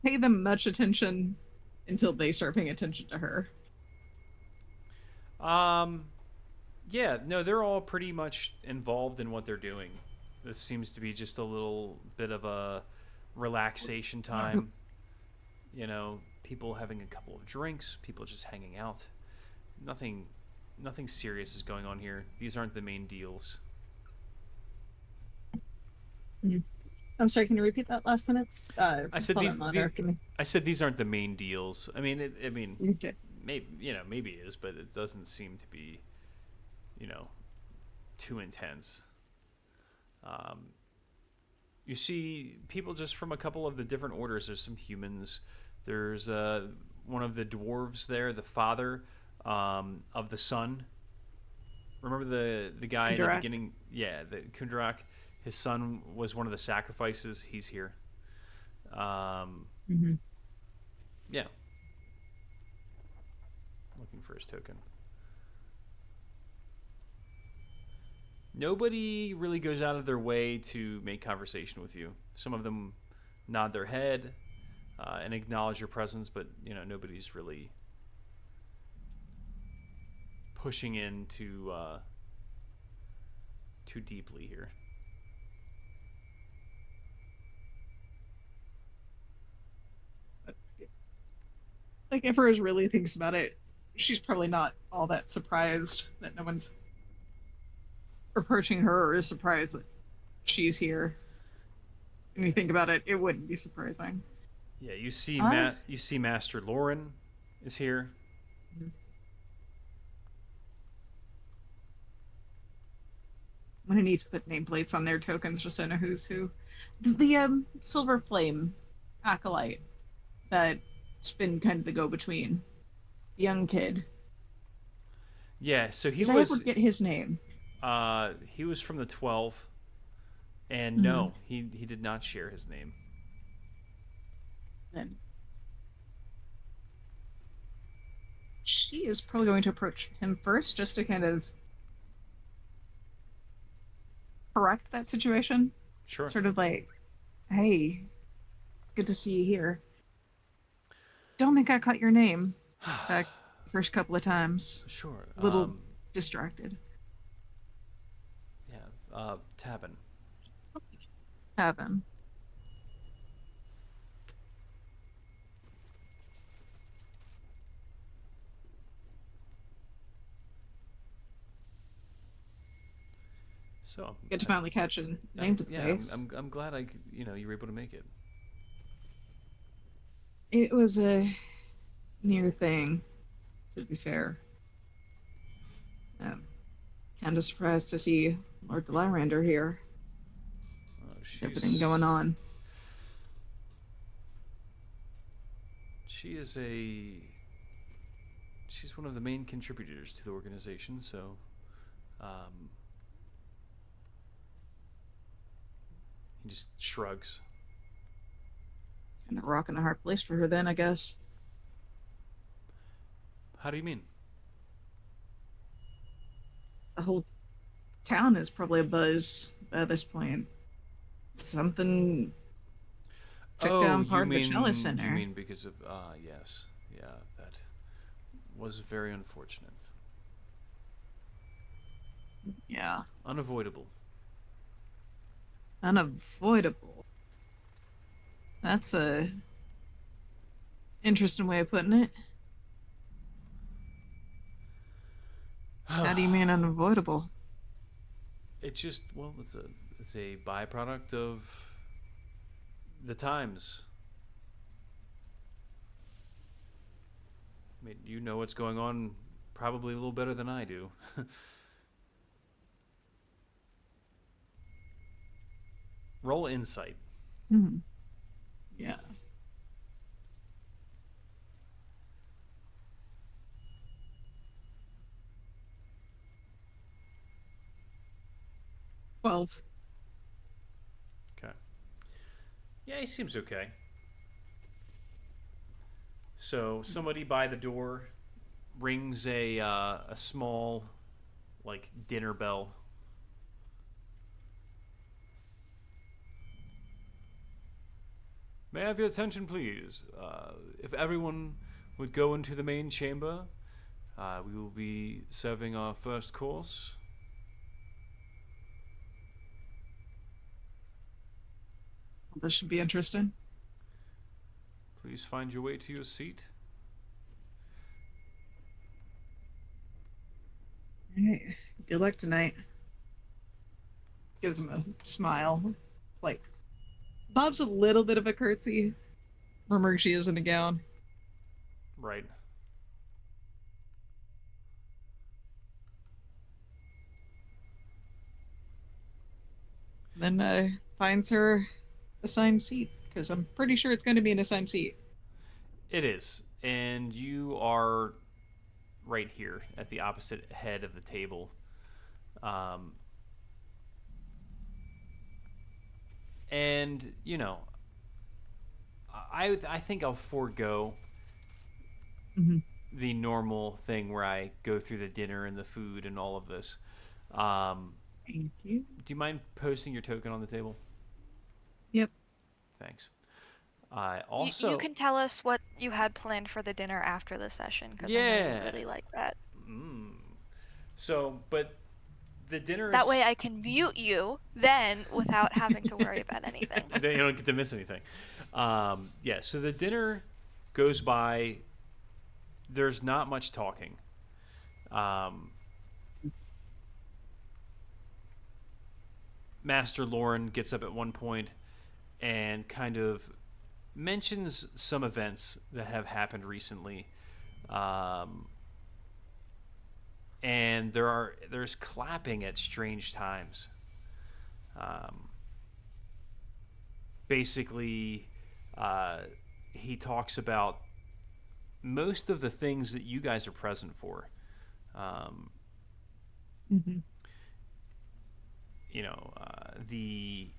pay them much attention until they start paying attention to her. Yeah, no, they're all pretty much involved in what they're doing. This seems to be just a little bit of a relaxation time. People having a couple of drinks, people just hanging out. Nothing serious is going on here. These aren't the main deals. I'm sorry, can you repeat that last sentence? I said these aren't the main deals. I mean, Okay. maybe it is, but it doesn't seem to be, too intense. You see people just from a couple of the different orders. There's some humans. There's one of the dwarves there, the father of the son. Remember the guy in the beginning? Yeah, the Kundarak. His son was one of the sacrifices. He's here. Yeah. Looking for his token. Nobody really goes out of their way to make conversation with you. Some of them nod their head and acknowledge your presence, but nobody's really pushing in too deeply here. Like, if Rose really thinks about it, she's probably not all that surprised that no one's approaching her or is surprised that she's here. When you think about it, it wouldn't be surprising. Yeah, you see, I- you see, Master Lauren is here. I'm gonna need to put nameplates on their tokens just so I know who's who. The Silver Flame acolyte that's been kind of the go-between. Young kid. Yeah, so he Did I was ever get his name? he was from the 12, and no, he did not share his name. Then she is probably going to approach him first, just to kind of correct that situation. Sure. Sort of like, hey, good to see you here. Don't think I caught your name back first couple of times. Sure. A little distracted. Yeah. Tabin. Have him. So Good to finally catch a name to the yeah, face. I'm glad you were able to make it. It was a near thing, to be fair. Kind of surprised to see Lord Delairander here. Oh, Everything going on. She's one of the main contributors to the organization, so he just shrugs. Kind of rocking a hard place for her then, I guess. How do you mean? The whole town is probably abuzz by this point. Something took down part of the Chalice Center. You mean because of yes. Yeah, that was very unfortunate. Yeah. Unavoidable. Unavoidable. That's a interesting way of putting it. How do you mean unavoidable? It just it's a byproduct of the times. I mean, you know what's going on probably a little better than I do. Roll insight. Hmm. Yeah. $12. Okay. Yeah, he seems okay. So somebody by the door rings a small, like, dinner bell. May I have your attention, please? If everyone would go into the main chamber, we will be serving our first course. This should be interesting. Please find your way to your seat. Alright. Good luck tonight. Gives him a smile. Like, Bob's a little bit of a curtsy. Remember, she is in a gown. Right. Then finds her assigned seat, because I'm pretty sure it's going to be an assigned seat. It is. And you are right here at the opposite head of the table. And, you know, I think I'll forego Mhm. the normal thing where I go through the dinner and the food and all of this. Thank you. Do you mind posting your token on the table? Yep. Thanks. I You also can tell us what you had planned for the dinner after the session, because I know yeah. you really like that. Mm. So, but the dinner That is way I can mute you then without having to worry about anything. then you don't get to miss anything. Yeah. So the dinner goes by. There's not much talking. Master Lauren gets up at one point and kind of mentions some events that have happened recently. And there's clapping at strange times. Basically, he talks about most of the things that you guys are present for. Mm-hmm. The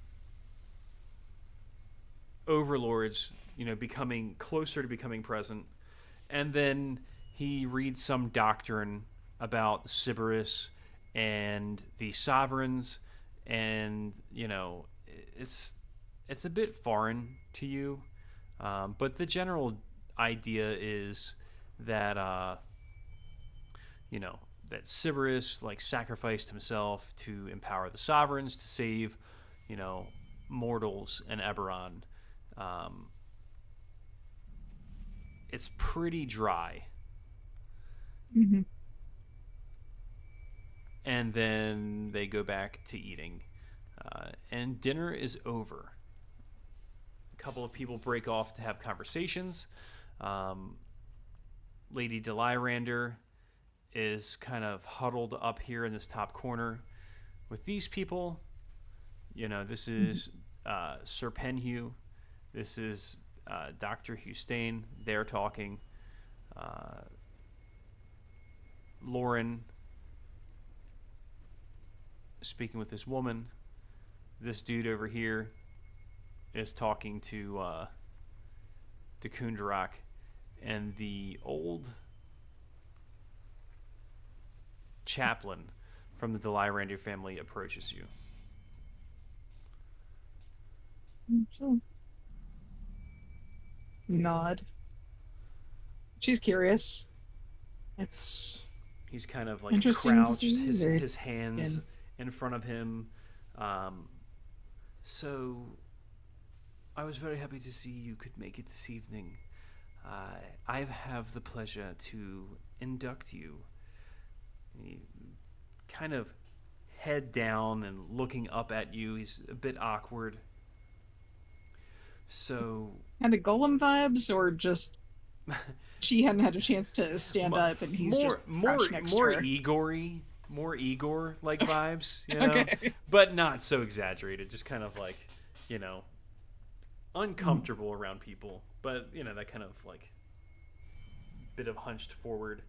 overlords, becoming closer to becoming present, and then he reads some doctrine about Sybaris and the sovereigns, and it's a bit foreign to you, but the general idea is that that Sybaris sacrificed himself to empower the sovereigns to save mortals and Eberron. It's pretty dry. Mm-hmm. And then they go back to eating. And dinner is over. A couple of people break off to have conversations. Lady Delyrander is kind of huddled up here in this top corner with these people. This is Sir Penhew. This is Dr. Hustain. They're talking. Lauren speaking with this woman. This dude over here is talking to Kundarak, and the old chaplain from the Delyrander family approaches you. Sure. Nod. She's curious. It's He's kind of interesting to crouched, see his hands again. in front of him. So I was very happy to see you could make it this evening. I have the pleasure to induct you. He kind of head down and looking up at you. He's a bit awkward. So Kind of golem vibes, or just she hadn't had a chance to stand up, and he's just crouched next more to her. Igor-y, more Igor like vibes, Okay. but not so exaggerated. Just kind of uncomfortable around people, but that kind of bit of hunched forward,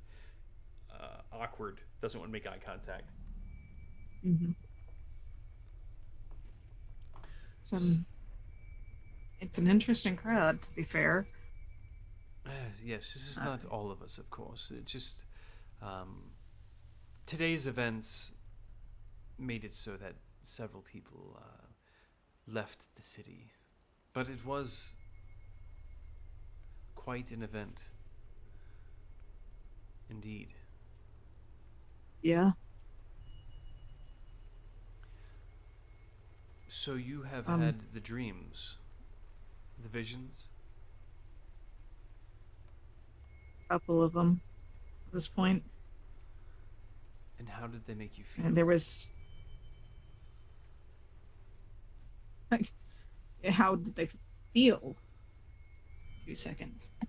awkward. Doesn't want to make eye contact. Mm-hmm. It's an interesting crowd, to be fair. Yes, this is not all of us, of course. It just today's events made it so that several people left the city, but it was quite an event, indeed. Yeah. So you have had the dreams, the visions. Couple of them at this point. And how did they make you feel? And there was. How did they feel? 2 seconds. A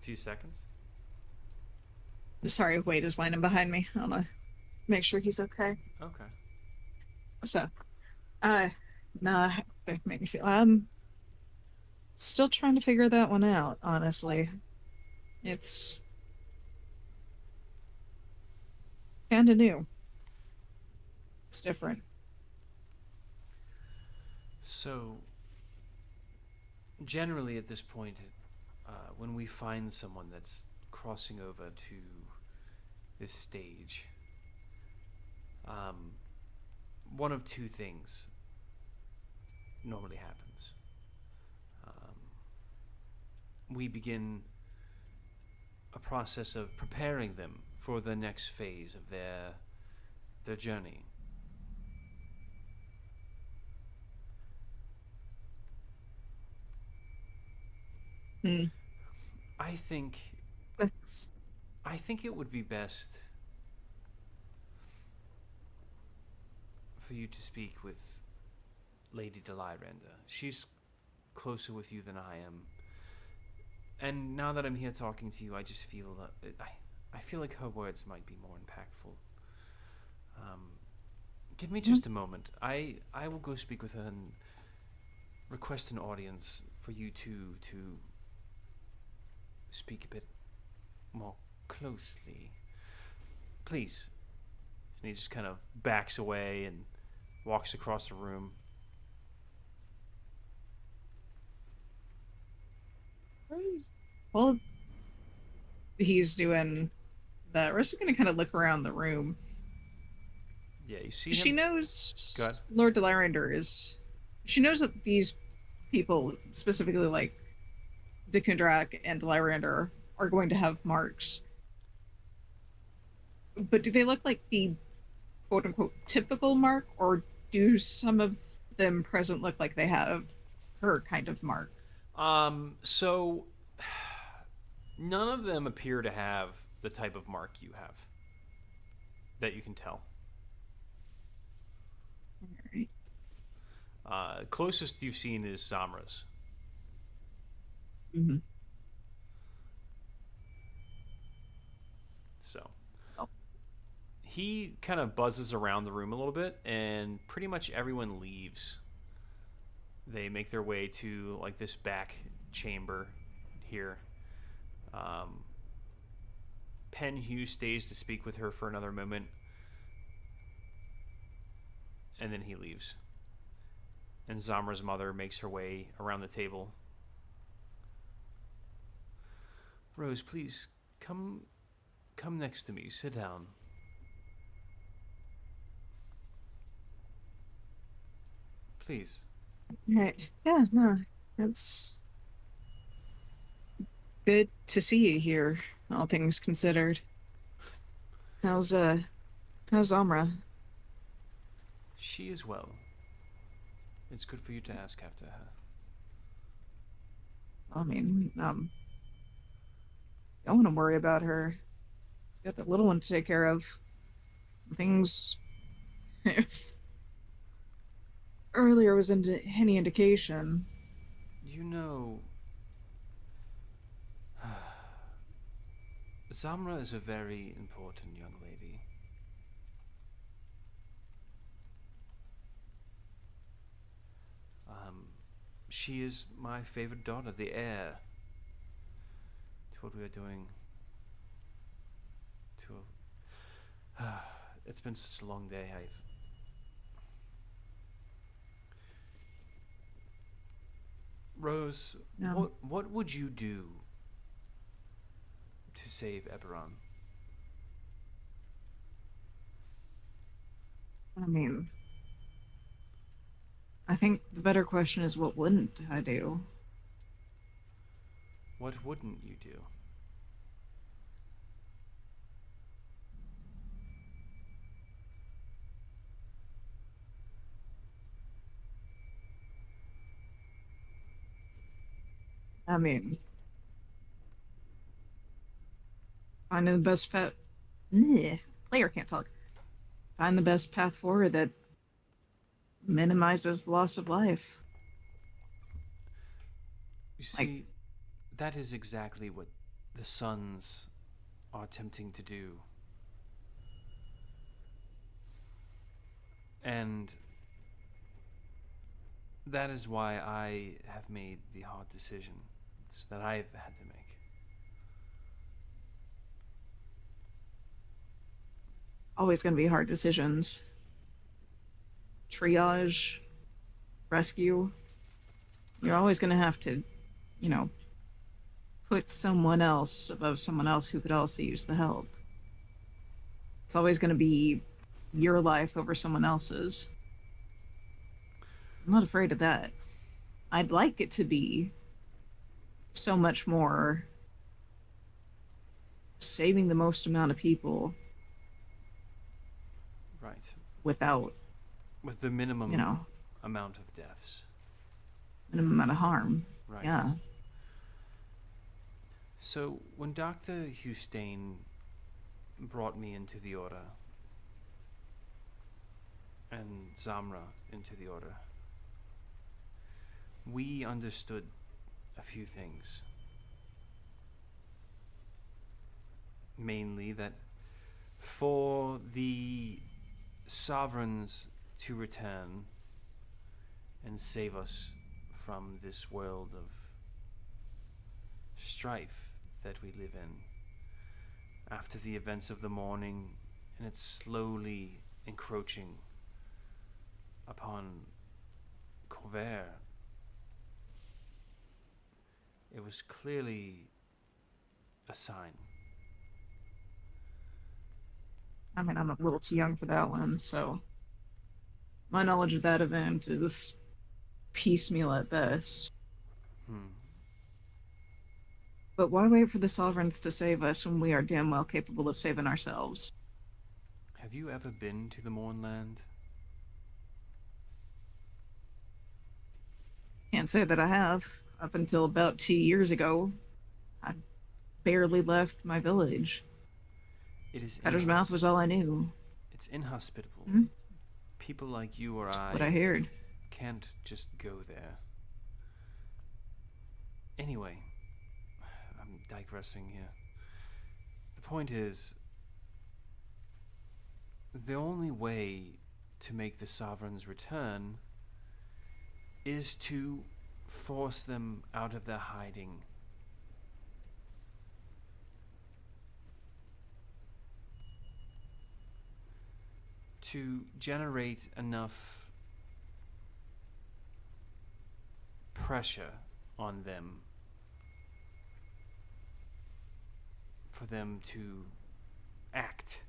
few seconds. Sorry, Wade is whining behind me. I wanna make sure he's okay. Okay. So, nah, it made me feel. Still trying to figure that one out, honestly. It's kind of new. It's different. So, generally at this point, when we find someone that's crossing over to this stage, one of two things normally happens. We begin a process of preparing them for the next phase of their journey. Hmm. I think That's it would be best for you to speak with Lady Deliranda. She's closer with you than I am. And now that I'm here talking to you, I just feel that I feel like her words might be more impactful. Give me just a moment. I will go speak with her and request an audience for you two to speak a bit more closely. Please. And he just kind of backs away and walks across the room. well. He's doing that. We're just gonna kind of look around the room. Yeah, you see him? She knows Go ahead. Lord Delirander is. She knows that these people, specifically like Dekundrak and Delirander, are going to have marks. But do they look like the quote unquote typical mark, or do some of them present look like they have her kind of mark? So none of them appear to have the type of mark you have that you can tell. Alright. Closest you've seen is Zamra's. Mm-hmm. So Oh. he kind of buzzes around the room a little bit, and pretty much everyone leaves. They make their way to like this back chamber here. Pen Hugh stays to speak with her for another moment, and then he leaves. And Zamra's mother makes her way around the table. Rose, please come next to me. Sit down. Please. Right. Yeah, no. It's good to see you here, all things considered. How's Amra? She is well. It's good for you to ask after her. I mean, don't want to worry about her. Got the little one to take care of. Things if earlier was any indication. You know, Zamra is a very important young lady. She is my favorite daughter, the heir to what we are doing. It's been such a long day. Rose, No. what would you do to save Eberron? I mean, I think the better question is what wouldn't I do? What wouldn't you do? I mean, finding the best path. Player can't talk. Find the best path forward that minimizes the loss of life. You see, that is exactly what the Sons are attempting to do. And that is why I have made the hard decisions that I've had to make. Always going to be hard decisions. Triage, rescue. You're always going to have to, put someone else above someone else who could also use the help. It's always going to be your life over someone else's. I'm not afraid of that. I'd like it to be so much more saving the most amount of people Right. without, With the minimum you know, amount of deaths. minimum amount of harm. Right. Yeah. So when Dr. Hustain brought me into the order and Zamra into the order, we understood a few things. Mainly that for the sovereigns to return and save us from this world of strife that we live in, after the events of the morning and it's slowly encroaching upon Corvair, it was clearly a sign. I mean, I'm a little too young for that one, so my knowledge of that event is piecemeal at best. But why wait for the sovereigns to save us when we are damn well capable of saving ourselves? Have you ever been to the Mornland? Can't say that I have. Up until about 2 years ago, I barely left my village. It is Cutter's Mouth was all I knew. It's inhospitable. Hmm? People like you or What I heard. can't just go there. Anyway, I'm digressing here. The point is, the only way to make the sovereigns return is to force them out of their hiding. To generate enough pressure on them for them to act.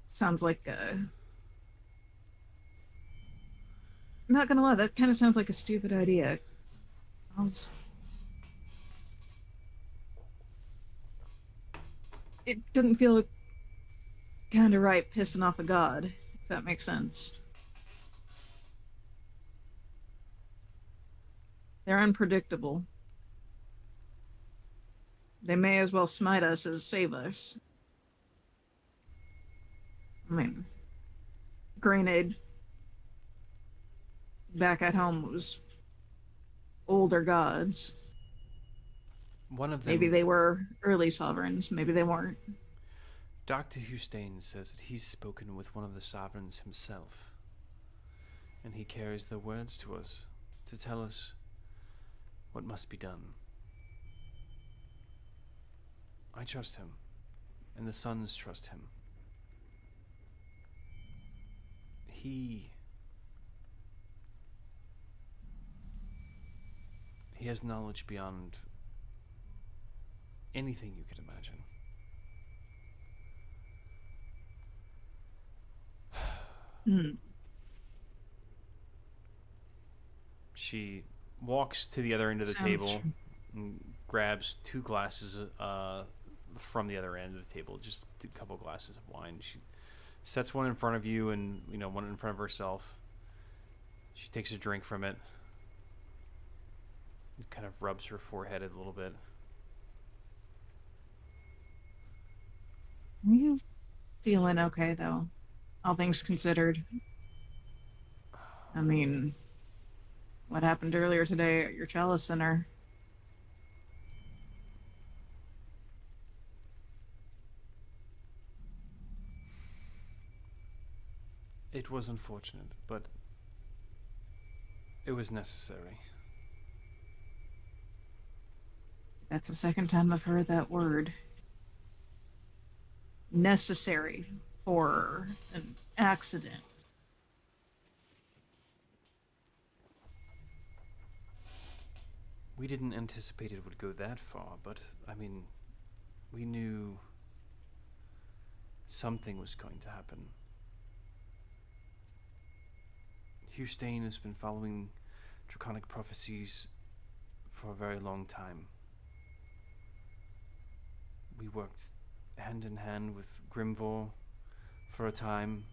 Sounds like I'm not gonna lie, that kind of sounds like a stupid idea. I was... It doesn't feel kind of right pissing off a god, if that makes sense. They're unpredictable. They may as well smite us as save us. I mean, granted, back at home it was older gods. One of them, Maybe they were early sovereigns, maybe they weren't. Dr. Hustain says that he's spoken with one of the sovereigns himself, and he carries the words to us to tell us what must be done. I trust him, and the sons trust him. He has knowledge beyond anything you could imagine. She walks to the other end of the Sounds table and grabs 2 glasses from the other end of the table, just a couple glasses of wine. She sets one in front of you and, one in front of herself. She takes a drink from it. It kind of rubs her forehead a little bit. Are you feeling okay, though? All things considered. I mean, what happened earlier today at your Chalice Center? It was unfortunate, but it was necessary. That's the second time I've heard that word. Necessary for an accident. We didn't anticipate it would go that far, but, I mean, We knew something was going to happen. Hugh Stain has been following draconic prophecies for a very long time. We worked hand in hand with Grimvor for a time.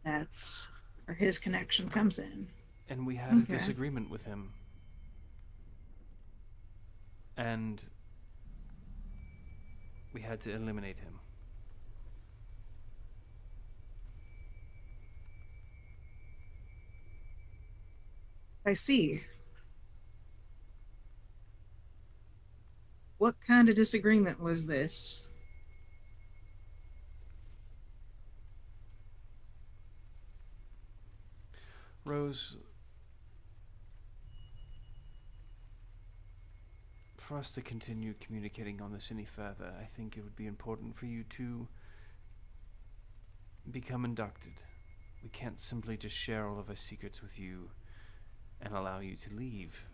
That's where his connection comes in. And we had a Okay. disagreement with him. And we had to eliminate him. I see. What kind of disagreement was this? Rose, for us to continue communicating on this any further, I think it would be important for you to become inducted. We can't simply just share all of our secrets with you and allow you to leave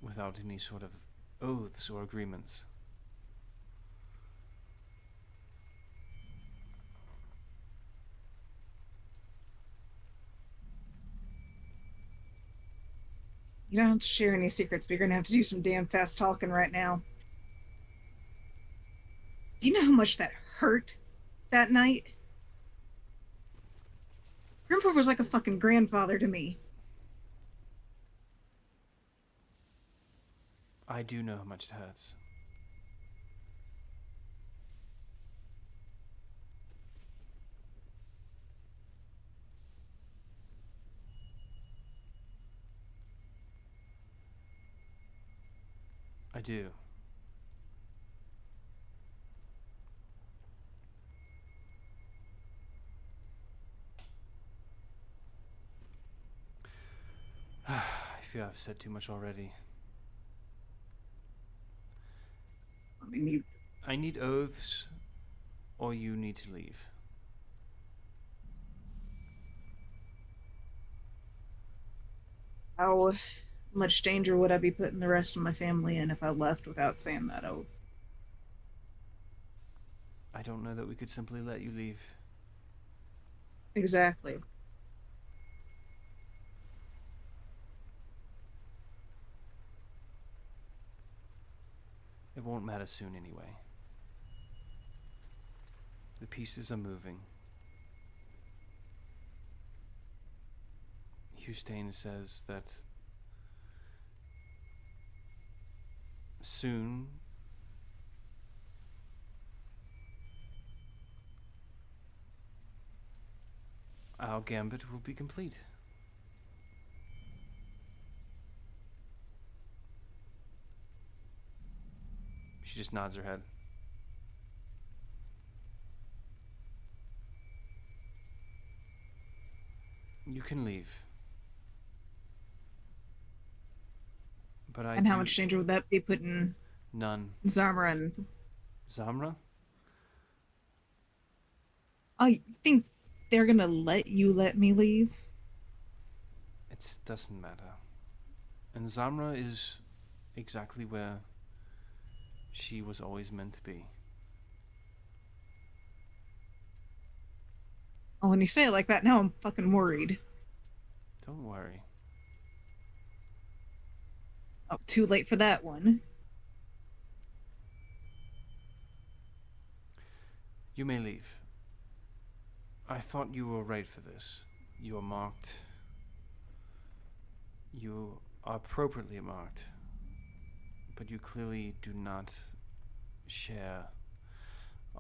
without any sort of oaths or agreements. You don't have to share any secrets, but you're gonna have to do some damn fast talking right now. Do you know how much that hurt that night? Grimford was like a fucking grandfather to me. I do know how much it hurts. I do. I feel I've said too much already. I mean, you I need oaths, or you need to leave. how much danger would I be putting the rest of my family in if I left without saying that oath? I don't know that we could simply let you leave. Exactly. It won't matter soon anyway. The pieces are moving. Hugh Stain says that soon our gambit will be complete. She just nods her head. You can leave. But And how much danger would that be putting None. Zamra and... Zamra? I think they're gonna let you let me leave? It doesn't matter. And Zamra is exactly where she was always meant to be. Oh, when you say it like that, now I'm fucking worried. Don't worry. Oh, too late for that one. You may leave. I thought you were right for this. You are marked. You are appropriately marked. But you clearly do not share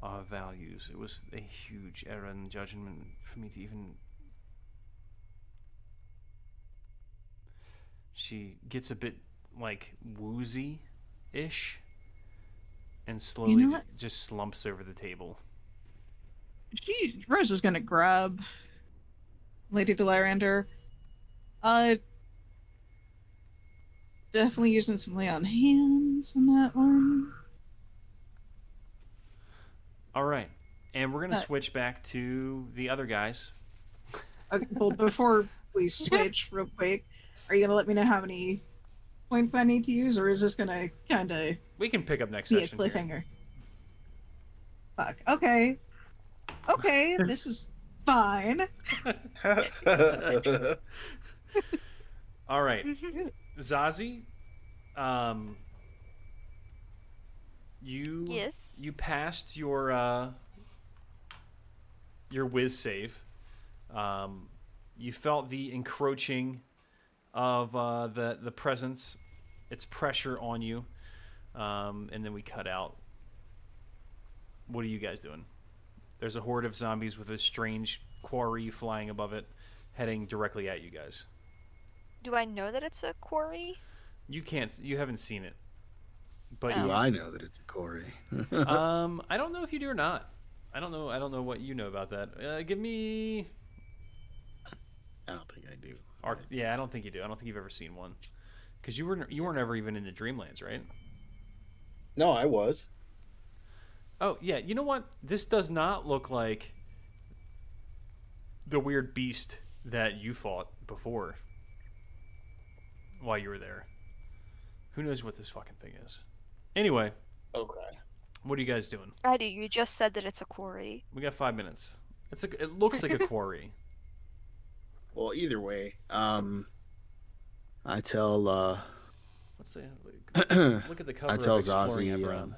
our values. It was a huge error in judgment for me to even... She gets a bit, like, woozy-ish, and slowly what? just slumps over the table. Rose is gonna grab Lady Delirander. Definitely using some lay on hands on that one. All right, and we're gonna Uh, switch back to the other guys. Okay, well, before we switch real quick, are you gonna let me know how many points I need to use, or is this gonna kind of We can pick up next be a session. Here. cliffhanger? Fuck. Okay. Okay, this is fine. All right, Mhm. Zazie. You Yes. you passed your whiz save. You felt the encroaching of the presence, its pressure on you, and then we cut out. What are you guys doing? There's a horde of zombies with a strange quarry flying above it, heading directly at you guys. Do I know that it's a quarry? You can't. You haven't seen it, but Oh. Do I know that it's a quarry? I don't know if you do or not. I don't know. I don't know what you know about that. Give me. I don't think I do. Yeah, I don't think you do. I don't think you've ever seen one, because you weren't ever even in the Dreamlands, right? No, I was. Oh yeah. You know what? This does not look like the weird beast that you fought before while you were there. Who knows what this fucking thing is? Anyway, Okay. what are you guys doing? I do. You just said that it's a quarry. We got 5 minutes. It looks like a quarry. Well, either way, I tell Let's say, look at the cover I tell of Exploring Zazie, Eberron.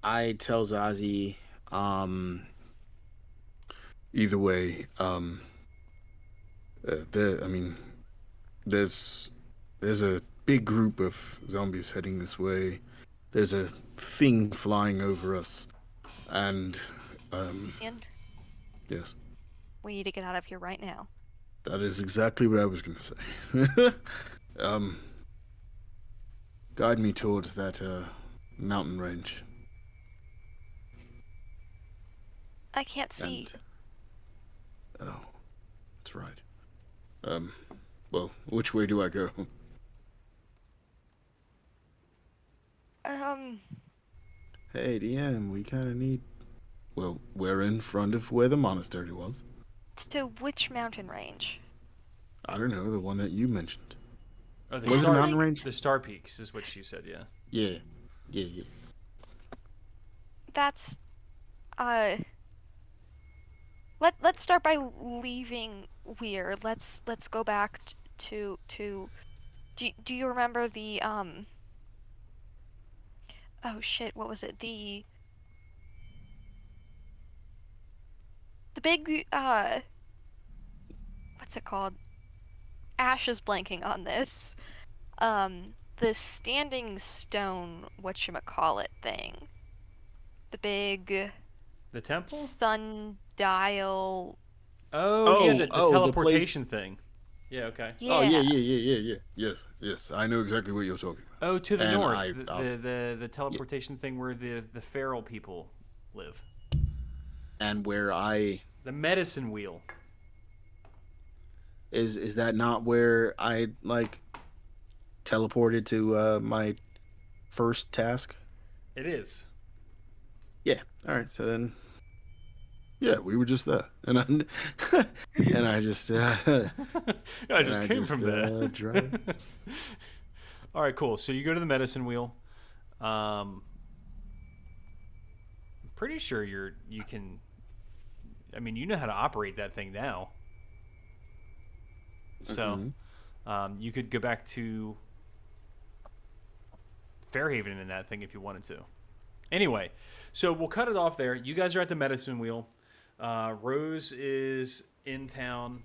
I tell Zazie, Either way, there's a big group of zombies heading this way. There's a thing flying over us, and Lucian, yes, we need to get out of here right now. that is exactly what I was going to say. Guide me towards that mountain range. I can't see. And, oh, that's right. Well, which way do I go? hey, DM, we kind of need. Well, we're in front of where the monastery was. To which mountain range? I don't know, the one that you mentioned. Oh, the Was it star, mountain range? The Star Peaks is what she said. Yeah. Yeah. That's let's start by leaving Weir. Let's go back to do you remember the oh shit, what was it? The big what's it called? Ash is blanking on this. The standing stone whatchamacallit thing. The big The temple. sundial. Oh, yeah, the the teleportation thing. Yeah. Okay. Yeah. Oh yeah. Yes, I know exactly what you're talking about. Oh, to the And north, I- the teleportation thing where the feral people live. And where I The medicine wheel. is that not where I like teleported to my first task? It is. Yeah. All right. So then, Yeah, we were just there. and I and I just I And just I came just, from there. drive. All right, cool. So you go to the medicine wheel. I'm pretty sure you can. I mean, you know how to operate that thing now. So, you could go back to Fairhaven in that thing if you wanted to. Anyway, so we'll cut it off there. You guys are at the medicine wheel. Rose is in town,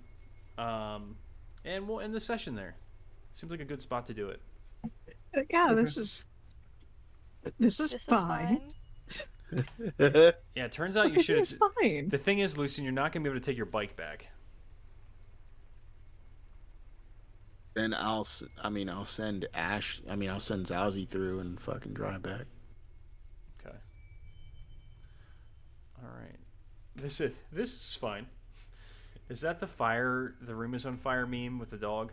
and we'll end the session there. Seems like a good spot to do it. Yeah, this is This is fine. Yeah, it turns out you should. It's fine. The thing is, Lucian, you're not gonna be able to take your bike back. Then I'll send Ash. I'll send Zazie through and fucking drive back. Okay. All right. This is fine. Is that the room is on fire meme with the dog?